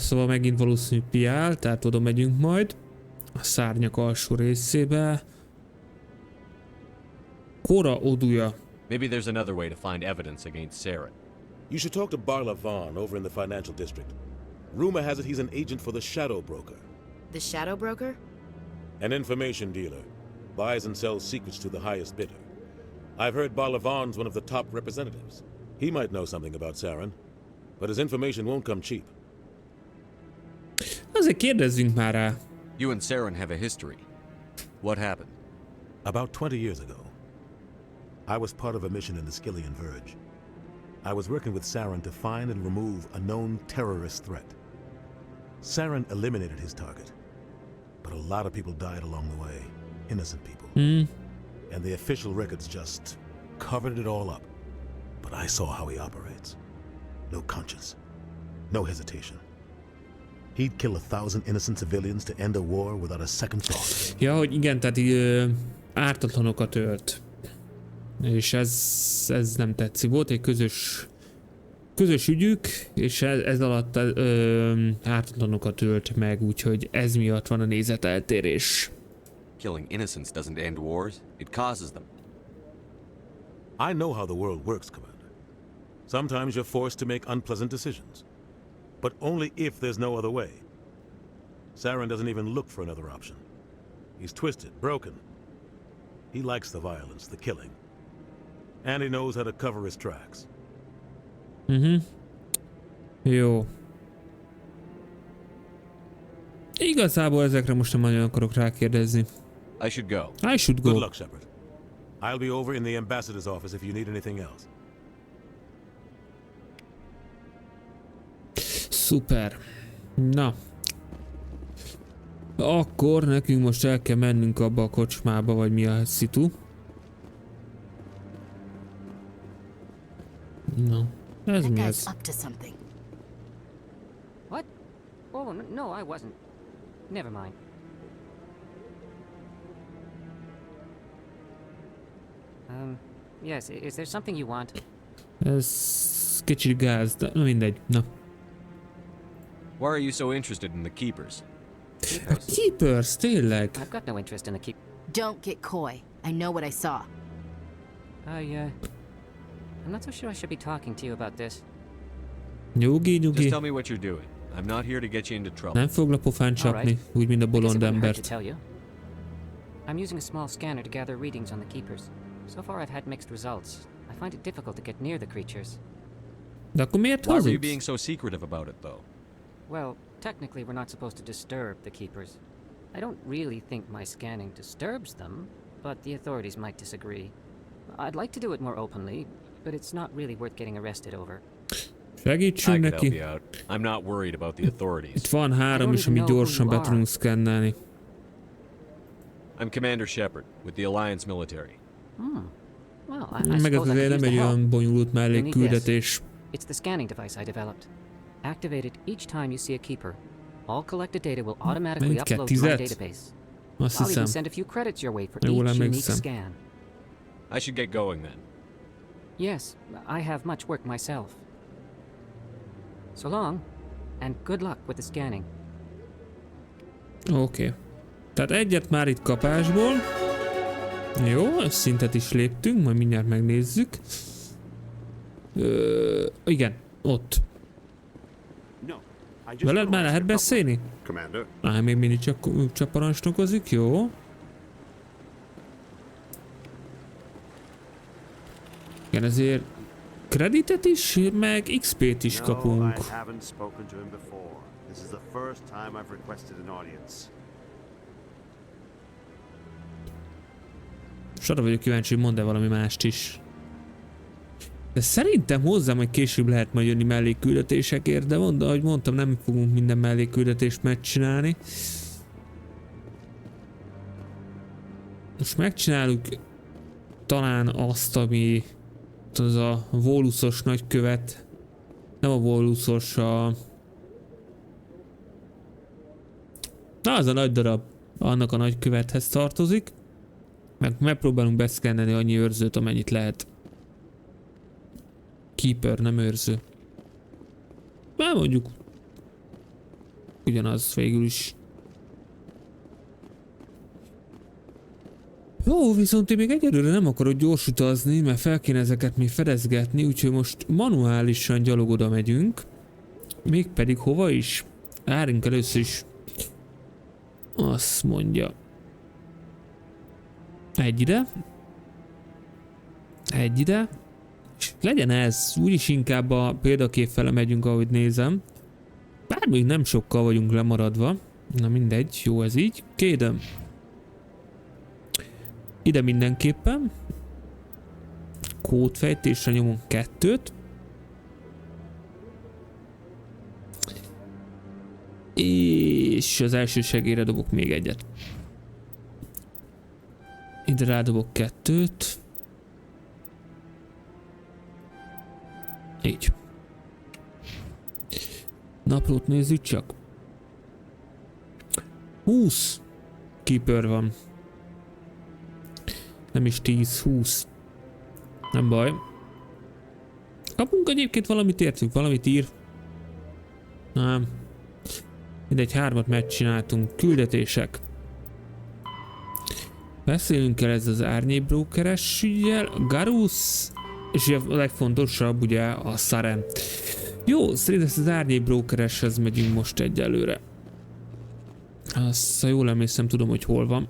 Szóval megint valószínű piál, tehát oda megyünk majd. A szárnyak alsó részébe. Cora Oduja. Maybe there's another way to find evidence against Saren. You should talk to Barla Vaughn over in the financial district. Rumor has it he's an agent for the Shadow Broker. The Shadow Broker? An information dealer. Buys and sells secrets to the highest bidder. I've heard Barla Vaughn's one of the top representatives. He might know something about Saren, but his information won't come cheap. Azért kérdezzünk már rá. You and Saren have a history. What happened? About 20 years ago, I was part of a mission in the Skillian Verge. I was working with Saren to find and remove a known terrorist threat. Saren eliminated his target, but a lot of people died along the way. Innocent people. And the official records just covered it all up. But I saw how he operates. No conscience. No hesitation. He'd kill 1,000 innocent civilians to end a war without a second thought. Ja, hogy igen, tehát ártatlanokat ölt. És ez nem tetszik. Volt egy közös ügyük, és ez alatt ártatlanokat ölt meg, úgyhogy ez miatt van a nézeteltérés. Killing innocents doesn't end wars, it causes them. I know how the world works, Commander. Sometimes you're forced to make unpleasant decisions. But only if there's no other way. Saren doesn't even look for another option. He's twisted, broken. He likes the violence, the killing. And he knows how to cover his tracks. Jó. Igazából ezekre most nem nagyon akarok rákérdezni. I should go. I should go. Good luck, Shepard. I'll be over in the ambassador's office if you need anything else. Szuper. Na. Akkor nekünk most el kell mennünk abba a kocsmába, vagy mi a szitu. Na. Ez mi ez? What? Oh, no, I wasn't. Never mind. Yes, is there something you want? Ez kicsit gáz, de na mindegy. Na. Why are you so interested in the Keepers? A Keepers, tényleg? I've got no interest in the Don't get coy. I know what I saw. I'm not so sure I should be talking to you about this. Nyugi. Just tell me what you're doing. I'm not here to get you into trouble. Nem foglak pofán csapni, úgy mint a bolond embert. Tell you. I'm using a small scanner to gather readings on the Keepers. So far I've had mixed results. I find it difficult to get near the creatures. De akkor miért Why were you hazudsz? being so secretive about it, though? Well, technically we're not supposed to disturb the Keepers. I don't really think my scanning disturbs them, but the authorities might disagree. I'd like to do it more openly, but it's not really worth getting arrested over. Segítsünk I could help neki. you out. I'm not worried about the authorities. Itt van 3 is, amit gyorsan be tudunk szkennelni. I'm Commander Shepard with the Alliance military. Meg ez azért nem egy olyan bonyolult mellékküldetés. It's the scanning device I developed. Activate it each time you see a keeper. All collected data will automatically upload to my database. I'll even send a few credits your way for each unique scan. I should get going then. Yes, I have much work myself. So long, and good luck with the scanning. Oké. Tehát egyet már itt kapásból. Jó, szintet is léptünk, majd mindjárt megnézzük. Igen, ott. Veled már lehet beszélni? Még mindig csak parancsnokozik, jó. Igen, ezért kreditet is, meg XP-t is kapunk. És arra vagyok kíváncsi, hogy mondd-e valami mást is. De szerintem hozzám, hogy később lehet majd jönni mellékküldetésekért, de ahogy mondtam, nem fogunk minden mellékküldetést megcsinálni. Most megcsináljuk talán azt, ami az a Volusos nagykövet. Nem a Volusos, a... Na, az a nagy darab. Annak a nagykövethez tartozik. Meg megpróbálunk beszkennelni annyi őrzőt, amennyit lehet. Keeper, nem őrző. Már mondjuk ugyanaz végül is. Jó, viszont én még egyelőre nem akarok gyors utazni, mert fel kéne ezeket még fedezgetni, úgyhogy most manuálisan gyalog oda megyünk. Mégpedig hova is? Járjunk először is. Azt mondja. Egy ide. Egy ide. És legyen ez, úgyis inkább a példakép fele megyünk, ahogy nézem. Bár még nem sokkal vagyunk lemaradva. Na mindegy, jó ez így. Kédem. Ide mindenképpen. Kódfejtésre nyomunk 2-t. És az első segélyre dobok még egyet. Ide rádobok 2-t. Így. Naplót nézzük csak. 20 keeper van. Nem is 10, 20. Nem baj. Kapunk egyébként valamit, értünk, valamit ír. Nem. Mindegy, 3-at megcsináltunk. Küldetések. Beszélünk el ez az árnyébrókeres üggyel. Garus. És a legfontosabb ugye a Saren. Jó, szerintem az árnyébrókereshez megyünk most egyelőre. Azt, ha jól emlékszem, tudom, hogy hol van.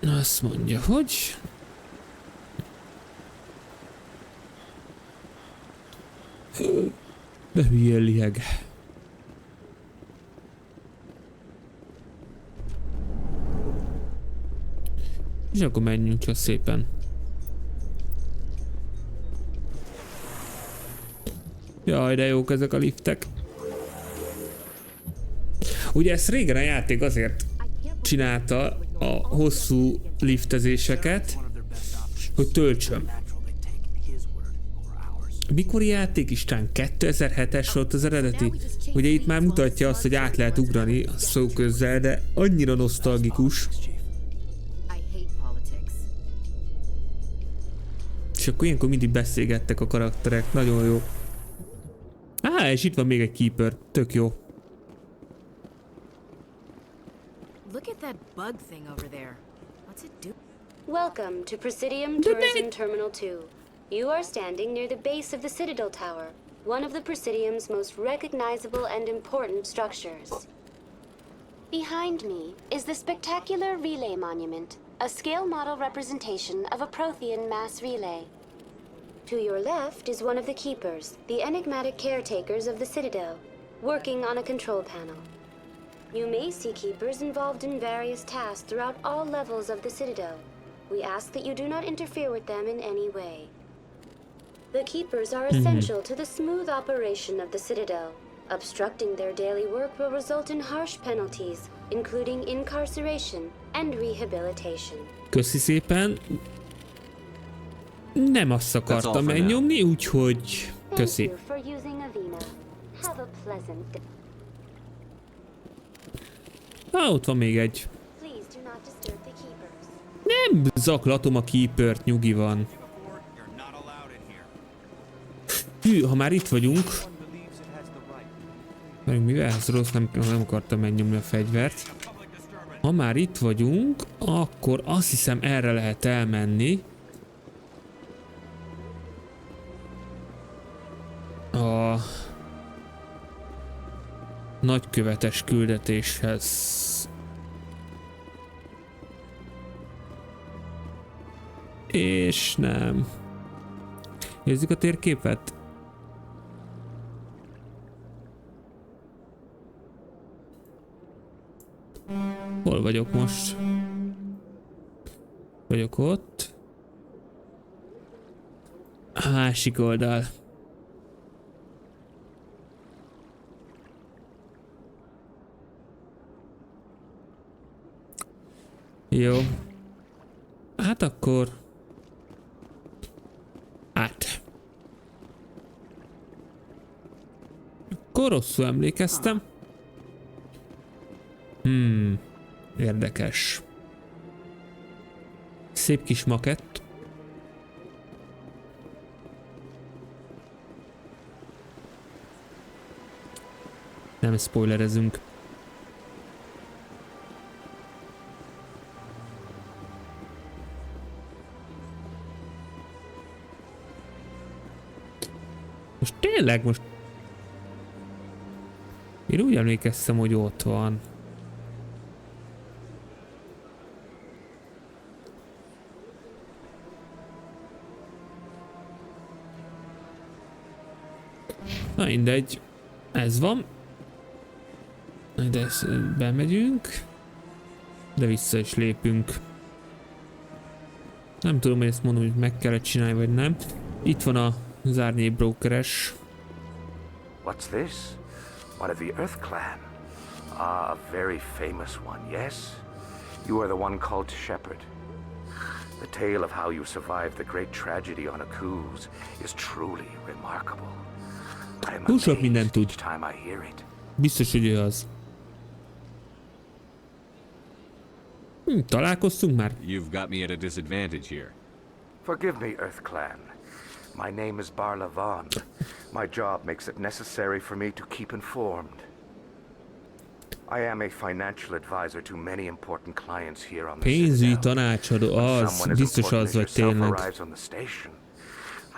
Azt mondja, hogy... De hülye lieg. És akkor menjünk csak szépen. Jaj, de jók ezek a liftek. Ugye ezt régen a játék azért csinálta a hosszú liftezéseket, hogy töltsön. Mikor játék Isten? 2007-es volt az eredeti? Ugye itt már mutatja azt, hogy át lehet ugrani a szóközzel, de annyira nosztalgikus. És akkor ilyenkor mindig beszélgettek a karakterek, nagyon jó. És itt van még egy keeper, tök jó. Look at that bug thing over there. What's it do? Welcome to Presidium Tourism Terminal 2. You are standing near the base of the Citadel Tower, one of the Presidium's most recognizable and important structures. Behind me is the spectacular Relay Monument, a scale model representation of a Prothean mass relay. To your left is one of the Keepers, the enigmatic caretakers of the Citadel, working on a control panel. You may see Keepers involved in various tasks throughout all levels of the Citadel. We ask that you do not interfere with them in any way. The Keepers are essential to the smooth operation of the Citadel. Obstructing their daily work will result in harsh penalties, including incarceration and rehabilitation. Köszi szépen. Nem azt akartam megnyomni, úgyhogy köszi. Ott van még egy. Nem zaklatom a Keepert, nyugi van. Hű, ha már itt vagyunk. Mivel ez rossz, nem akartam megnyomni a fegyvert. Ha már itt vagyunk, akkor azt hiszem erre lehet elmenni. A nagykövetes küldetéshez. És nem. Nézzük a térképet. Hol vagyok most? Vagyok ott. A másik oldal. Jó. Hát akkor... át. Akkor rosszul emlékeztem. Érdekes. Szép kis makett. Nem spoilerezünk. Most tényleg most... Én úgy emlékeztem, hogy ott van. Na mindegy. Ez van. De bemegyünk. De vissza is lépünk. Nem tudom, hogy ezt mondom, hogy meg kellett csinálni, vagy nem. Itt van az árnyék brokeres. What's this? One of the Earth Clan. Ah, a very famous one, yes? You are the one called Shepard. The tale of how you survived the great tragedy on Akuz is truly remarkable. I am amazed each time I hear it. Biztos, hogy ő az. Találkoztunk már? You've got me at a disadvantage here. Forgive me, Earth Clan. My name is Barla Vaughn. My job makes it necessary for me to keep informed. I am a financial advisor to many important clients here on the pénzügyi tanácsadó, az, biztos az vagy tényleg.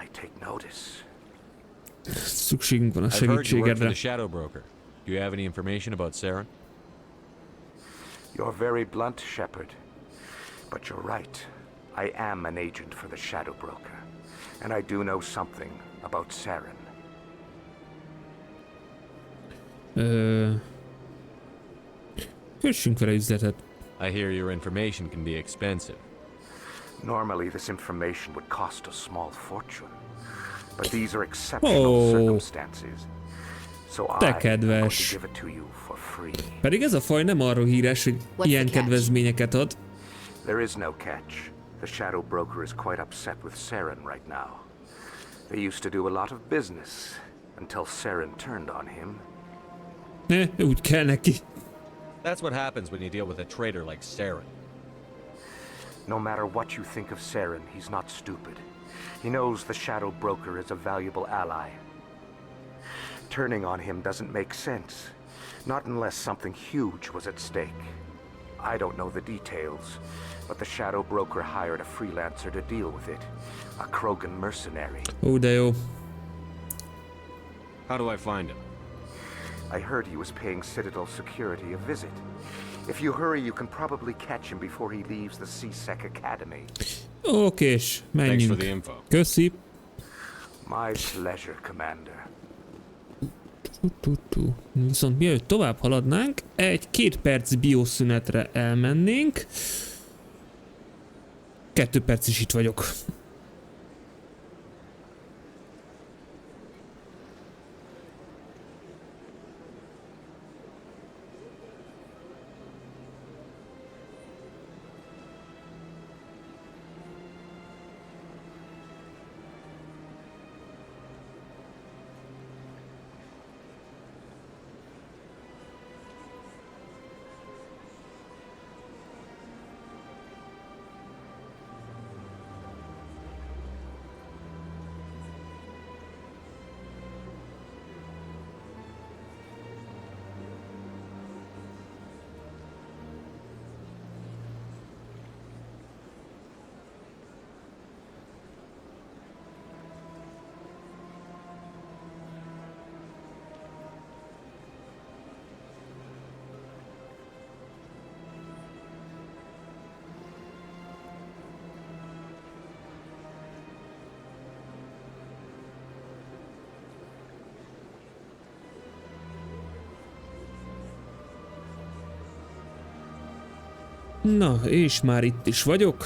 I take notice. Szükségünk van a segítségedre. The Shadow Broker. Do you have any information about Saren? You're very blunt, Shepard. But you're right. I am an agent for the Shadow Broker. And I do know something about Saren. Kössünk vele üzletet. I hear your information can be expensive. Normally this information would cost a small fortune. But these are exceptional circumstances. So I am going to give it to you for free. Pedig ez a faj nem arról híres, hogy ilyen kedvezményeket ad. There is no catch. The Shadow Broker is quite upset with Saren right now. They used to do a lot of business until Saren turned on him. Úgy kell neki. That's what happens when you deal with a traitor like Saren. No matter what you think of Saren, he's not stupid. He knows the Shadow Broker is a valuable ally. Turning on him doesn't make sense. Not unless something huge was at stake. I don't know the details, but the Shadow Broker hired a freelancer to deal with it. A Krogan mercenary. Ó, de jó. How do I find him? I heard he was paying Citadel security a visit. If you hurry, you can probably catch him before he leaves the C-Sec Academy. Okés, menjünk. Köszi. My pleasure, Commander. Viszont mielőtt tovább haladnánk, egy 2 perc bioszünetre elmennénk. 2 perc is itt vagyok. Na, és már itt is vagyok.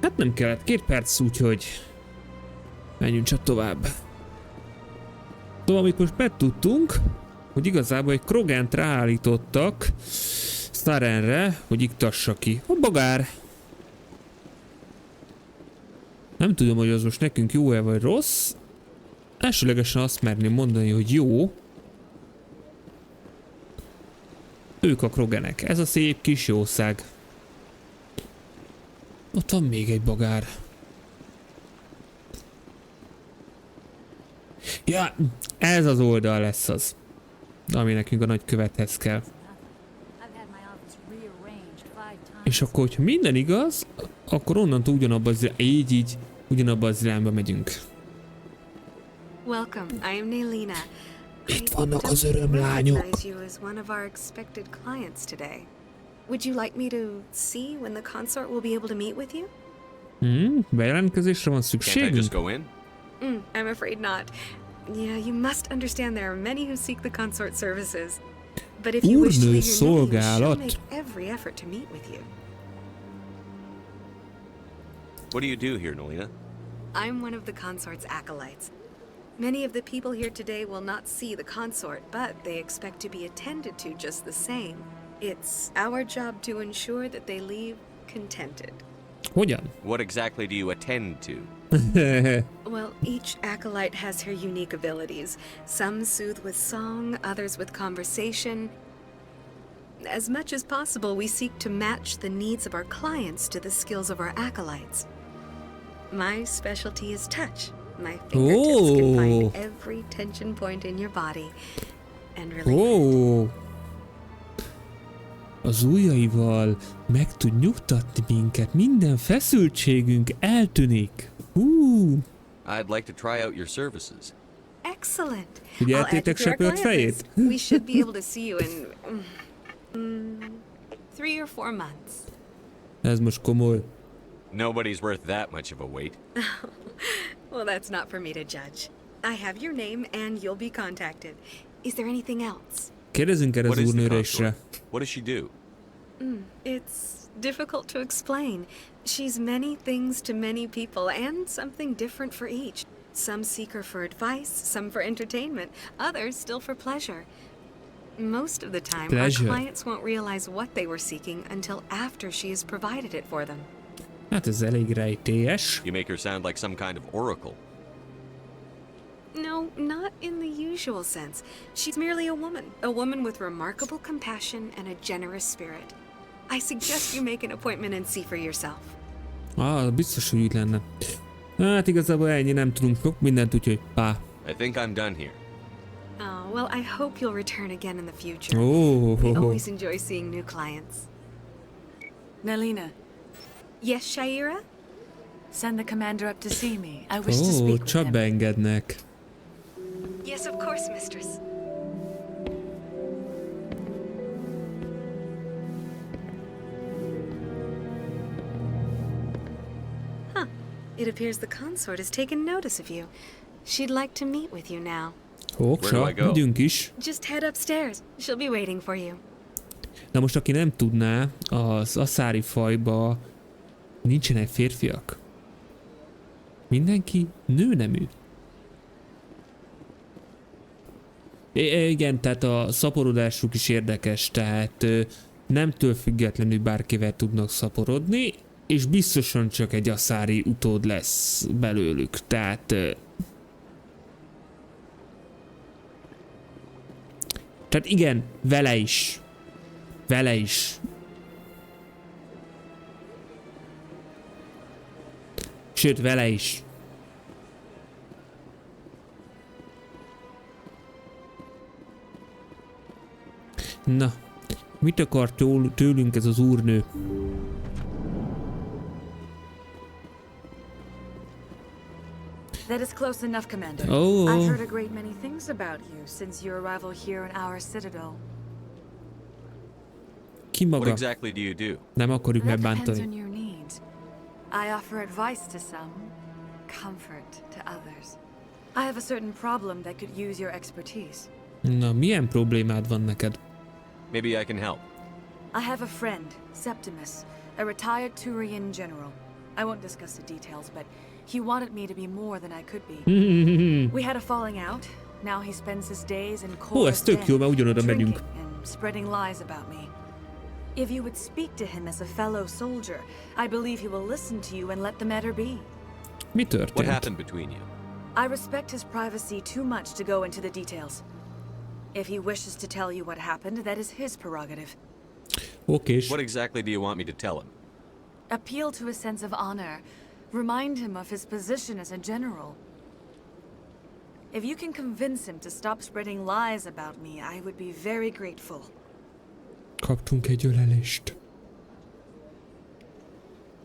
Hát nem kellett 2 perc, úgyhogy menjünk csak tovább. Szóval amit most megtudtunk, hogy igazából egy Krogant ráállítottak Sarenre, hogy iktassa ki. A bagár! Nem tudom, hogy az most nekünk jó-e vagy rossz. Elsőlegesen azt merném mondani, hogy jó. Ők a Kroganek. Ez a szép kis jószág. Ott van még egy bagár. Ja, ez az oldal lesz az, ami nekünk a nagykövethez kell. És akkor, hogyha minden igaz, akkor onnantól ugyanabban az ugyanabban az irányba megyünk. Welcome, I am Nailina. Itt vannak az örömlányok. Recognize you as one of our expected clients today. Would you like me to see when the consort will be able to meet with you? Bejelentkezésre van szükségünk? Can't I just go in? I'm afraid not. Yeah, you must understand there are many who seek the consort services. But if you wish to leave your name, she'll make every effort to meet with you. What do you do here, Nolina? I'm one of the consort's acolytes. Many of the people here today will not see the consort, but they expect to be attended to just the same. It's our job to ensure that they leave contented. Hogyan? What exactly do you attend to? Well, each acolyte has her unique abilities. Some soothe with song, others with conversation. As much as possible, we seek to match the needs of our clients to the skills of our acolytes. My specialty is touch. My fingertips can find every tension point in your body and relieve it. Az ujjaival meg tud nyugtatni minket, minden feszültségünk eltűnik. I'd like to try out your services. Excellent. Figyeltétek Shepard fejét? We should be able to see you in 3 or 4 months. Ez most komoly. Nobody's worth that much of a wait. Well, that's not for me to judge. I have your name and you'll be contacted. Is there anything else? Kérdezzünk erre az úrnőre isre. What does she do? It's difficult to explain. She's many things to many people and something different for each. Some seek her for advice, some for entertainment, others still for pleasure. Most of the time, our clients won't realize what they were seeking until after she has provided it for them. Hát ez elég rejtélyes. You make her sound like some kind of oracle. No, not in the usual sense. She's merely a woman with remarkable compassion and a generous spirit. I suggest you make an appointment and see for yourself. Biztos, hogy úgy lenne. Hát igazából ennyi, nem tudunk sok mindent, úgyhogy pá. I think I'm done here. Oh, well, I hope you'll return again in the future. We always enjoy seeing new clients. Nailina. Yes, Shaira? Send the commander up to see me. I wish to speak with csak him. beengednek. Yes, of course, mistress. Huh. It appears the consort has taken notice of you. She'd like to meet with you now. Megyünk is. Just head upstairs. She'll be waiting for you. Na most, aki nem tudná, az aszári fajba nincsenek férfiak. Mindenki nőnemű. Igen, tehát a szaporodásuk is érdekes, tehát nemtől függetlenül bárkivel tudnak szaporodni, és biztosan csak egy aszári utód lesz belőlük, tehát igen, vele is. Vele is. Sőt, vele is. Na, mit akar tőlünk ez az úrnő? That is close enough, Commander. Oh. I've heard a great many things about you since your arrival here in our citadel. Ki maga? What exactly do you do? Nem akarjuk That megbántani. depends on your needs. I offer advice to some, comfort to others. I have a certain problem that could use your expertise. Na, milyen problémád van neked? Maybe I can help. I have a friend, Septimus, a retired Turian general. I won't discuss the details, but he wanted me to be more than I could be. We had a falling out. Now he spends his days in Ó, ez tök jó, mert ugyanoda megyünk. and spreading lies about me. If you would speak to him as a fellow soldier, I believe he will listen to you and let the matter be. Mi történt? What happened between you? I respect his privacy too much to go into the details. If he wishes to tell you what happened, that is his prerogative. Okay. What exactly do you want me to tell him? Appeal to his sense of honor. Remind him of his position as a general. If you can convince him to stop spreading lies about me, I would be very grateful. Kaptunk egy ölelést.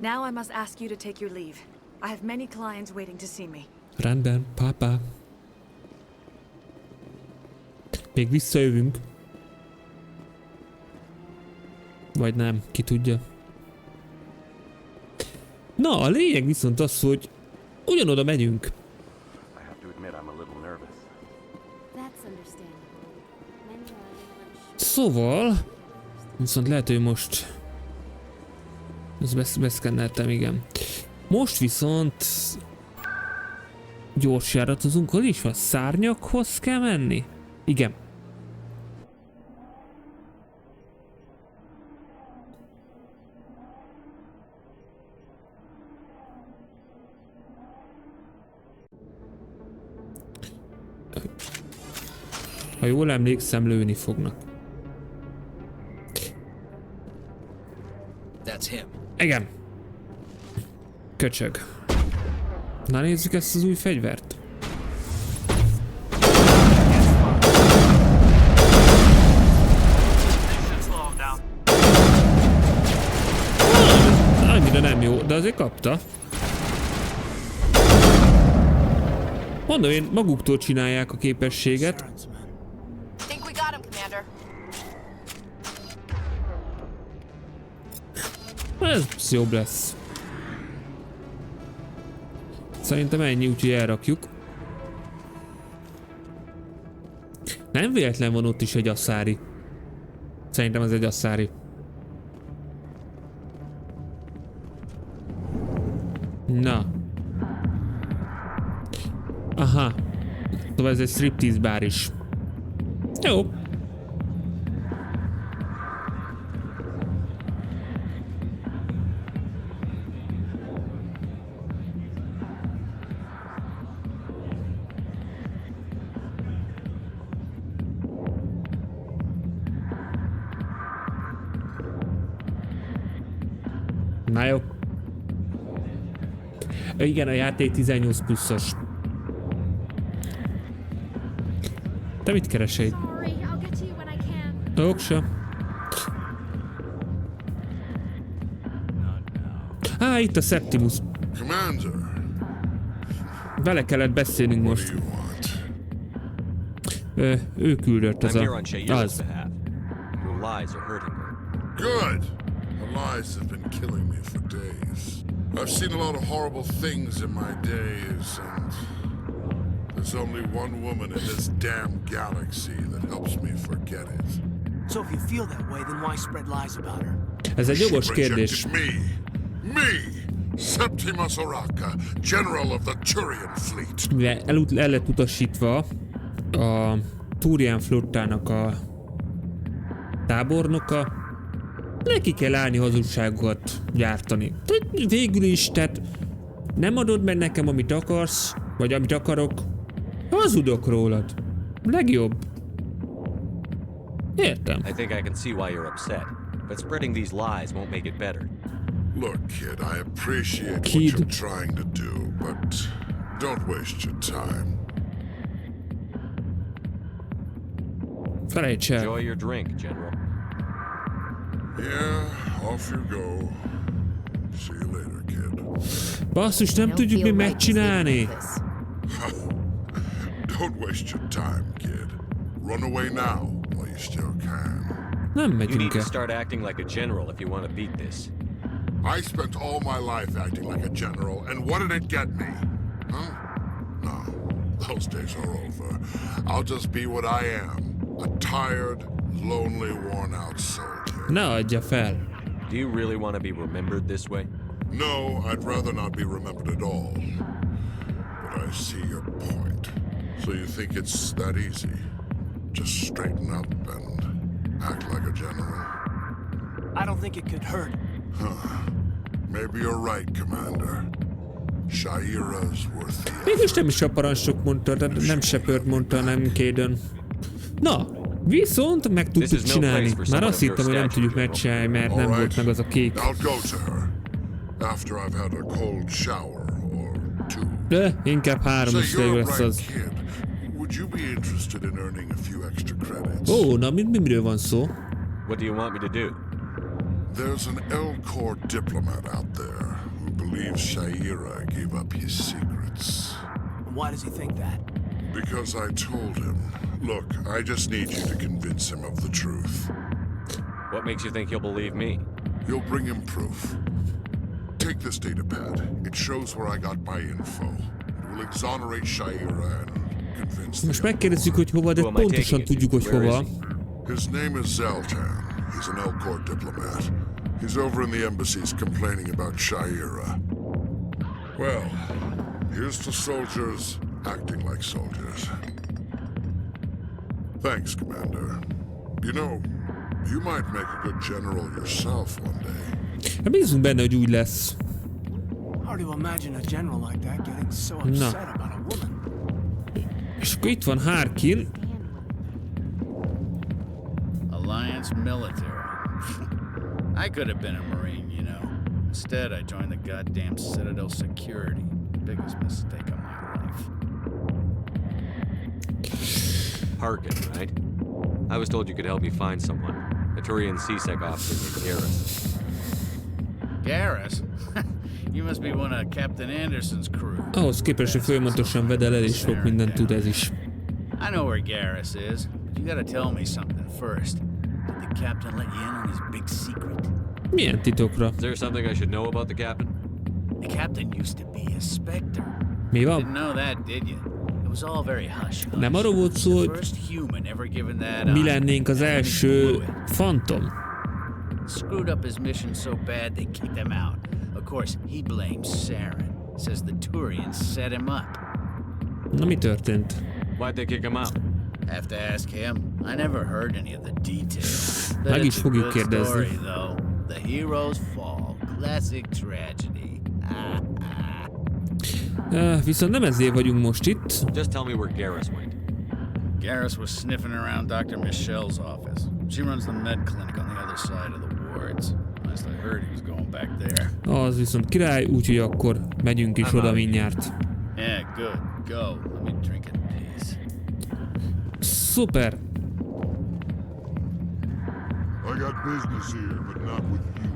Now I must ask you to take your leave. I have many clients waiting to see me. Rendben, pápá. Még visszajövünk. Vagy nem, ki tudja. Na, a lényeg viszont az, hogy ugyanoda megyünk. Szóval, viszont lehet, hogy most... Ezt beszkenneltem, igen. Most viszont... Gyors járatozunk, hol is van? Szárnyakhoz kell menni? Igen. Ha jól emlékszem, lőni fognak. That's him. Igen. Köcsög. Na nézzük ezt az új fegyvert. Annyira nem jó, de azért kapta. Mondom én, maguktól csinálják a képességet. Ez jobb lesz. Szerintem ennyi, úgyhogy elrakjuk. Nem véletlen van ott is egy asszári. Szerintem ez egy asszári. Na. Aha. Szóval ez egy striptease bár is. Jó. Na jó. Igen, a játék 18 pluszos. Te mit keresel itt? Oksa. Itt a Septimus. Vele kellett beszélnünk most. Ő küldött az a... Az. Good! The lies have been killing me for days. I've seen a lot of horrible things in my days, and there's only one woman in this damn galaxy that helps me forget it. So if you feel that way, then why spread lies about her? Ez egy jogos kérdés. Me! Septimus Oraka, General of the Turian Fleet. Mivel el lett utasítva a Turian flottának a tábornoka, neki kell állni hazugságokat gyártani. Végül is, tehát nem adod meg nekem, amit akarsz, vagy amit akarok, hazudok rólad. Legjobb. Értem. I think I can see why you're upset, but spreading these lies won't make it better. Look, kid, I appreciate what you're trying to do, but don't waste your time. Felejts el. Enjoy your drink, General. Yeah, off you go. See you later, kid. Basszus, nem tudjuk mi megcsinálni. Don't waste your time, kid. Run away now while you still can. Nem You need megyünk to el. start acting like a general if you want to beat this. I spent all my life acting like a general, and what did it get me? Huh? No, those days are over. I'll just be what I am. A tired, lonely, worn-out soldier. Ne adja fel. Do you really want to be remembered this way? No, I'd rather not be remembered at all. But I see your point. So you think it's that easy? Just straighten up and act like a general? I don't think it could hurt. Huh. Maybe you're right, Commander. Shaira's worth the effort. Mégis nem is a parancsnok mondta, nem Shepard mondta, nem Kayden. Na, viszont meg tudtuk csinálni. Már azt hittem, hogy nem tudjuk megcsinálni, mert nem volt meg az a kék. De inkább 3 is lesz az. Ó, na miről van szó? What do you want me to do? There's an L-Corps diplomat out there who believes Shaira gave up his secrets. Why does he think that? Because I told him. Look, I just need you to convince him of the truth. What makes you think he'll believe me? You'll bring him proof. Take this datapad. It shows where I got my info. It will exonerate Shaira and convince Most megkérdezzük, hogy hova, de pontosan tudjuk, hogy hova. His name is Zaltan. He's an L-Corps diplomat. He's over in the embassies complaining about Shaira. Well, here's to soldiers acting like soldiers. Thanks, Commander. You know, you might make a good general yourself one day. Bízunk benne, hogy úgy lesz. Hard to imagine a general like that getting so upset about a woman. És akkor itt van Harkin. Alliance military. I could have been a Marine, you know. Instead, I joined the goddamn Citadel security. Biggest mistake of my life. Harkin, right? I was told you could help me find someone. A Turian C-Sec officer named Garrus. Garrus? You must be one of Captain Anderson's crew. Ahhoz képest, hogy folyamatosan vedel el, és sok mindent tud ez is. I know where Garrus is, but you gotta tell me something first. Did the captain let you in on his big secret? Milyen titokra? Is there something I should know about the captain? The captain used to be a Spectre. Mi van? Didn't know that, did you? It was all very hush. Nem arról volt szó, hogy mi lennénk az első Phantom. Screwed up his mission so bad they kicked him out. Of course, he blames Saren. Says the Turians set him up. Na mi történt? Why'd they kick him out? Have to ask him. I never heard any of the details. Meg is fogjuk kérdezni. Story, though. The heroes fall. Classic tragedy. Viszont nem ezért vagyunk most itt. Just tell me where Garrus went. Garrus was sniffing around Dr. Michelle's office. She runs the med clinic on the other side of the wards. Last I heard he was going back there. Az viszont király, úgyhogy akkor megyünk is oda mindjárt. Yeah, good. Go. Let me drink in peace. Szuper. I got business here, but not with you.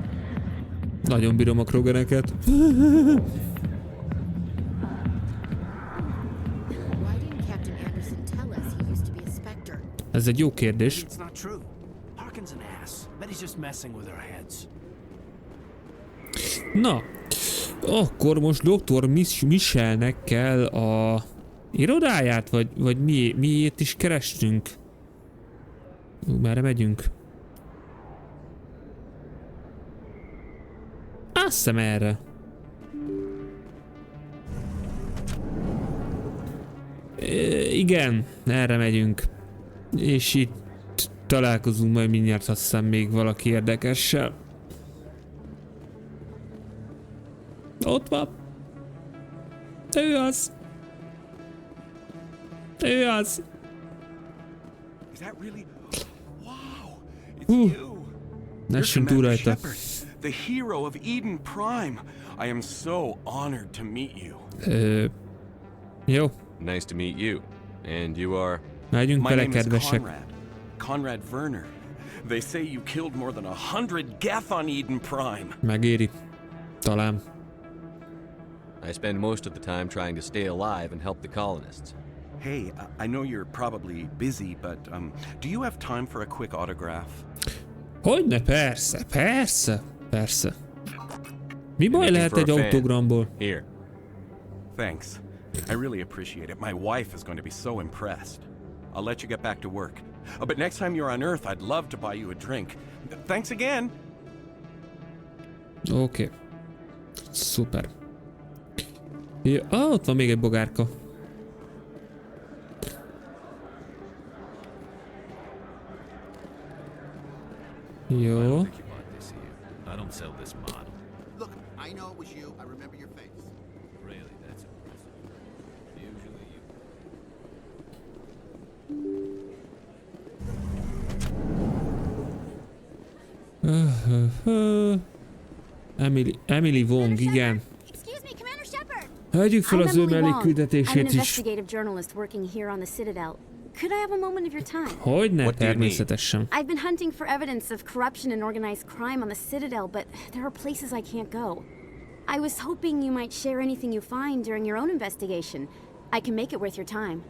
Nagyon bírom a Krogereket. Ez egy jó kérdés. Na, akkor most Dr. Michelnek kell a irodáját, vagy miért is kerestünk? Merre megyünk? Azt hiszem erre. Igen, erre megyünk. És itt találkozunk majd mindjárt, azt hiszem még valaki érdekessel. Ott van. Ő az. Ő az. Nessünk túl rajta. The hero of Eden Prime. I am so honored to meet you. Jó. Nice to meet you. And you are? Megyünk vele, kedvesek. Conrad Werner. They say you killed more than 100 Geth on Eden Prime. Megéri. Talán. I spend most of the time trying to stay alive and help the colonists. Hey, I know you're probably busy, but do you have time for a quick autograph? Hogyne, persze, persze, persze. Mi baj lehet egy autogramból? Here. Thanks. I really appreciate it. My wife is going to be so impressed. I'll let you get back to work. But next time you're on Earth, I'd love to buy you a drink. Thanks again. Oké. Szuper. Ja, ott van még egy bogárka. Jó. I don't sell this model. Look, I know it was you. I remember your face. Really, that's impressive. Usually you... Emily Wong, igen. Hagyjuk fel az ő mellékküldetését is. Could I have a moment of your time? Hogyne, természetesen. I've been hunting for evidence of corruption and organized crime on the Citadel, but there are places I can't go. I was hoping you might share anything you find during your own investigation. I can make it worth your time.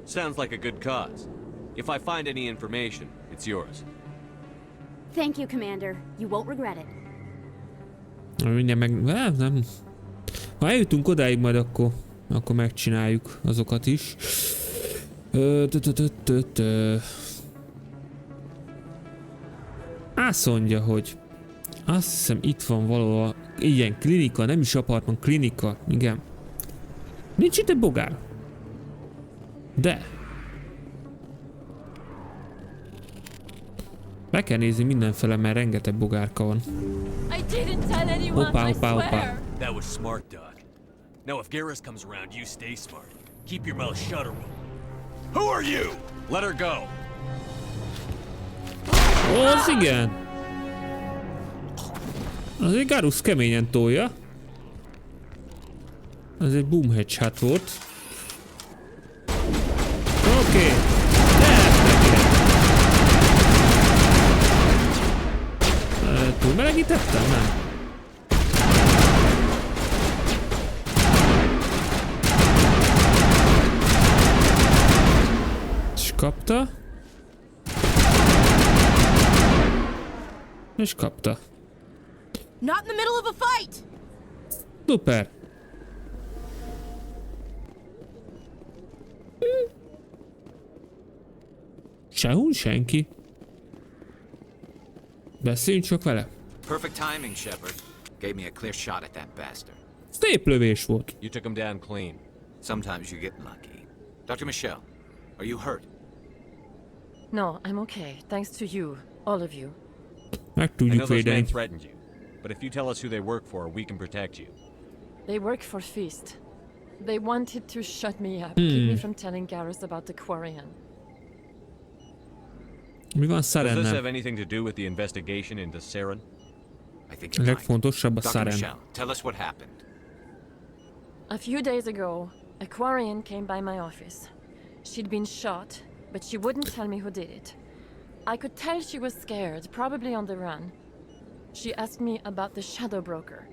Sounds like a good cause. If I find any information, it's yours. Thank you, Commander. You won't regret it. Mindjárt meg... Nem. Ha eljutunk odáig, majd akkor megcsináljuk azokat is. Azt mondja, hogy azt hiszem itt van valahol, igen, klinika, nem is apartman, klinika, igen. Nincs itt egy bogár. De. Be kell nézni mindenfele, mert rengeteg bogárka van. Hoppá. That was smart, Doc. Now if Garrus comes around, you stay smart. Keep your mouth shut or Who are you? Let her go. Ó, az igen. Azért Garrus keményen tolja. Ez egy boom headshot volt. Oké. Túlmelegítettem? Nem. Kapta. És kapta. Not in the middle of a fight. Szuper. Sehol senki. Beszéljünk csak vele. Perfect timing, Shepard. Gave me a clear shot at that bastard. Szép lövés volt. You took him down clean. Sometimes you get lucky. Dr. Michelle, are you hurt? No, I'm okay. Thanks to you, all of you. Meg I tudjuk know those men védeni. threatened you, but if you tell us who they work for, we can protect you. They work for Feast. They wanted to shut me up, keep me from telling Garrus about the Quarian. Mi van Does this Sarennel? have anything to do with the investigation into Saren? I think A it might. legfontosabb a Dr. Saren. Michelle, tell us what happened. A few days ago, a Quarian came by my office. She'd been shot, but she wouldn't tell me who did it. I could tell she was scared, probably on the run. She asked me about the Shadow Broker.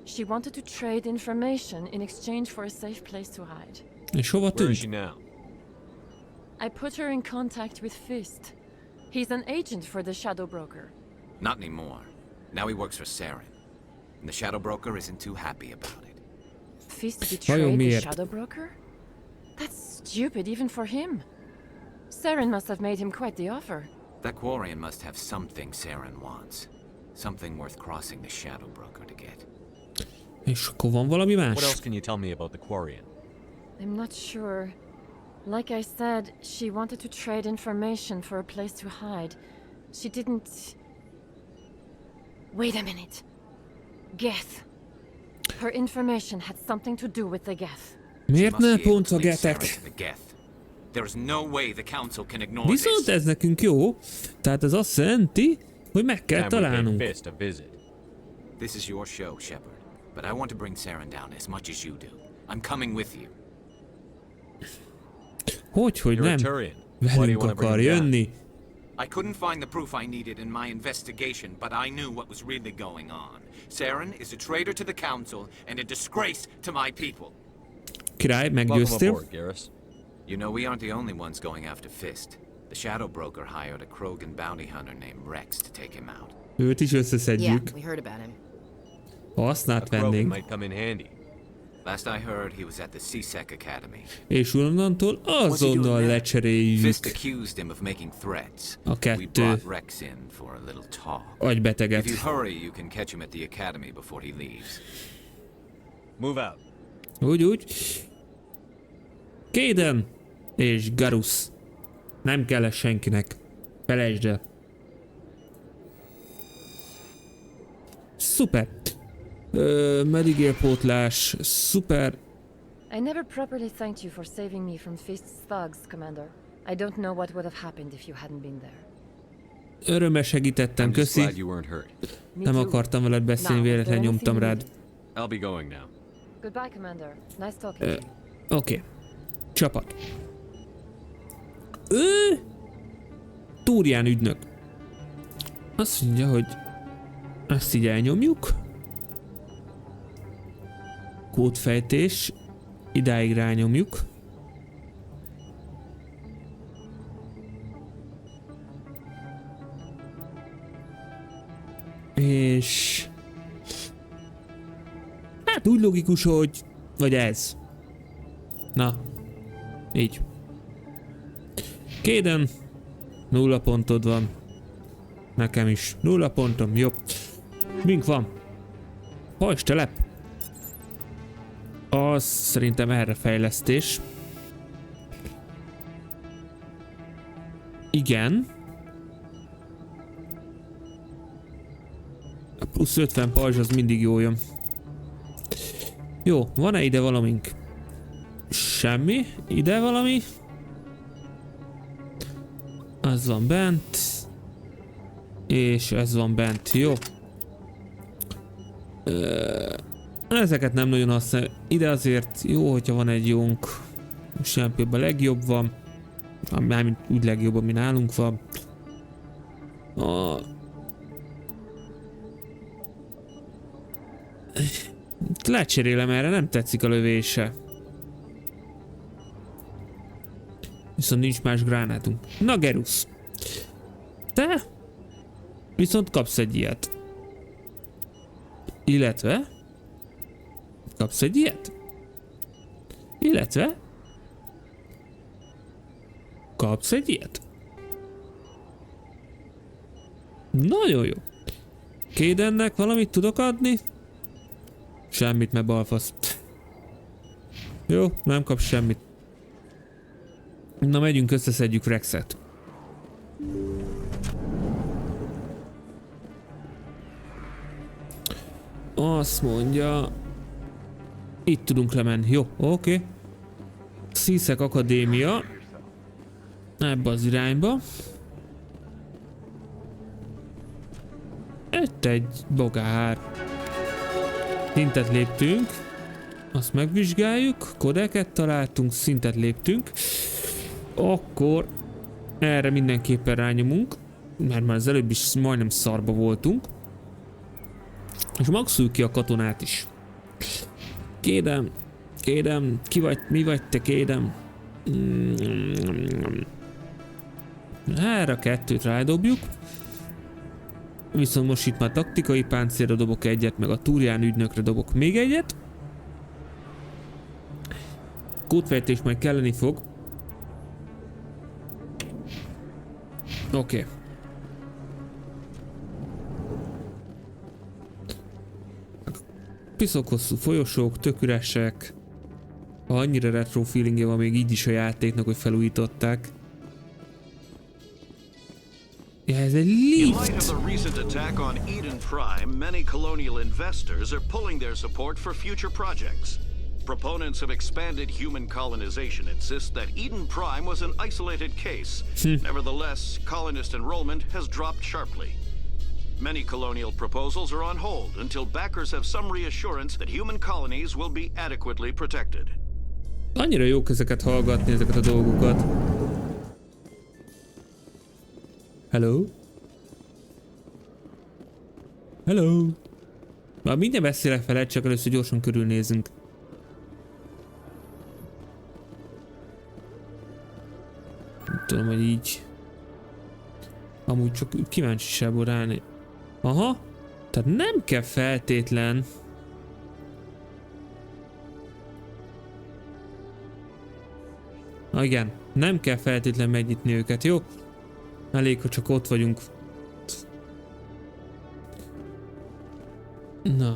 She wanted to trade information in exchange for a safe place to hide. És hova Where is tűnt? she now? I put her in contact with Fist. He's an agent for the Shadow Broker. Not anymore. Now he works for Saren. And the Shadow Broker isn't too happy about it. Fist Vajon betrayed the miért? Shadow Broker? That's stupid even for him. Saren must have made him quite the offer. That Quarian must have something Saren wants. Something worth crossing the Shadow Broker to get. És akkor van valami What más? else can you tell me about the Quarian? I'm not sure. Like I said, she wanted to trade information for a place to hide. She didn't... Wait a minute. Geth. Her information had something to do with the Geth. Miért ne pont a Link getek? Saren to the Geth. There's no way the Council can ignore Viszont this. ez nekünk jó. Tehát ez azt jelenti, hogy meg kell Time we pay találnunk. Fist a visit. This is your show, Shepard. But I want to bring Saren down as much as you do. I'm coming with you. Hogy You're a nem? Turian. Why do you Velünk want to bring akar him down? jönni. I couldn't find the proof I needed in my investigation, but I knew what was really going on. Saren is a traitor to the Council and a disgrace to my people. Király, Welcome meggyőztél. aboard, Garrus. You know, we aren't the only ones going after Fist. The Shadow Broker hired a Krogan bounty hunter named Rex to take him out. Őt is összeszedjük. Yeah, we heard about him. Ha hasznát A Krogan vennénk. might come in handy. Last I heard, he was at the CSEC Academy. És onnantól azonnal lecseréljük. Fisk accused him of making threats. A We kettő brought Rex in for a little talk. agybeteget. If you hurry, you can catch him at the academy before he leaves. Move out. Úgy. Kaden és Garus. Nem kell ez senkinek. Felejtsd el. Szuper. Medigérpótlás. Szuper. I never properly thanked you for saving me from Fisk's thugs, Commander. I don't know what would have happened if you hadn't been there. Örömmel segítettem, köszi. Nem akartam veled beszélni, véletlen nyomtam rád. I'll be going now. Goodbye, Commander. Nice talking to you. Oké. Csapat. Túrján ügynök. Azt mondja, hogy ezt így elnyomjuk. Kódfejtés. Idáig rányomjuk. És... hát úgy logikus, hogy... vagy ez. Na. Így. Kaden. 0 pontod van. Nekem is. 0 pontom. Jó. Mink van? Pajzstelep. Az szerintem erre fejlesztés. Igen. A plusz 50 pajzs az mindig jó jön. Jó, van-e ide valamink? Semmi. Ide valami? Az van bent. És ez van bent. Jó. Ezeket nem nagyon használ. Ide azért jó, hogyha van egy jónk. Sempében legjobb van. Mármint úgy legjobb, ami nálunk van. Lecserélem erre, nem tetszik a lövése. Viszont nincs más gránátunk. Na Gerus. Te? Viszont kapsz egy ilyet. Illetve? Kapsz egy ilyet? Illetve? Kapsz egy ilyet? Nagyon jó. Kadennek valamit tudok adni? Semmit, mert balfasz. Jó, nem kapsz semmit. Na megyünk, összeszedjük Rexet. Azt mondja... itt tudunk lemenni. Jó, oké. CSEC Akadémia. Ebbe az irányba. Itt egy bogár. Szintet léptünk. Azt megvizsgáljuk. Kodeket találtunk, szintet léptünk. Akkor erre mindenképpen rányomunk. Mert már az előbb is majdnem szarba voltunk. És maxoljuk ki a katonát is. Kaden, ki vagy, mi vagy te, Kaden? Erre a kettőt rádobjuk. Viszont most itt már taktikai páncélra dobok egyet, meg a túrján ügynökre dobok még egyet. Kódfejtés majd kelleni fog. Oké. Piszok hosszú folyosók, tök üresek. Annyira retro feelingje van még így is a játéknak, hogy felújították. Ja, ez egy lift! In light of the recent attack on Eden Prime, many colonial investors are pulling their support for future projects. Proponents of expanded human colonization insist that Eden Prime was an isolated case. Nevertheless, colonist enrollment has dropped sharply. Many colonial proposals are on hold until backers have some reassurance that human colonies will be adequately protected. Annyira jók ezeket hallgatni, ezeket a dolgokat. Hello? Hello? Már mindjárt beszélek fel, csak először gyorsan körülnézünk. Nem tudom, hogy így. Amúgy csak kíváncsiságból ráni. Aha. Tehát nem kell feltétlen Igen, nem kell feltétlenül megnyitni őket, jó? Elég, ha csak ott vagyunk. Na.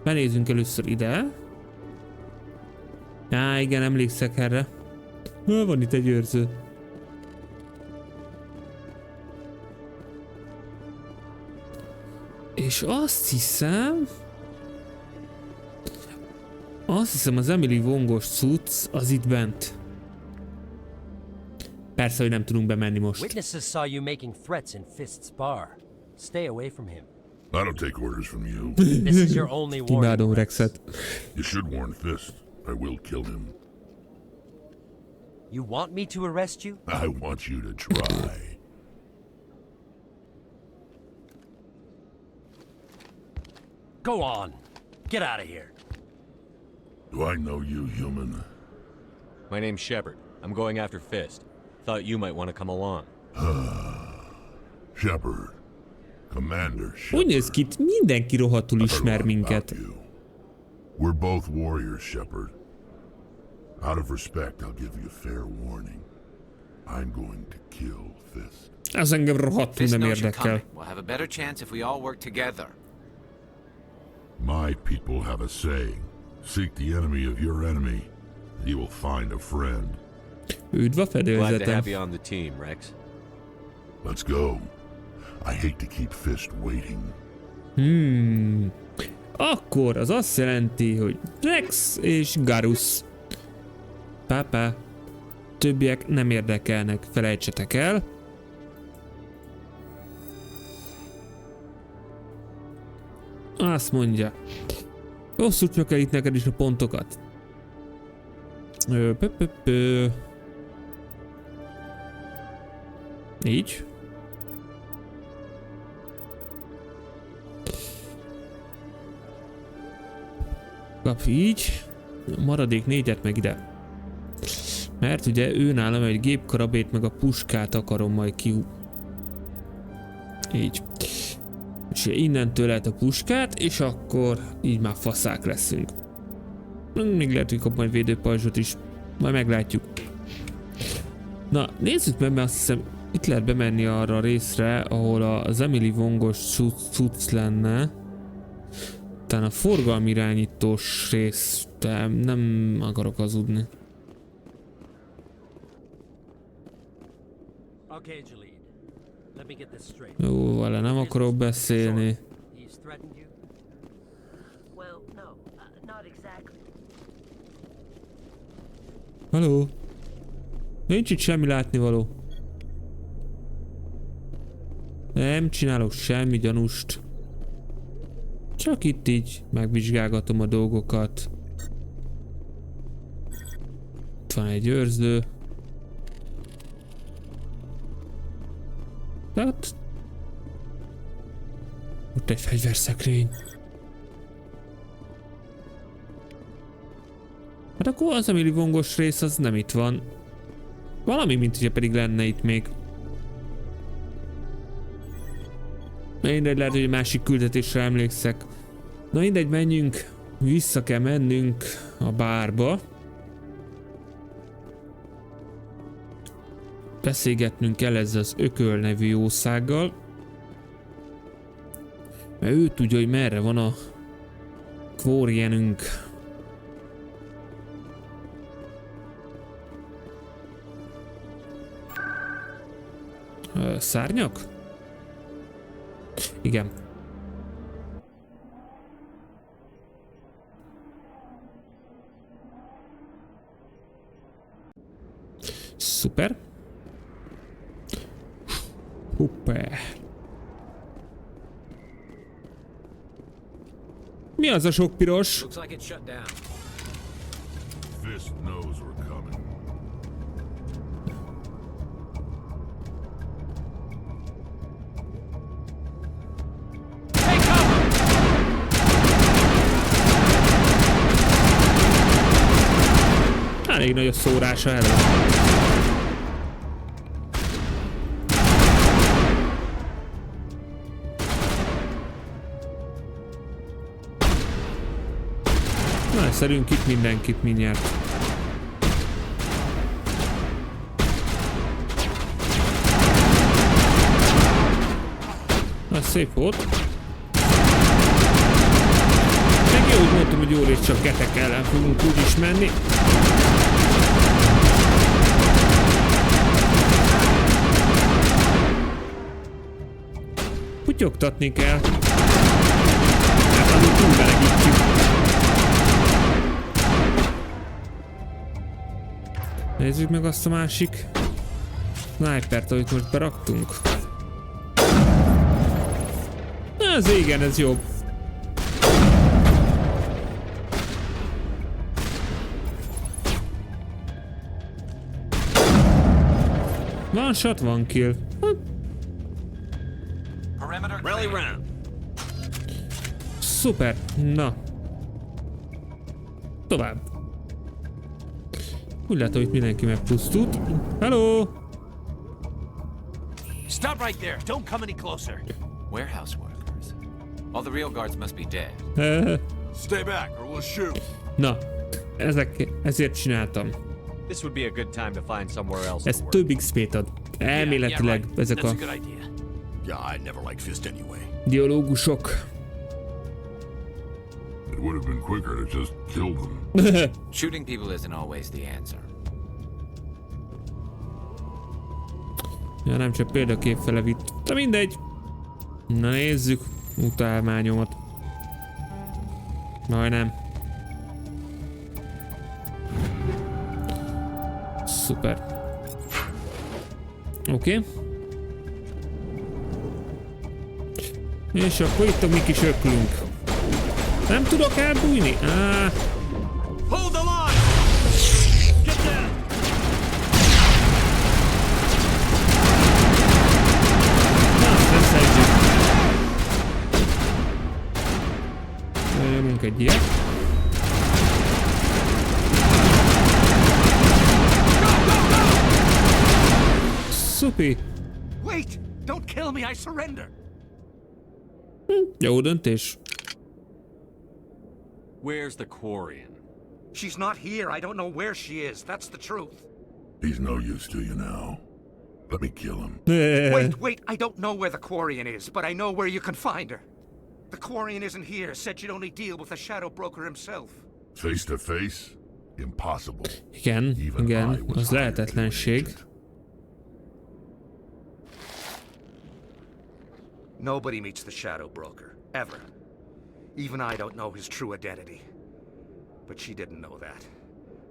Benézzünk először ide. Á, igen, emlékszek erre. Van itt egy őrző. És azt hiszem az Emily Wongos cucc az itt bent. Persze, hogy nem tudunk bemenni most. Witnesses saw you making threats in Fist's bar. Stay away from him. I don't take orders from you. This is your only warning. Imádom Rexet. You should warn Fist. I will kill him. You want me to arrest you? I want you to try. Go on. Get out of here. Do I know you, human? My name's Shepard. I'm going after Fist. Thought you might want to come along. Shepard. Commander Shepard. Úgy néz ki, itt mindenki rohadtul ismer minket. We're both warriors, Shepard. Out of respect, I'll give you a fair warning. I'm going to kill Fist. Ez engem rohadtul nem érdekel. We'll have a better chance if we all work together. My people have a saying. Seek the enemy of your enemy, and you will find a friend. Üdv a fedélzetem. Glad to have you on the team, Rex. Let's go. I hate to keep Fist waiting. Akkor az azt jelenti, hogy Rex és Garus. Pápá. Többiek nem érdekelnek, felejtsetek el. Azt mondja. Osszuk el itt neked is a pontokat. Így. Kap így. Maradék 4-et meg ide. Mert ugye ő nálam egy gépkarabét meg a puskát akarom majd ki. Így. És innentől lehet a puskát, és akkor így már faszák leszünk. Még lehet, hogy kap majd védőpajzsot is. Majd meglátjuk. Na, nézzük meg, mert azt hiszem itt lehet bemenni arra a részre, ahol az Emily Wongos cucc lenne. Talán a forgalmi irányítós rész, de nem akarok hazudni. Jó, vele nem akarok beszélni. Halló? Nincs itt semmi látnivaló. Nem csinálok semmi gyanúst. Csak itt így megvizsgálgatom a dolgokat. Itt van egy őrző. Tehát... ott egy fegyverszekrény. Hát akkor az Emily Wongos rész az nem itt van. Valami, mint ugye pedig lenne itt még. Mindegy, lehet, hogy egy másik küldetésre emlékszek. Na mindegy, menjünk. Vissza kell mennünk a bárba. Beszélgetnünk kell ezzel az Ököl nevű jószággal. Mert ő tudja, hogy merre van a Quarianünk. Szárnyak? Igen. Szuper. Hoppá. Mi az a sok piros? Looks like it's shut down. Fist knows we're coming. Elég nagy a szórása erre. Na, szerünk itt mindenkit mindjárt. szép volt. Meg jó, hogy mondtam, hogy jól és csak getek ellen fogunk úgyis menni. Putyogtatni kell. Hát azért túl belegítjük. Nézzük meg azt a másik snipert, amit most beraktunk. Ez igen, ez jobb. Van shot, van kill. Szuper. Na. Tovább. Úgy látom, hogy mindenki megpusztult. Hello! Stop right there. Don't come any closer. Warehouse workers. All the real guards must be dead. Stay back or we'll shoot. Na, ezért csináltam. This would be a good time to find somewhere else. Ez több XP-t ad. Elméletileg ezek a Yeah, I never liked Fist anyway. dialógusok. It would have been quicker to just kill them. Shooting people isn't always the answer. Ja, nem csak példakép fele vitt. De mindegy. Na nézzük. Utálmányomat. Majdnem. Szuper. Oké. És akkor itt a mi kis öklünk. Nem tudok elbújni? Hold the line. Get down. Na, leszedjük. Nyomunk egy ilyet. Szupi. Wait! Don't kill me, I surrender. Jó döntés. Where's the Quarian? She's not here. I don't know where she is. That's the truth. He's no use to you now. Let me kill him. Wait. I don't know where the Quarian is, but I know where you can find her. The Quarian isn't here. Said she'd only deal with the Shadow Broker himself. Face to face? Impossible. Igen, az lehetetlenség. Nobody meets the Shadow Broker, ever. Even I don't know his true identity. But she didn't know that.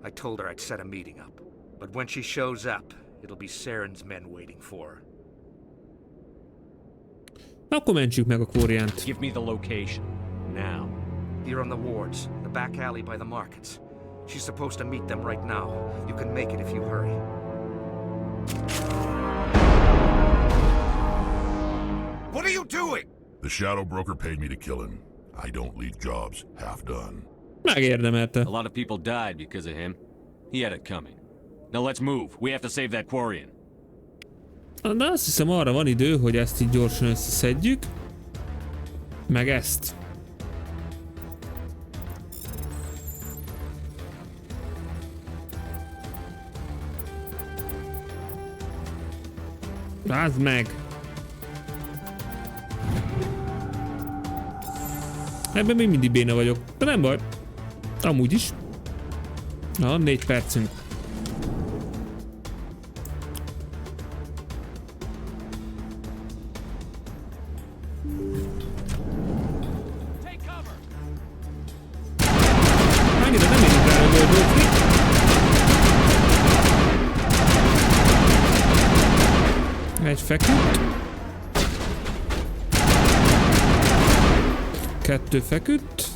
I told her I'd set a meeting up. But when she shows up, it'll be Saren's men waiting for her. Akkor mentsük meg a Quariant. Give me the location. Now. Here on the wards, the back alley by the markets. She's supposed to meet them right now. You can make it if you hurry. What are you doing? The Shadow Broker paid me to kill him. I don't leave jobs half done. Megérdemelte. A lot of people died because of him. He had it coming. Now let's move. We have to save that Quarian. De azt hiszem arra van idő, hogy ezt így gyorsan összeszedjük. Meg ezt. Rázd meg! Ebben még mindig béna vagyok, de nem baj. Amúgy is. Na, 4 percünk. Annyira nem érünk rá lövöldözni. Egy feküdt. 2 feküdt.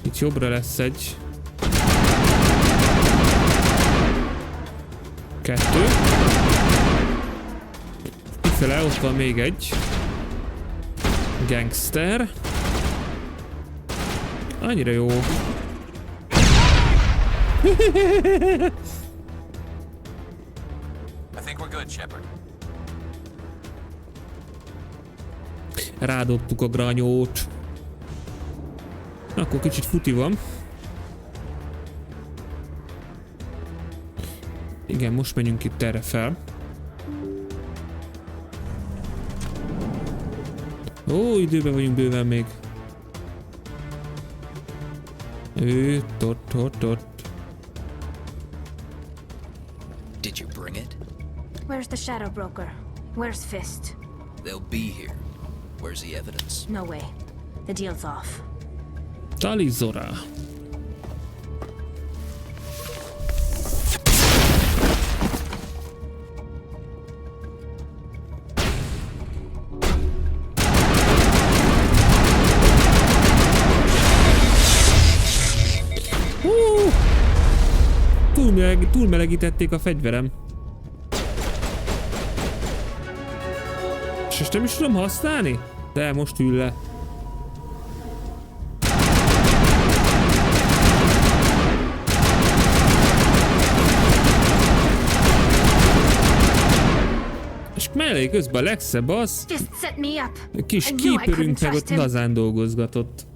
Itt jobbra lesz egy. 2. Kifele ott van még egy. Gangster. Annyira jó. I think we're good, Shepard. Rádobtuk a granyót. Akkor kicsit futi van. Igen, most menjünk itt erre fel. Ó, időben vagyunk bőven még. Ott. Did you bring it? Where's the shadow broker? Where's Fist? They'll be here. Where's the evidence? No way. The deal's off. Talizora. Túlmelegítették a fegyverem. És nem is tudom használni? De most ül le. És mellé közben a legszebb az, kis kípörünk meg ott lazán dolgozgatott.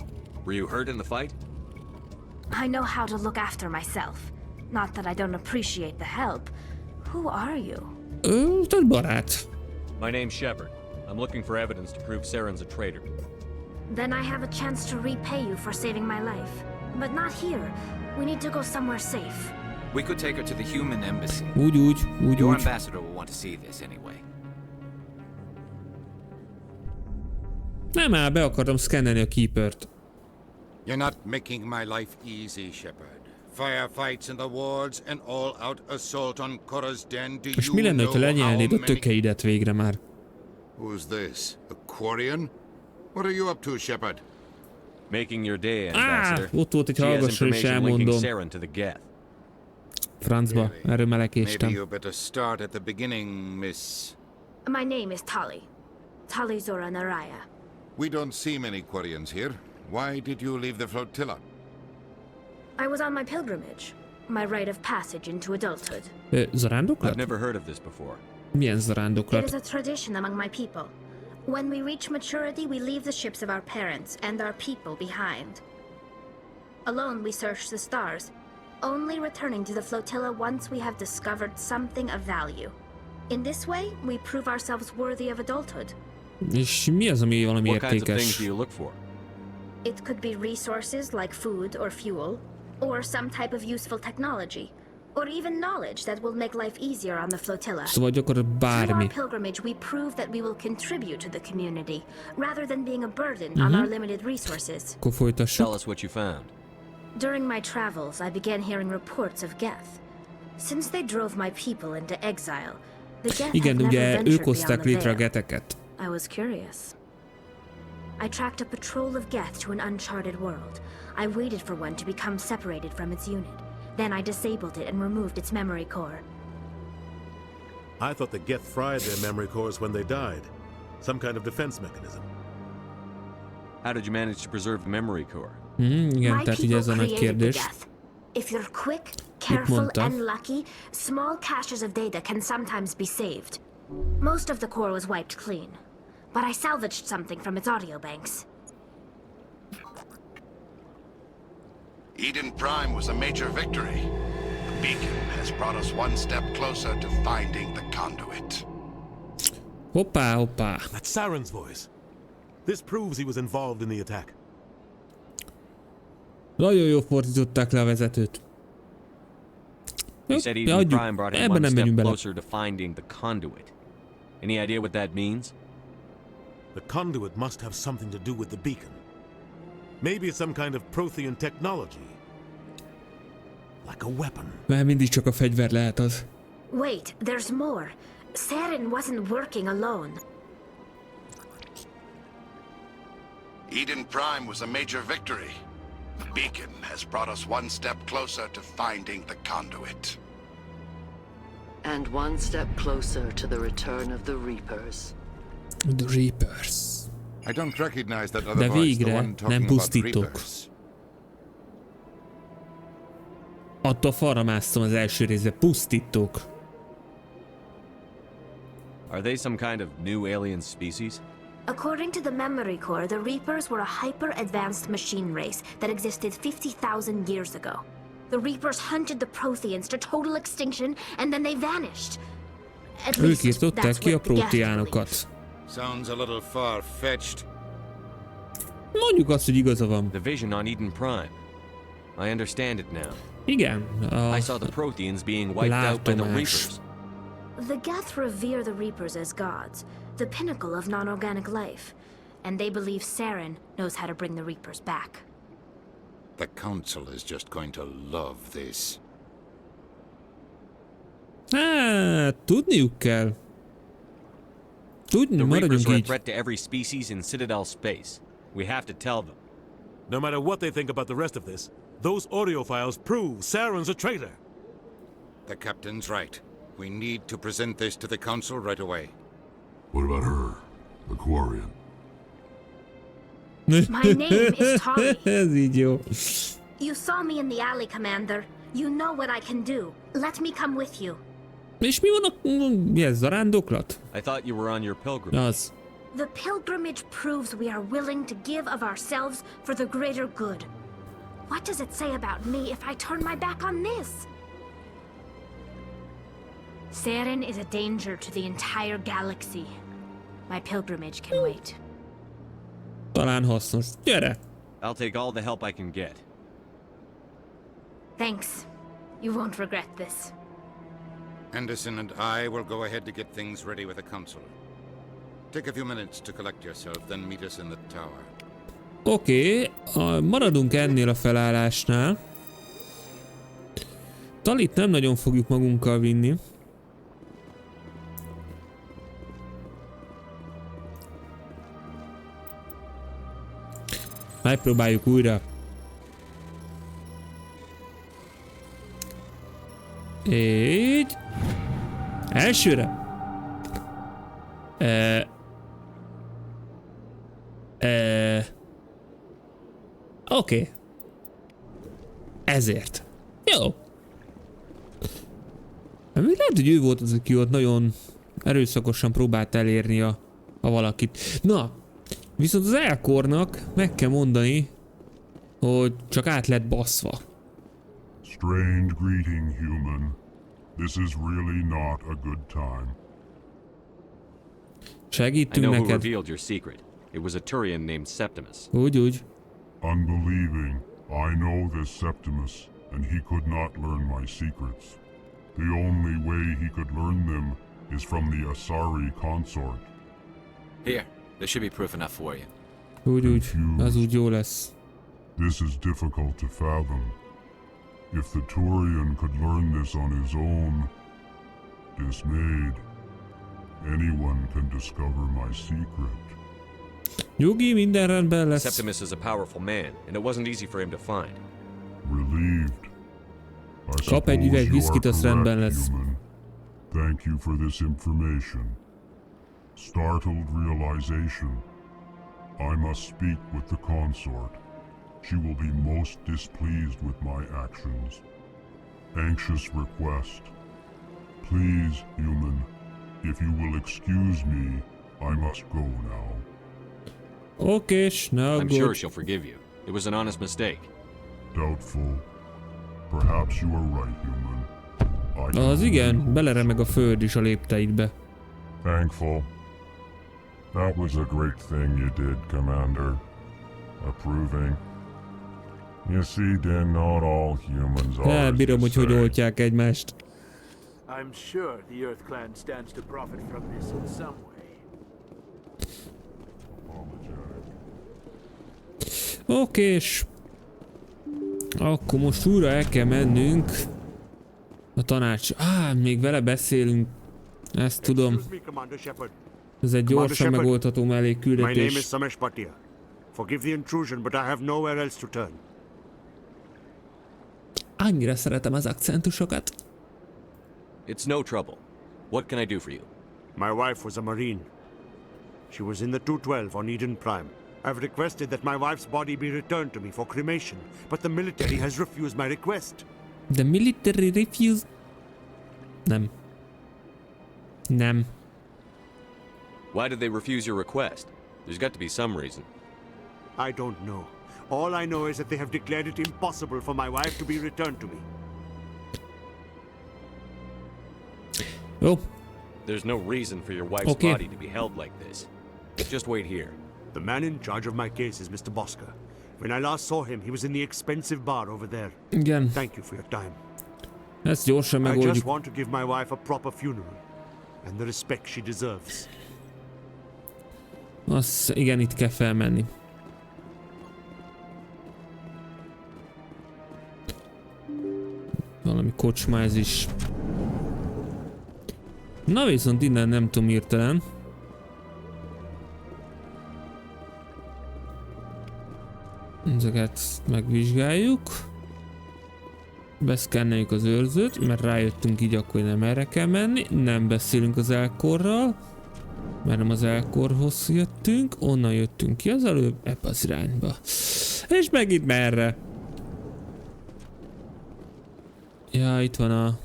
Were you hurt in the fight? I know how to look after myself. Not that I don't appreciate the help. Who are you? Több barát. My name's Shepard. I'm looking for evidence to prove Saren's a traitor. Then I have a chance to repay you for saving my life. But not here. We need to go somewhere safe. We could take her to the human embassy. Úgy. Your ambassador will want to see this anyway. Nem áll, be akarom szkennelni a Keepert. You're not making my life easy, Shepard. Firefights in the wards and all-out assault on Korra's den. Do És you mi lenne, know ha lenyelnéd a how many... tökeidet végre már? Who's this? A Quarian? What are you up to, Shepard? Making your day, ambassador. Ott volt egy hallgassal, és elmondom. Francba, erről melekéstem. Maybe you better start at the beginning, miss. My name is Tali. Talizora Naraya. We don't see many Quarians here. Why did you leave the flotilla? I was on my pilgrimage. My rite of passage into adulthood. Zarándoklat? I've never heard of this before. Milyen It zarándoklat? is a tradition among my people. When we reach maturity, we leave the ships of our parents and our people behind. Alone, we search the stars, only returning to the flotilla once we have discovered something of value. In this way, we prove ourselves worthy of adulthood. És mi az, ami valami What kinds of things értékes? do you look for? It could be resources like food or fuel, or some type of useful technology, or even knowledge that will make life easier on the flotilla. Szóval gyakorlatilag Through bármi. our pilgrimage, we prove that we will contribute to the community, rather than being a burden on our limited resources. Akkor folytassuk. Tell us what you found. During my travels, I began hearing reports of Geth. Since they drove my people into exile, the Geth Igen, have ugye never ők ventured hozták beyond the létre a veil. geteket. I was curious. I tracked a patrol of Geth to an uncharted world. I waited for one to become separated from its unit. Then I disabled it and removed its memory core. I thought the Geth fried their memory cores when they died. Some kind of defense mechanism. How did you manage to preserve the memory core? Igen, My tehát ugye ez a people nagy created the kérdés. Geth. If you're quick, careful, mondta? and lucky, small caches of data can sometimes be saved. Most of the core was wiped clean, but I salvaged something from its audio banks. Eden Prime was a major victory. The beacon has brought us one step closer to finding the conduit. Hoppá. That's Saren's voice. This proves he was involved in the attack. Nagyon jól fordították le a vezetőt. You said Eden Prime brought him one step closer to finding the conduit. Any idea what that means? The conduit must have something to do with the beacon. Maybe it's some kind of Prothean technology. Like a weapon. Mert mindig csak a fegyver lehet az. Wait, there's more. Saren wasn't working alone. Eden Prime was a major victory. The beacon has brought us one step closer to finding the conduit. And one step closer to the return of the Reapers. The Reapers. I don't recognize that other De voice, the végre one nem talking about pusztítok. Reapers. Attól falra másztam az első részbe, pusztítók. Are they some kind of new alien species? According to the memory core, the Reapers were a hyper-advanced machine race that existed 50,000 years ago. The Reapers hunted the Protheans to total extinction, and then they vanished. At Ők least írtották that's ki a what the Geth próteánokat. Sounds a little far-fetched. Mondjuk azt, hogy igaza van. The vision on Eden Prime. I understand it now. Igen. I saw the Protheans being wiped out by the Reapers. The Geth revere the Reapers as gods, the pinnacle of non-organic life, and they believe Saren knows how to bring the Reapers back. The Council is just going to love this. Hát, tudniuk kell. The Reapers are a így. threat to every species in Citadel space. We have to tell them. No matter what they think about the rest of this, those audio files prove Saren's a traitor. The Captain's right. We need to present this to the Council right away. What about her? The Quarian? My name is Tommy. Ez így jó. You saw me in the alley, Commander. You know what I can do. Let me come with you. És mi van mi ez, zarándoklat? I thought you were on your pilgrimage. Az. The pilgrimage proves we are willing to give of ourselves for the greater good. What does it say about me if I turn my back on this? Saren is a danger to the entire galaxy. My pilgrimage can wait. Talán hasznos. Gyere! I'll take all the help I can get. Thanks. You won't regret this. Anderson and I will go ahead to get things ready with the Council. Take a few minutes to collect yourself, then meet us in the tower. Oké, maradunk ennél a felállásnál. Talit nem nagyon fogjuk magunkkal vinni. Megpróbáljuk újra. Így. Elsőre. Oké. Ezért. Jó. Lehet, hogy ő volt az, aki ott nagyon erőszakosan próbált elérni a valakit. Na, viszont az Elkornak meg kell mondani, hogy csak át lett baszva. Strange greeting, human. This is really not a good time. Segítünk I know who neked. revealed your secret. It was a Turian named Septimus. Úgy. Unbelieving, I know this Septimus, and he could not learn my secrets. The only way he could learn them is from the Asari consort. Here, there should be proof enough for you. Úgy, az úgy jó lesz. This is difficult to fathom. If the Turian could learn this on his own, dismayed, anyone can discover my secret. Nyugi, minden rendben lesz. Septimus is a powerful man, and it wasn't easy for him to find. Relieved. Kap egy üveg viszkit, az rendben lesz. Thank you for this information. Startled realization. I must speak with the consort. She will be most displeased with my actions. Anxious request. Please, human, if you will excuse me, I must go now. Okay, now I'm go. sure she'll forgive you. It was an honest mistake. Doubtful. Perhaps you are right, human. Az igen, beleremeg a föld is a lépteidbe. Thankful. That was a great thing you did, Commander. Approving. You see, then not all humans are. Elbírom, hogy oltják egymást. I'm sure the Earth Clan stands to profit from this in some way. Okés. Akkor most újra el kell mennünk a tanács. Még vele beszélünk. Ezt tudom. Ez egy gyorsan megoldható mellékküldetés. My name is Samesh Patia. Forgive the intrusion, but I have nowhere else to turn. Annyira szeretem az akcentusokat. It's no trouble. What can I do for you? My wife was a Marine. She was in the 212 on Eden Prime. I've requested that my wife's body be returned to me for cremation, but the military has refused my request. The military refused? Nem. Nem. Why did they refuse your request? There's got to be some reason. I don't know. All I know is that they have declared it impossible for my wife to be returned to me. Oh. There's no reason for your wife's body to be held like this. Just wait here. The man in charge of my case is Mr. Bosker. When I last saw him, he was in the expensive bar over there. Igen. Thank you for your time. Ezt gyorsan I megoldjuk. just want to give my wife a proper funeral and the respect she deserves. Igen, itt kell felmenni. Valami kocsma ez is. Na viszont innen nem tudom hirtelen. Ezeket megvizsgáljuk. Beszkenneljük az őrzőt, mert rájöttünk így akkor, hogy nem erre kell menni. Nem beszélünk az elkorral, mert nem az elkorhoz jöttünk. Onnan jöttünk ki az előbb, ebbe az irányba. És megint merre? Ja, itt van a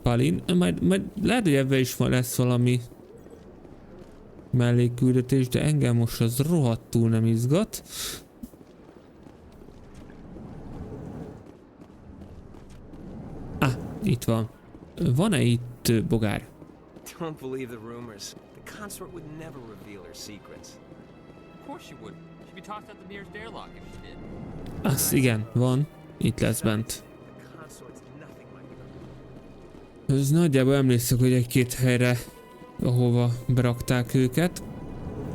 Palin. Majd lehet, hogy ebben is lesz valami mellékküldetés, de engem most az rohadtul nem izgat. Itt van. Van-e itt bogár? Don't believe the rumors. The consort would never reveal her secrets. Of course she would. She'd be tossed out the nearest airlock if she did. Az igen, van. Itt lesz bent. Ez nagyjából emlékszek, hogy egy-két helyre, ahova berakták őket.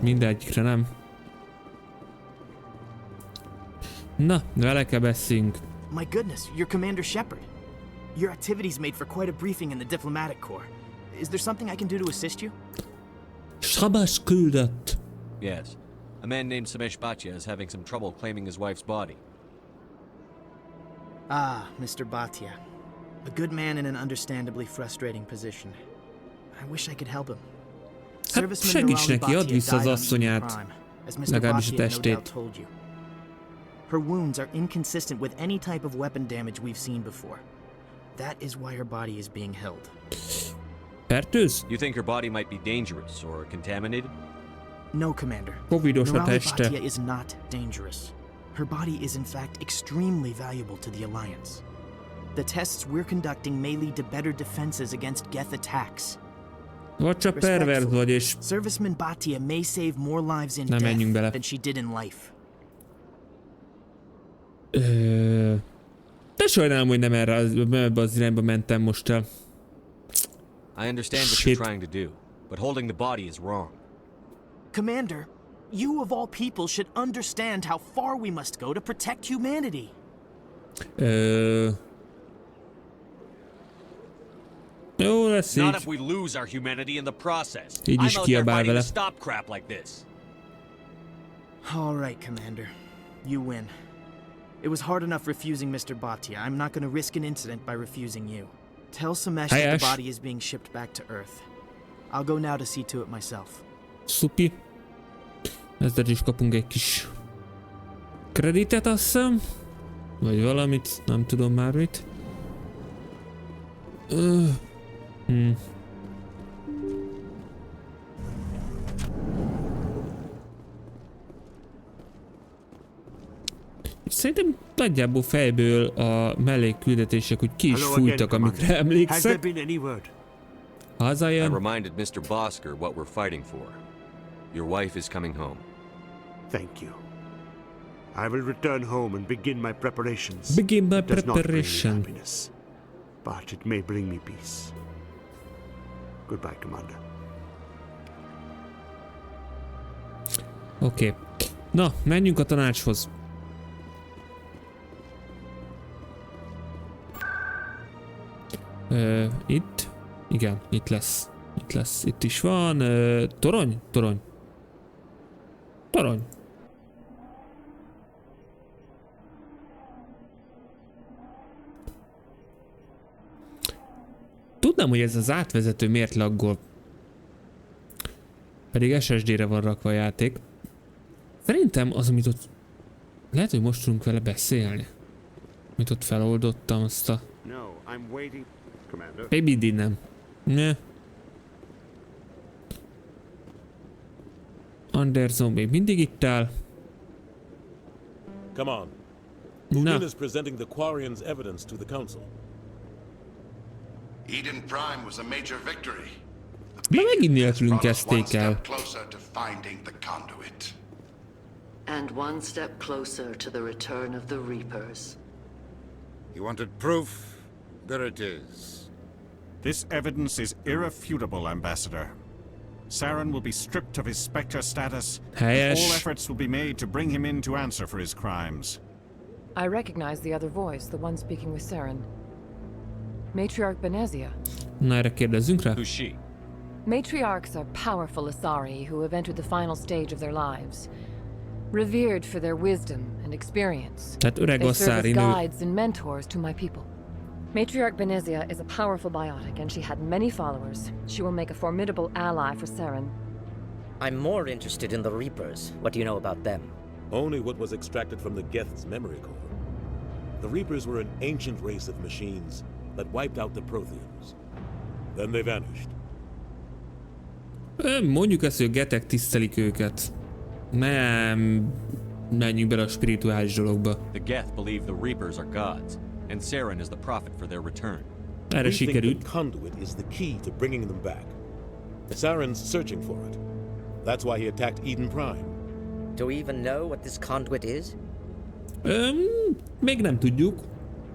Mindegyikre nem. Na, vele kell beszéljünk. My goodness, you're Commander Shepard. Your activities made for quite a briefing in the diplomatic corps. Is there something I can do to assist you? Sabas küldött. Yes. A man named Samesh Bhatia is having some trouble claiming his wife's body. Ah, Mr. Bhatia. A good man in an understandably frustrating position. I wish I could help him. Hát segíts neki, add vissza az asszonyát. Legalábbis a testét. Her wounds are inconsistent with any type of weapon damage we've seen before. That is why her body is being held. Fertőz? You think her body might be dangerous or contaminated? No, Commander. Covidos a teste. Bhatia is not dangerous. Her body is in fact extremely valuable to the Alliance. The tests we're conducting may lead to better defenses against Geth attacks. Vagy csak pervers vagy és... Serviceman Bhatia may save more lives in death than she did in life. De sajnálom, hogy nem ebbe az irányba mentem most el. I understand what you're trying to do, but holding the body is wrong. Commander, you of all people should understand how far we must go to protect humanity. Jó lesz így. Not if we lose our humanity in the process. Így is kiabál vele. Stop crap like this. All right, Commander. You win. It was hard enough refusing Mr. Bhatia. I'm not going to risk an incident by refusing you. Tell Samesh that the body is being shipped back to Earth. I'll go now to see to it myself. Szupi. Ezzel is kapunk egy kis kreditet, azt hiszem. Vagy valamit, nem tudom már mit. Szerintem nagyjából fejből a mellékküldetések úgy ki is fújtak, amikre emlékszek. Hazajön. I reminded Mr. Bosker what we're fighting for. Your wife is coming home. Thank you. I will return home and begin my preparations. Begin my It does not bring me preparation. happiness, but it may bring me peace. Goodbye, Commander. Oké. Na, menjünk a tanácshoz. Itt? Igen, itt lesz. Itt lesz. Itt is van. Torony? Torony. Torony. Tudnám, hogy ez az átvezető miért laggol. Pedig SSD-re van rakva a játék. Szerintem az, amit ott... Lehet, hogy most tudunk vele beszélni. Amit ott feloldottam, azt a... Baby nem. Ne. Anderson még mindig itt áll. Come on. Eden is presenting the Quarians' evidence to the Council. Eden Prime was a major victory. The De megint nélkülünk kezdték el. Closer to finding the conduit. And one step closer to the return of the Reapers. You wanted proof? There it is. This evidence is irrefutable, Ambassador. Saren will be stripped of his Spectre status, and all efforts will be made to bring him in to answer for his crimes. I recognize the other voice, the one speaking with Saren. Matriarch Benezia. Na, erre kérdezzünk rá. Who's she? Matriarchs are powerful Asari who have entered the final stage of their lives. Revered for their wisdom and experience. Tehát öreg they serve Asari as nő. guides and mentors to my people. Matriarch Benezia is a powerful biotic and she had many followers. She will make a formidable ally for Saren. I'm more interested in the Reapers. What do you know about them? Only what was extracted from the Geth's memory core. The Reapers were an ancient race of machines that wiped out the Protheans. Then they vanished. Mondjuk ezt, hogy a Gethek tisztelik őket. Nem menjünk bele a spirituális dologba. The Geth believe the Reapers are gods, and Saren is the prophet for their return. Erre sikerült. The conduit is the key to bringing them back. Saren's searching for it. That's why he attacked Eden Prime. Do we even know what this conduit is? Még nem tudjuk.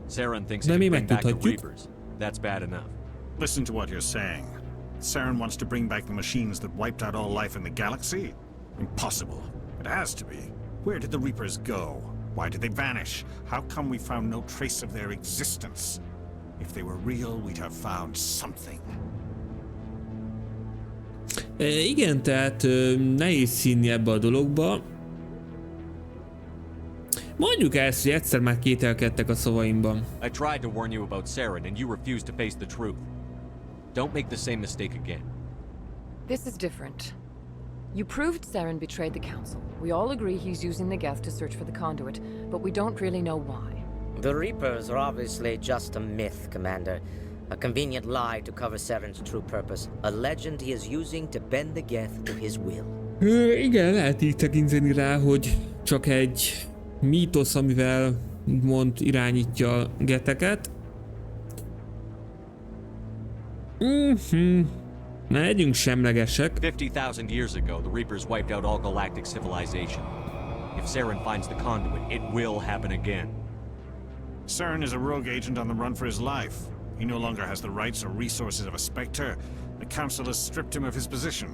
Saren thinks he can bring back the Reapers. That's bad enough. Listen to what you're saying. Saren wants to bring back the machines that wiped out all life in the galaxy? Impossible. It has to be. Where did the Reapers go? Why did they vanish? How come we found no trace of their existence? If they were real, we'd have found something. Igen, tehát nehéz hinni ebbe a dologba. Mondjuk ezt, hogy egyszer már kételkedtek a szavaimban. I tried to warn you about Saren and you refused to face the truth. Don't make the same mistake again. This is different. You proved Saren betrayed the Council. We all agree he's using the Geth to search for the conduit, but we don't really know why. The Reapers are obviously just a myth, Commander. A convenient lie to cover Saren's true purpose. A legend he is using to bend the Geth to his will. Igen, lehet így tekinteni rá, hogy csak egy mítosz, amivel úgymond irányítja a Getheket. Ne legyünk semlegesek. 50,000 years ago, the Reapers wiped out all galactic civilization. If Saren finds the conduit, it will happen again. Saren is a rogue agent on the run for his life. He no longer has the rights or resources of a Spectre. The Council has stripped him of his position.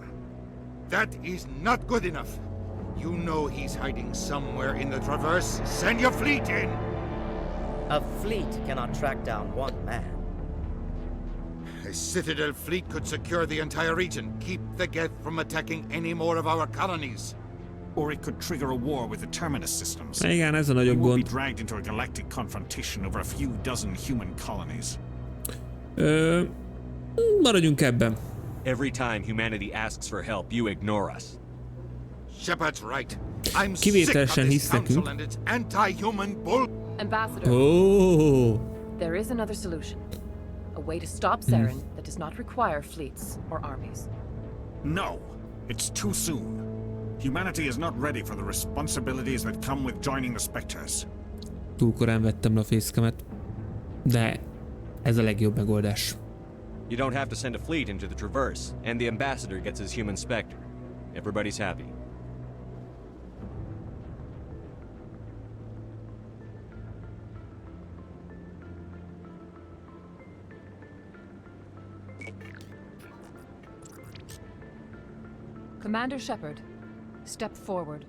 That is not good enough. You know he's hiding somewhere in the Traverse. Send your fleet in! A fleet cannot track down one man. A Citadel fleet could secure the entire region, keep the Geth from attacking any more of our colonies. Or it could trigger a war with the Terminus systems. Igen, ez a nagyobb We will gond. be dragged into a galactic confrontation over a few dozen human colonies. Maradjunk ebben. Every time humanity asks for help, you ignore us. Shepard's right. I'm sick of Kivételesen this hisz council nekünk. and its anti-human bull. Ambassador. Oh. There is another solution. A way to stop Saren that does not require fleets or armies. No, it's too soon. Humanity is not ready for the responsibilities that come with joining the Spectres. Túl korán vettem le a fészkemet. De ez a legjobb megoldás. You don't have to send a fleet into the Traverse, and the Ambassador gets his human Spectre. Everybody's happy. Commander Shepard, step forward.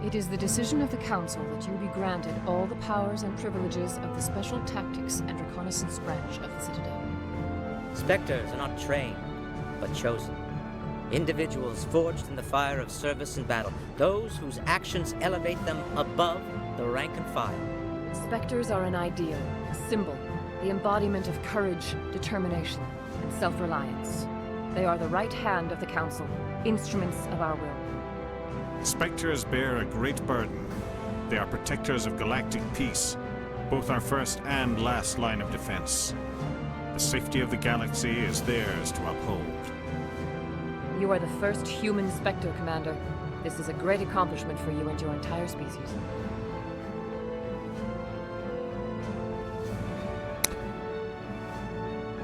It is the decision of the Council that you be granted all the powers and privileges of the Special Tactics and Reconnaissance Branch of the Citadel. Spectres are not trained, but chosen. Individuals forged in the fire of service and battle. Those whose actions elevate them above the rank and file. Spectres are an ideal, a symbol, the embodiment of courage, determination, and self-reliance. They are the right hand of the Council, instruments of our will. Spectres bear a great burden. They are protectors of galactic peace. both our first and last line of defense. The safety of the galaxy is theirs to uphold. You are the first human Spectre, Commander. This is a great accomplishment for you and your entire species.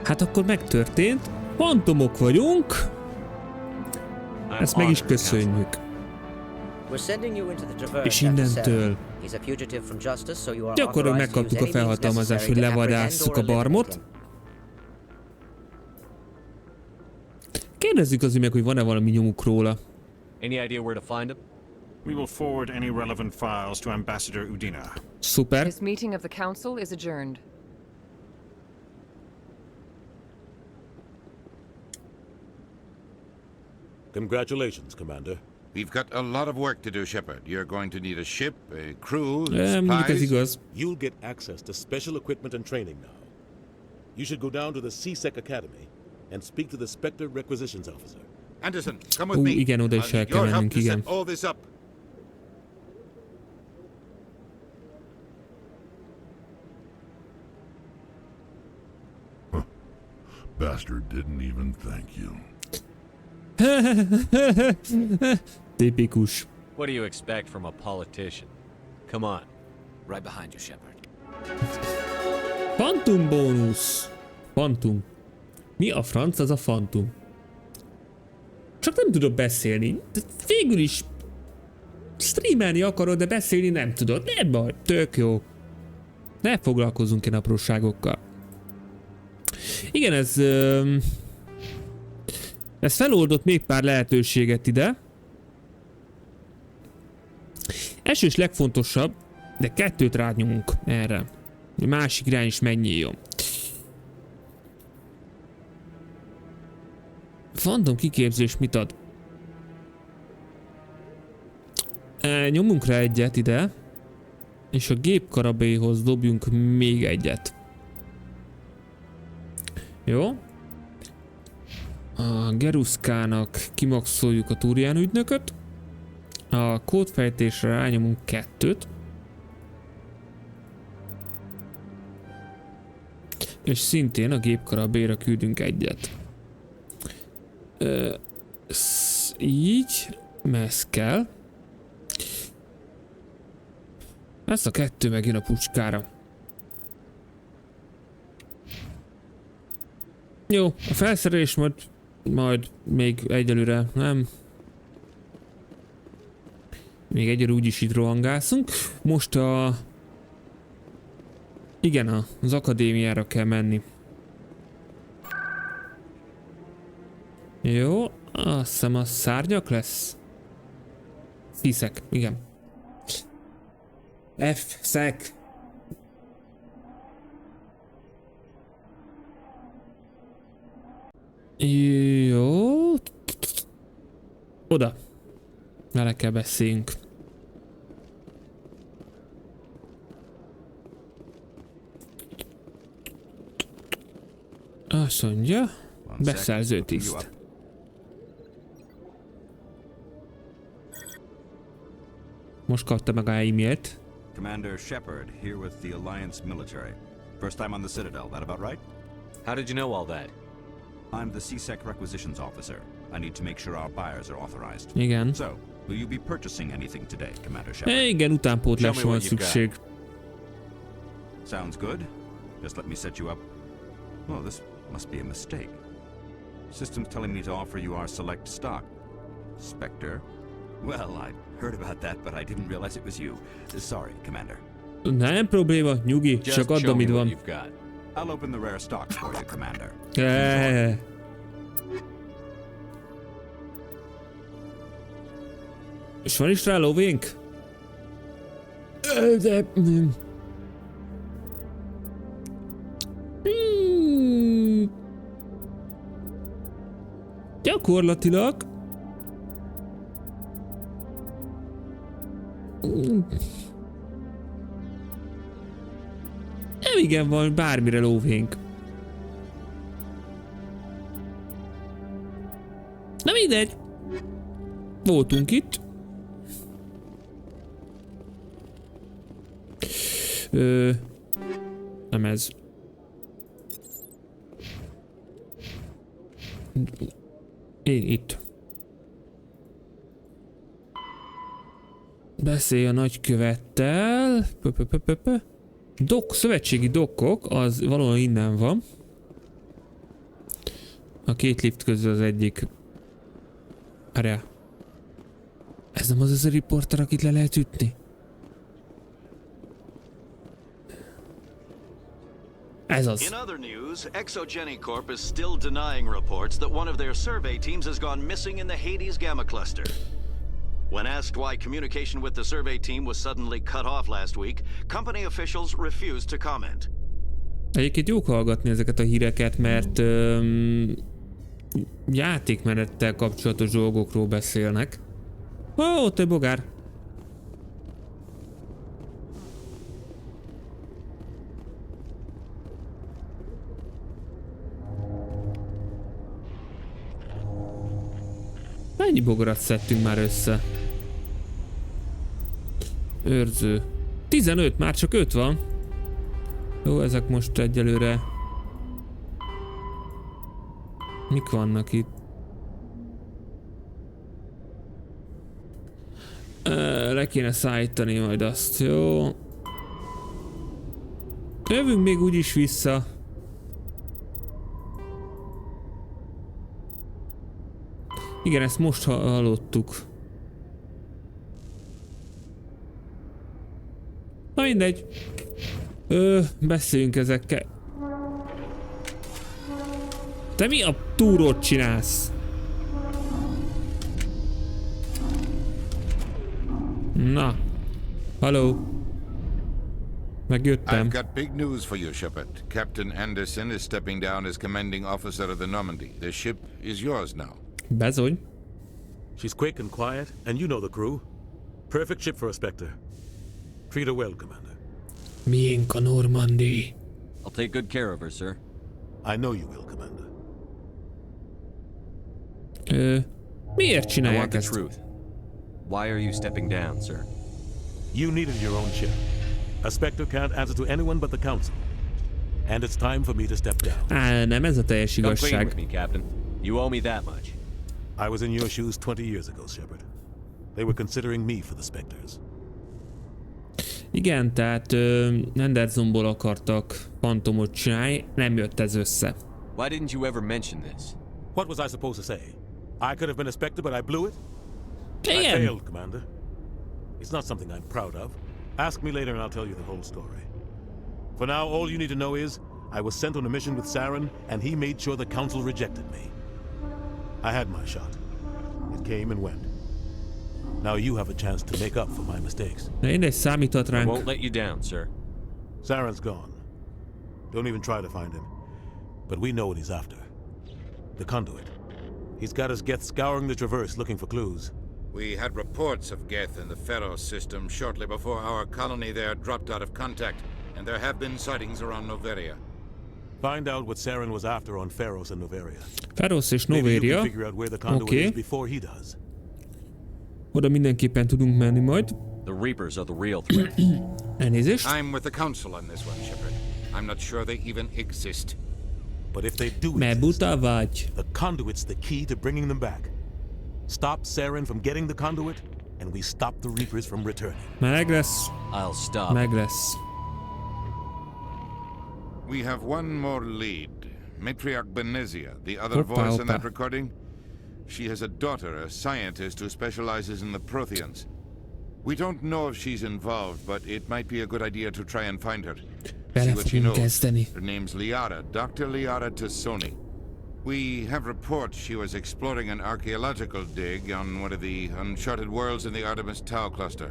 Hát akkor megtörtént. Fantomok vagyunk. Ezt meg is köszönjük. És innentől gyakorlatilag megkaptuk a felhatalmazást, hogy levadásszuk a barmot. Kérdezzük azért meg, hogy van-e valami nyomuk róla. Any idea where to find him? We will forward any relevant files to Ambassador Udina. Super. This meeting of the Council is adjourned. Congratulations, Commander. We've got a lot of work to do, Shepard. You're going to need a ship, a crew, Mondjuk ez igaz. You'll get access to special equipment and training now. You should go down to the C-Sec Academy and speak to the Spectre Requisitions Officer. Anderson, come with me. Igen, oda is el kell mennünk, igen. All this up. Bastard didn't even thank you. Tipikus. What do you expect from a politician? Come on. Right behind you, Shepard. Phantom bónusz. Phantom. Mi a franc az a Phantom? Csak nem tudok beszélni. Végül is streamelni akarod, de beszélni nem tudod. Nem baj, tök jó. Ne foglalkozzunk ilyen apróságokkal. Igen, ez feloldott még pár lehetőséget ide. Első és legfontosabb, de kettőt rányomunk erre. A másik irány is megnyíljon. Phantom kiképzés mit ad? Nyomunk rá egyet ide, és a gépkarabélyhoz dobjunk még egyet. Jó? A Geruszkának kimaxoljuk a Turian ügynököt. A kódfejtésre rányomunk 2-t. És szintén a gépkarabélyra küldünk egyet. Így, mert ez kell. Ez a 2 megjön a pucskára. Jó, a felszerelés majd még egyelőre nem. Még egyelőre úgyis itt rohangászunk. Most igen, az akadémiára kell menni. Jó, azt hiszem a szárnyak lesz. C-Sec, igen. F-Sec. Jó. Oda. Vele kell beszéljünk. Azt mondja, beszerző tiszt. Most kapta meg a e-mailt. Commander Shepard, here with the Alliance military. First time on the Citadel, that about right? How did you know all that? I'm the C-Sec Requisitions Officer. I need to make sure our buyers are authorized. Igen. So, will you be purchasing anything today, Commander Shepard? Igen, utánpótlásra van szükség. Sounds good. Just let me set you up. Oh, this must be a mistake. System's telling me to offer you our select stock. Spectre? Well, I heard about that, but I didn't realize it was you. Sorry, Commander. Nem probléma, nyugi, csak add, amit van. I'll open the rare stock for you, Commander. És van is rá lóvénk? De... Gyakorlatilag... Nem igen van bármire lóvénk. Na mindegy. Voltunk itt. Nem ez. Itt. Beszélj a nagykövettel. Szövetségi dokkok, az valahol innen van. A két lift közül az egyik. Várjál. Ez nem az a riporter, akit le lehet ütni? Ez az. In other news, Exogeny Corp is still denying reports that one of their survey teams has gone missing in the Hades Gamma Cluster. When asked why communication with the survey team was suddenly cut off last week, company officials refused to comment. Egyébként jók hallgatni ezeket a híreket, mert játékmenettel kapcsolatos dolgokról beszélnek. Ott egy bogár. Mennyi bogarat szedtünk már össze? Őrző. 15, már csak 5 van. Jó, ezek most egyelőre... Mik vannak itt? Le kéne szállítani majd azt, jó? Jövünk még úgyis vissza. Igen, ezt most hallottuk. Na mindegy. Beszéljünk ezekkel. Te mi a túrót csinálsz? Na. Hello. Megjöttem. I've got big news for you, Shepard. Captain Anderson is stepping down as commanding officer of the Normandy. The ship is yours now. Bezony. She's quick and quiet, and you know the crew. Perfect ship for a Spectre. Treat her well, Commander. Miénk a Normandy. I'll take good care of her, sir. I know you will, Commander. Miért I csinálják want the ezt? truth. Why are you stepping down, sir? You needed your own ship. A Spectre can't answer to anyone but the Council. And it's time for me to step down. Nem ez a teljes Come clean igazság. with me, Captain. You owe me that much. I was in your shoes 20 years ago, Shepard. They were considering me for the Spectres. Igen, tehát Andersonból akartak fantomot csinálni, nem jött ez össze. Why didn't you ever mention this? What was I supposed to say? I could have been a Spectre, but I blew it? Igen. I failed, Commander. It's not something I'm proud of. Ask me later and I'll tell you the whole story. For now, all you need to know is I was sent on a mission with Saren, and he made sure the Council rejected me. I had my shot. It came and went. Now you have a chance to make up for my mistakes. Mindegy, számíthat I ránk. won't let you down, sir. Saren's gone. Don't even try to find him. But we know what he's after. The conduit. He's got his Geth scouring the Traverse looking for clues. We had reports of Geth in the Pharos system shortly before our colony there dropped out of contact, and there have been sightings around Noveria. Find out what Saren was after on Pharos and Noveria. Pharos és Maybe you Noveria. can figure out where the conduit Oké. is before he does. Oda mindenképpen tudunk menni majd. The Reapers are the real threat. Elnézést. I'm with the Council on this one, Shepard. I'm not sure they even exist. But if they do Mert exist, buta vagy. the conduit's the key to bringing them back. Stop Saren from getting the conduit, and we stop the Reapers from returning. Meg lesz. I'll stop. Meg lesz. We have one more lead. Matriarch Benezia, the other Hoppa, voice in hoppa. that recording. She has a daughter, a scientist who specializes in the Protheans. We don't know if she's involved, but it might be a good idea to try and find her. See what she knows. Kezdeni. Her name's Liara, Dr. Liara Tassoni. We have reports she was exploring an archaeological dig on one of the uncharted worlds in the Artemis Tau cluster.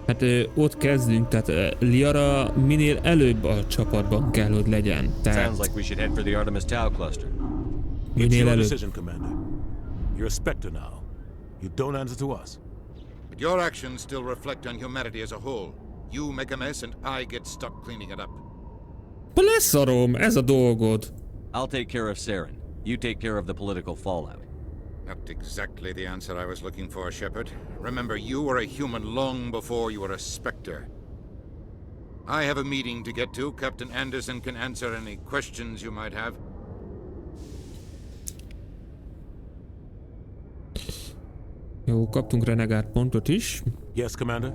Hát ott kezdünk, tehát Liara minél előbb a csapatban kell, hogy legyen. Sounds Tehát like we should head for the Artemis Tau cluster. It's minél your előbb. decision, Commander. You're a Spectre now. You don't answer to us. But your actions still reflect on humanity as a whole. You make a mess and I get stuck cleaning it up. Leszarom, ez a dolgod. I'll take care of Saren. You take care of the political fallout. Not exactly the answer I was looking for, Shepard. Remember, you were a human long before you were a Spectre. I have a meeting to get to. Captain Anderson can answer any questions you might have. Jó, kaptunk renegát pontot is. Yes, Commander?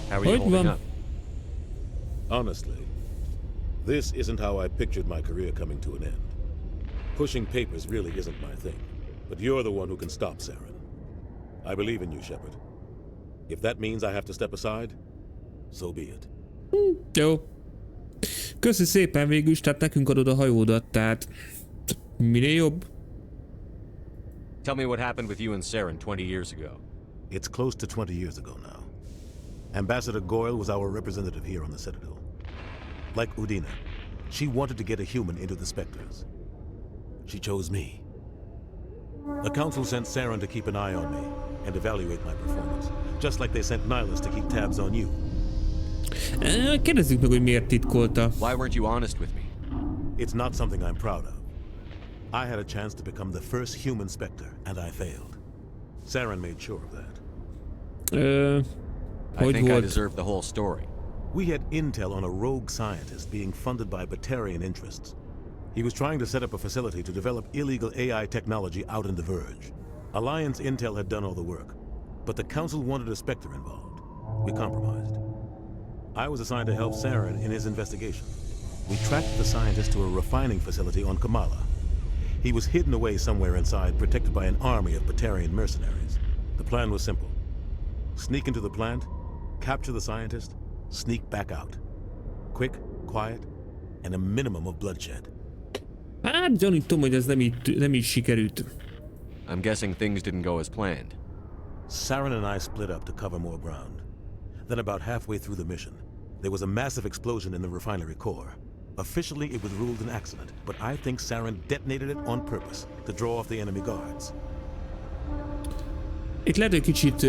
Hogy van? Honestly, this isn't how I pictured my career coming to an end. Pushing papers really isn't my thing, but you're the one who can stop Saren. I believe in you, Shepard. If that means I have to step aside, so be it. Jó. Köszi szépen végül is, tehát nekünk adod a hajódat, tehát minél jobb. Tell me what happened with you and Saren 20 years ago. It's close to 20 years ago now. Ambassador Goyle was our representative here on the Citadel. Like Udina, she wanted to get a human into the Spectres. She chose me. The Council sent Saren to keep an eye on me and evaluate my performance, just like they sent Nihilus to keep tabs on you. Kérdezzük meg, hogy miért titkolta. Why weren't you honest with me? It's not something I'm proud of. I had a chance to become the first human Spectre, and I failed. Saren made sure of that. I think I deserve the whole story. We had intel on a rogue scientist being funded by Batarian interests. He was trying to set up a facility to develop illegal AI technology out in the Verge. Alliance intel had done all the work, but the Council wanted a Spectre involved. We compromised. I was assigned to help Saren in his investigation. We tracked the scientist to a refining facility on Kamala. He was hidden away somewhere inside, protected by an army of Batarian mercenaries. The plan was simple. Sneak into the plant, capture the scientist, sneak back out. Quick, quiet, and a minimum of bloodshed. Hát gyanítom, hogy ez nem így sikerült. I'm guessing things didn't go as planned. Saren and I split up to cover more ground. Then about halfway through the mission, there was a massive explosion in the refinery core. Officially, it was ruled an accident, but I think Saren detonated it on purpose to draw off the enemy guards. Itt lehet, hogy kicsit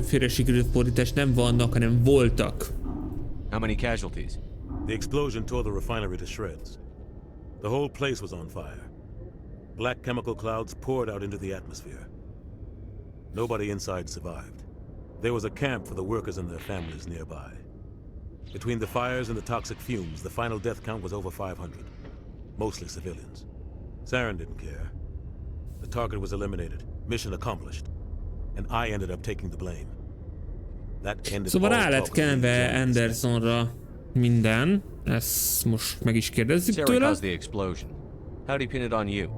félre sikerült fordítás, nem vannak, hanem voltak. How many casualties? The explosion tore the refinery to shreds. The whole place was on fire. Black chemical clouds poured out into the atmosphere. Nobody inside survived. There was a camp for the workers and their families nearby. Between the fires and the toxic fumes, the final death count was over 500. Mostly civilians. Saren didn't care. The target was eliminated. Mission accomplished. And I ended up taking the blame. That ended Szóval all rá lett talk of kenve Andersonra minden. Ezt most meg is kérdezzük Saren tőle. caused the explosion. How did he pin it on you?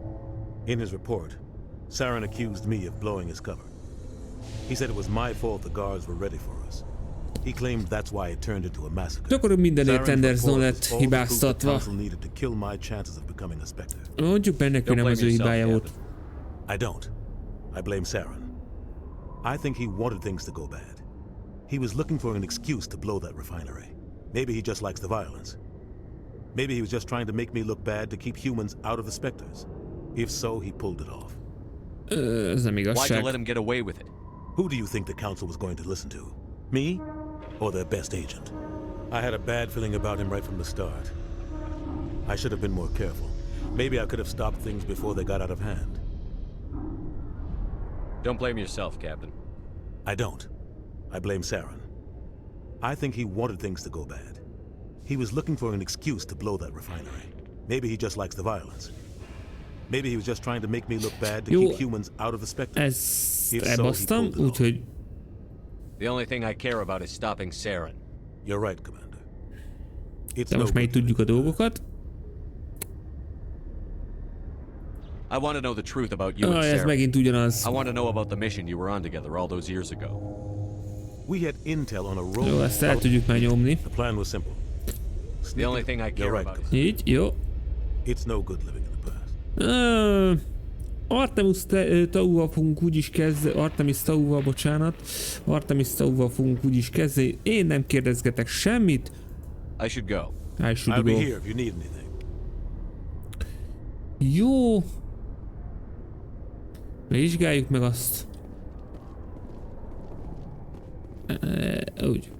In his report, Saren accused me of blowing his cover. He said it was my fault the guards were ready for us. He claimed that's why it turned into a massacre. Gyakorlatilag mindenért Anderson lett hibáztatva. Needed to kill my chances of becoming a Spectre. Mondjuk benne, hogy nem az ő hibája volt. I don't. I blame Saren. I think he wanted things to go bad. He was looking for an excuse to blow that refinery. Maybe he just likes the violence. Maybe he was just trying to make me look bad to keep humans out of the Spectres. If so, he pulled it off. Ez nem igazság. Why'd you let him get away with it? Who do you think the Council was going to listen to? Me? Or their best agent? I had a bad feeling about him right from the start. I should have been more careful. Maybe I could have stopped things before they got out of hand. Don't blame yourself, Captain. I don't. I blame Saren. I think he wanted things to go bad. He was looking for an excuse to blow that refinery. Maybe he just likes the violence. Maybe he was just trying to make me look bad to keep humans out of the Spectre. Ezt elbasztam, úgyhogy... The only thing I care about is stopping Saren. You're right, Commander. De most már így tudjuk a dolgokat. I want to know the truth about you and Ez Saren. megint ugyanaz. I want to know about the mission you were on together all those years ago. We had intel on a rogue. Jó, ezt el tudjuk már nyomni. The plan was simple. The only thing I care about is... Így, jó. It's no good living in the past. Artemis Tauval fogunk úgyis kezdeni, Artemis Tauval, bocsánat. Artemis Tauval fogunk úgyis kezdeni. Én nem kérdezgetek semmit. I should go. I should I'll go. be here if you need anything. Jó. Vizsgáljuk meg azt. Úgy.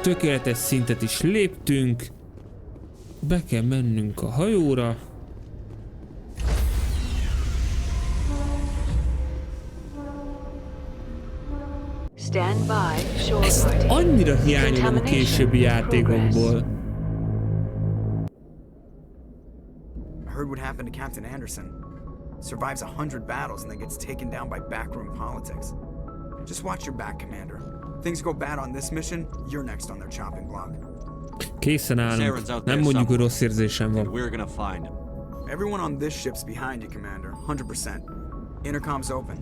Tökéletes szintet is léptünk. Be kell mennünk a hajóra. Ezt annyira hiányolom a későbbi játékokból. I heard what happened to Captain Anderson. Survives 100 battles and then gets taken down by backroom politics. Just watch your back, Commander. Things go bad on this mission, you're next on their chopping block. Készen állunk. Nem mondjuk, hogy rossz érzésem van. Everyone on this ship's behind you, Commander. 100%. Intercom's open.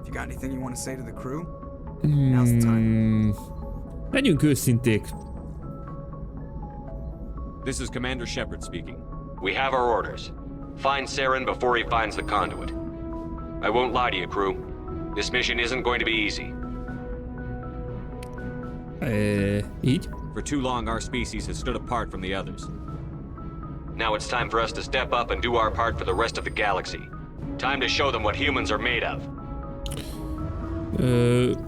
If you got anything you want to say to the crew, now's the time. Legyünk őszinték. This is Commander Shepard speaking. We have our orders. Find Saren before he finds the conduit. I won't lie to you, crew. This mission isn't going to be easy. Így? For too long, our species has stood apart from the others. Now it's time for us to step up and do our part for the rest of the galaxy. Time to show them what humans are made of.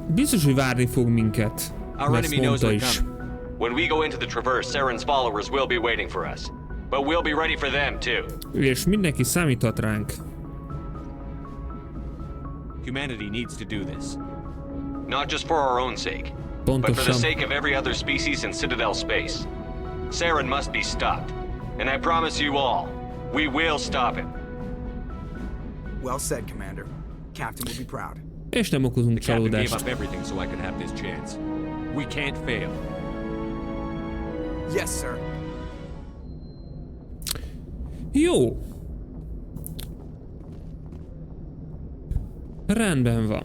Biztos, hogy várni fog minket. Our enemy knows we're coming. When we go into the Traverse, Saren's followers will be waiting for us. But we'll be ready for them too. És mindenki számíthat ránk. Humanity needs to do this. Not just for our own sake, Pontosan. but for the sake of every other species in Citadel space. Saren must be stopped. And I promise you all, we will stop him. Well said, Commander. Captain will be proud. És nem okozunk csalódást. The captain gave up everything so I could have this chance. We can't fail. Yes, sir. Jó. Rendben van.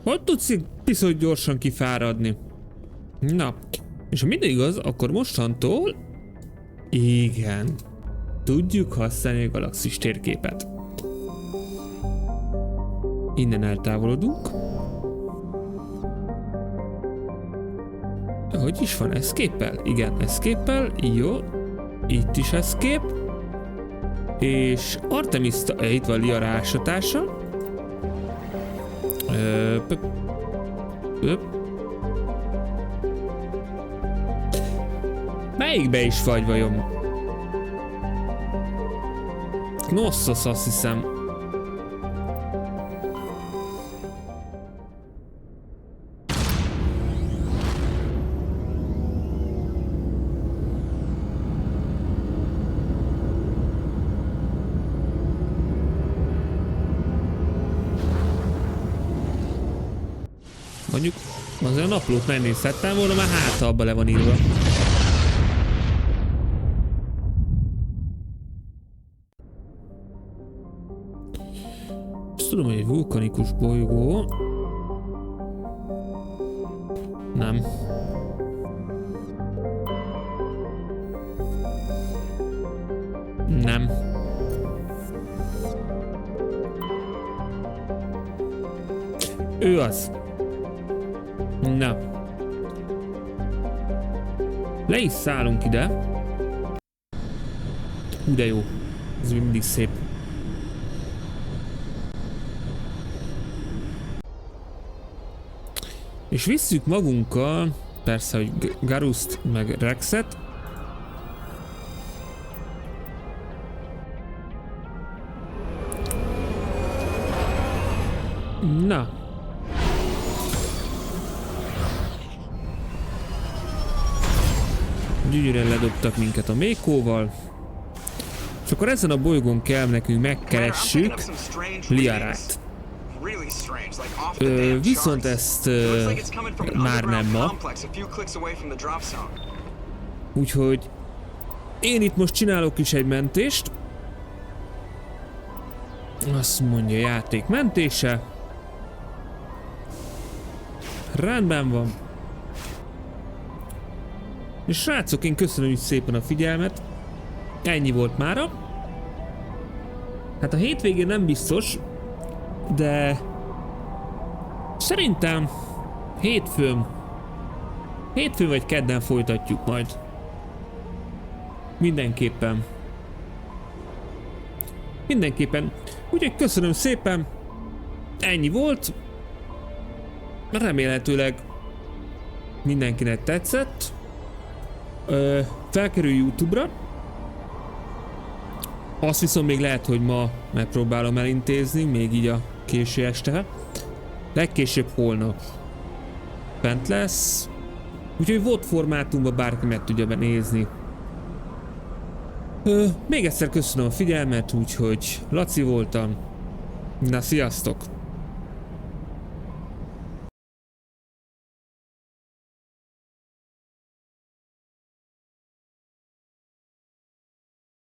Hogy tudsz egy piszok gyorsan kifáradni? Na, és ha minden igaz, akkor mostantól... Igen. Tudjuk használni a galaxis térképet. Innen eltávolodunk. Hogy is van? Escape-el? Igen, escape-el. Jó. Itt is escape. És Artemis... Itt van Lia rásatása. Melyikbe is vagy vajon? Knossos, azt hiszem. Mondjuk azért a naplót megnézhettem volna, már háta abba le van írva. Azt tudom, hogy egy vulkanikus bolygó. Nem. Nem. Ő az. Na. Le is szállunk ide. De jó. Ez mindig szép. És visszük magunkkal, persze, hogy Garust meg Rexet. Na. Gyönyörűen ledobtak minket a Mékóval. És akkor ezen a bolygón kell nekünk megkeressük Liarát. Viszont ezt már nem ma. Úgyhogy én itt most csinálok is egy mentést. Azt mondja, játék mentése. Rendben van. És srácok, én köszönöm szépen a figyelmet. Ennyi volt mára. Hát a hétvégén nem biztos, de szerintem hétfőn vagy kedden folytatjuk majd. Mindenképpen. Úgyhogy köszönöm szépen. Ennyi volt. Remélhetőleg mindenkinek tetszett. Felkerül YouTube-ra. Azt viszont még lehet, hogy ma megpróbálom elintézni, még így a késő este. Legkésőbb holnap fent lesz. Úgyhogy VOD formátumban bárki meg tudja benézni. Még egyszer köszönöm a figyelmet, úgyhogy Laci voltam. Na, sziasztok!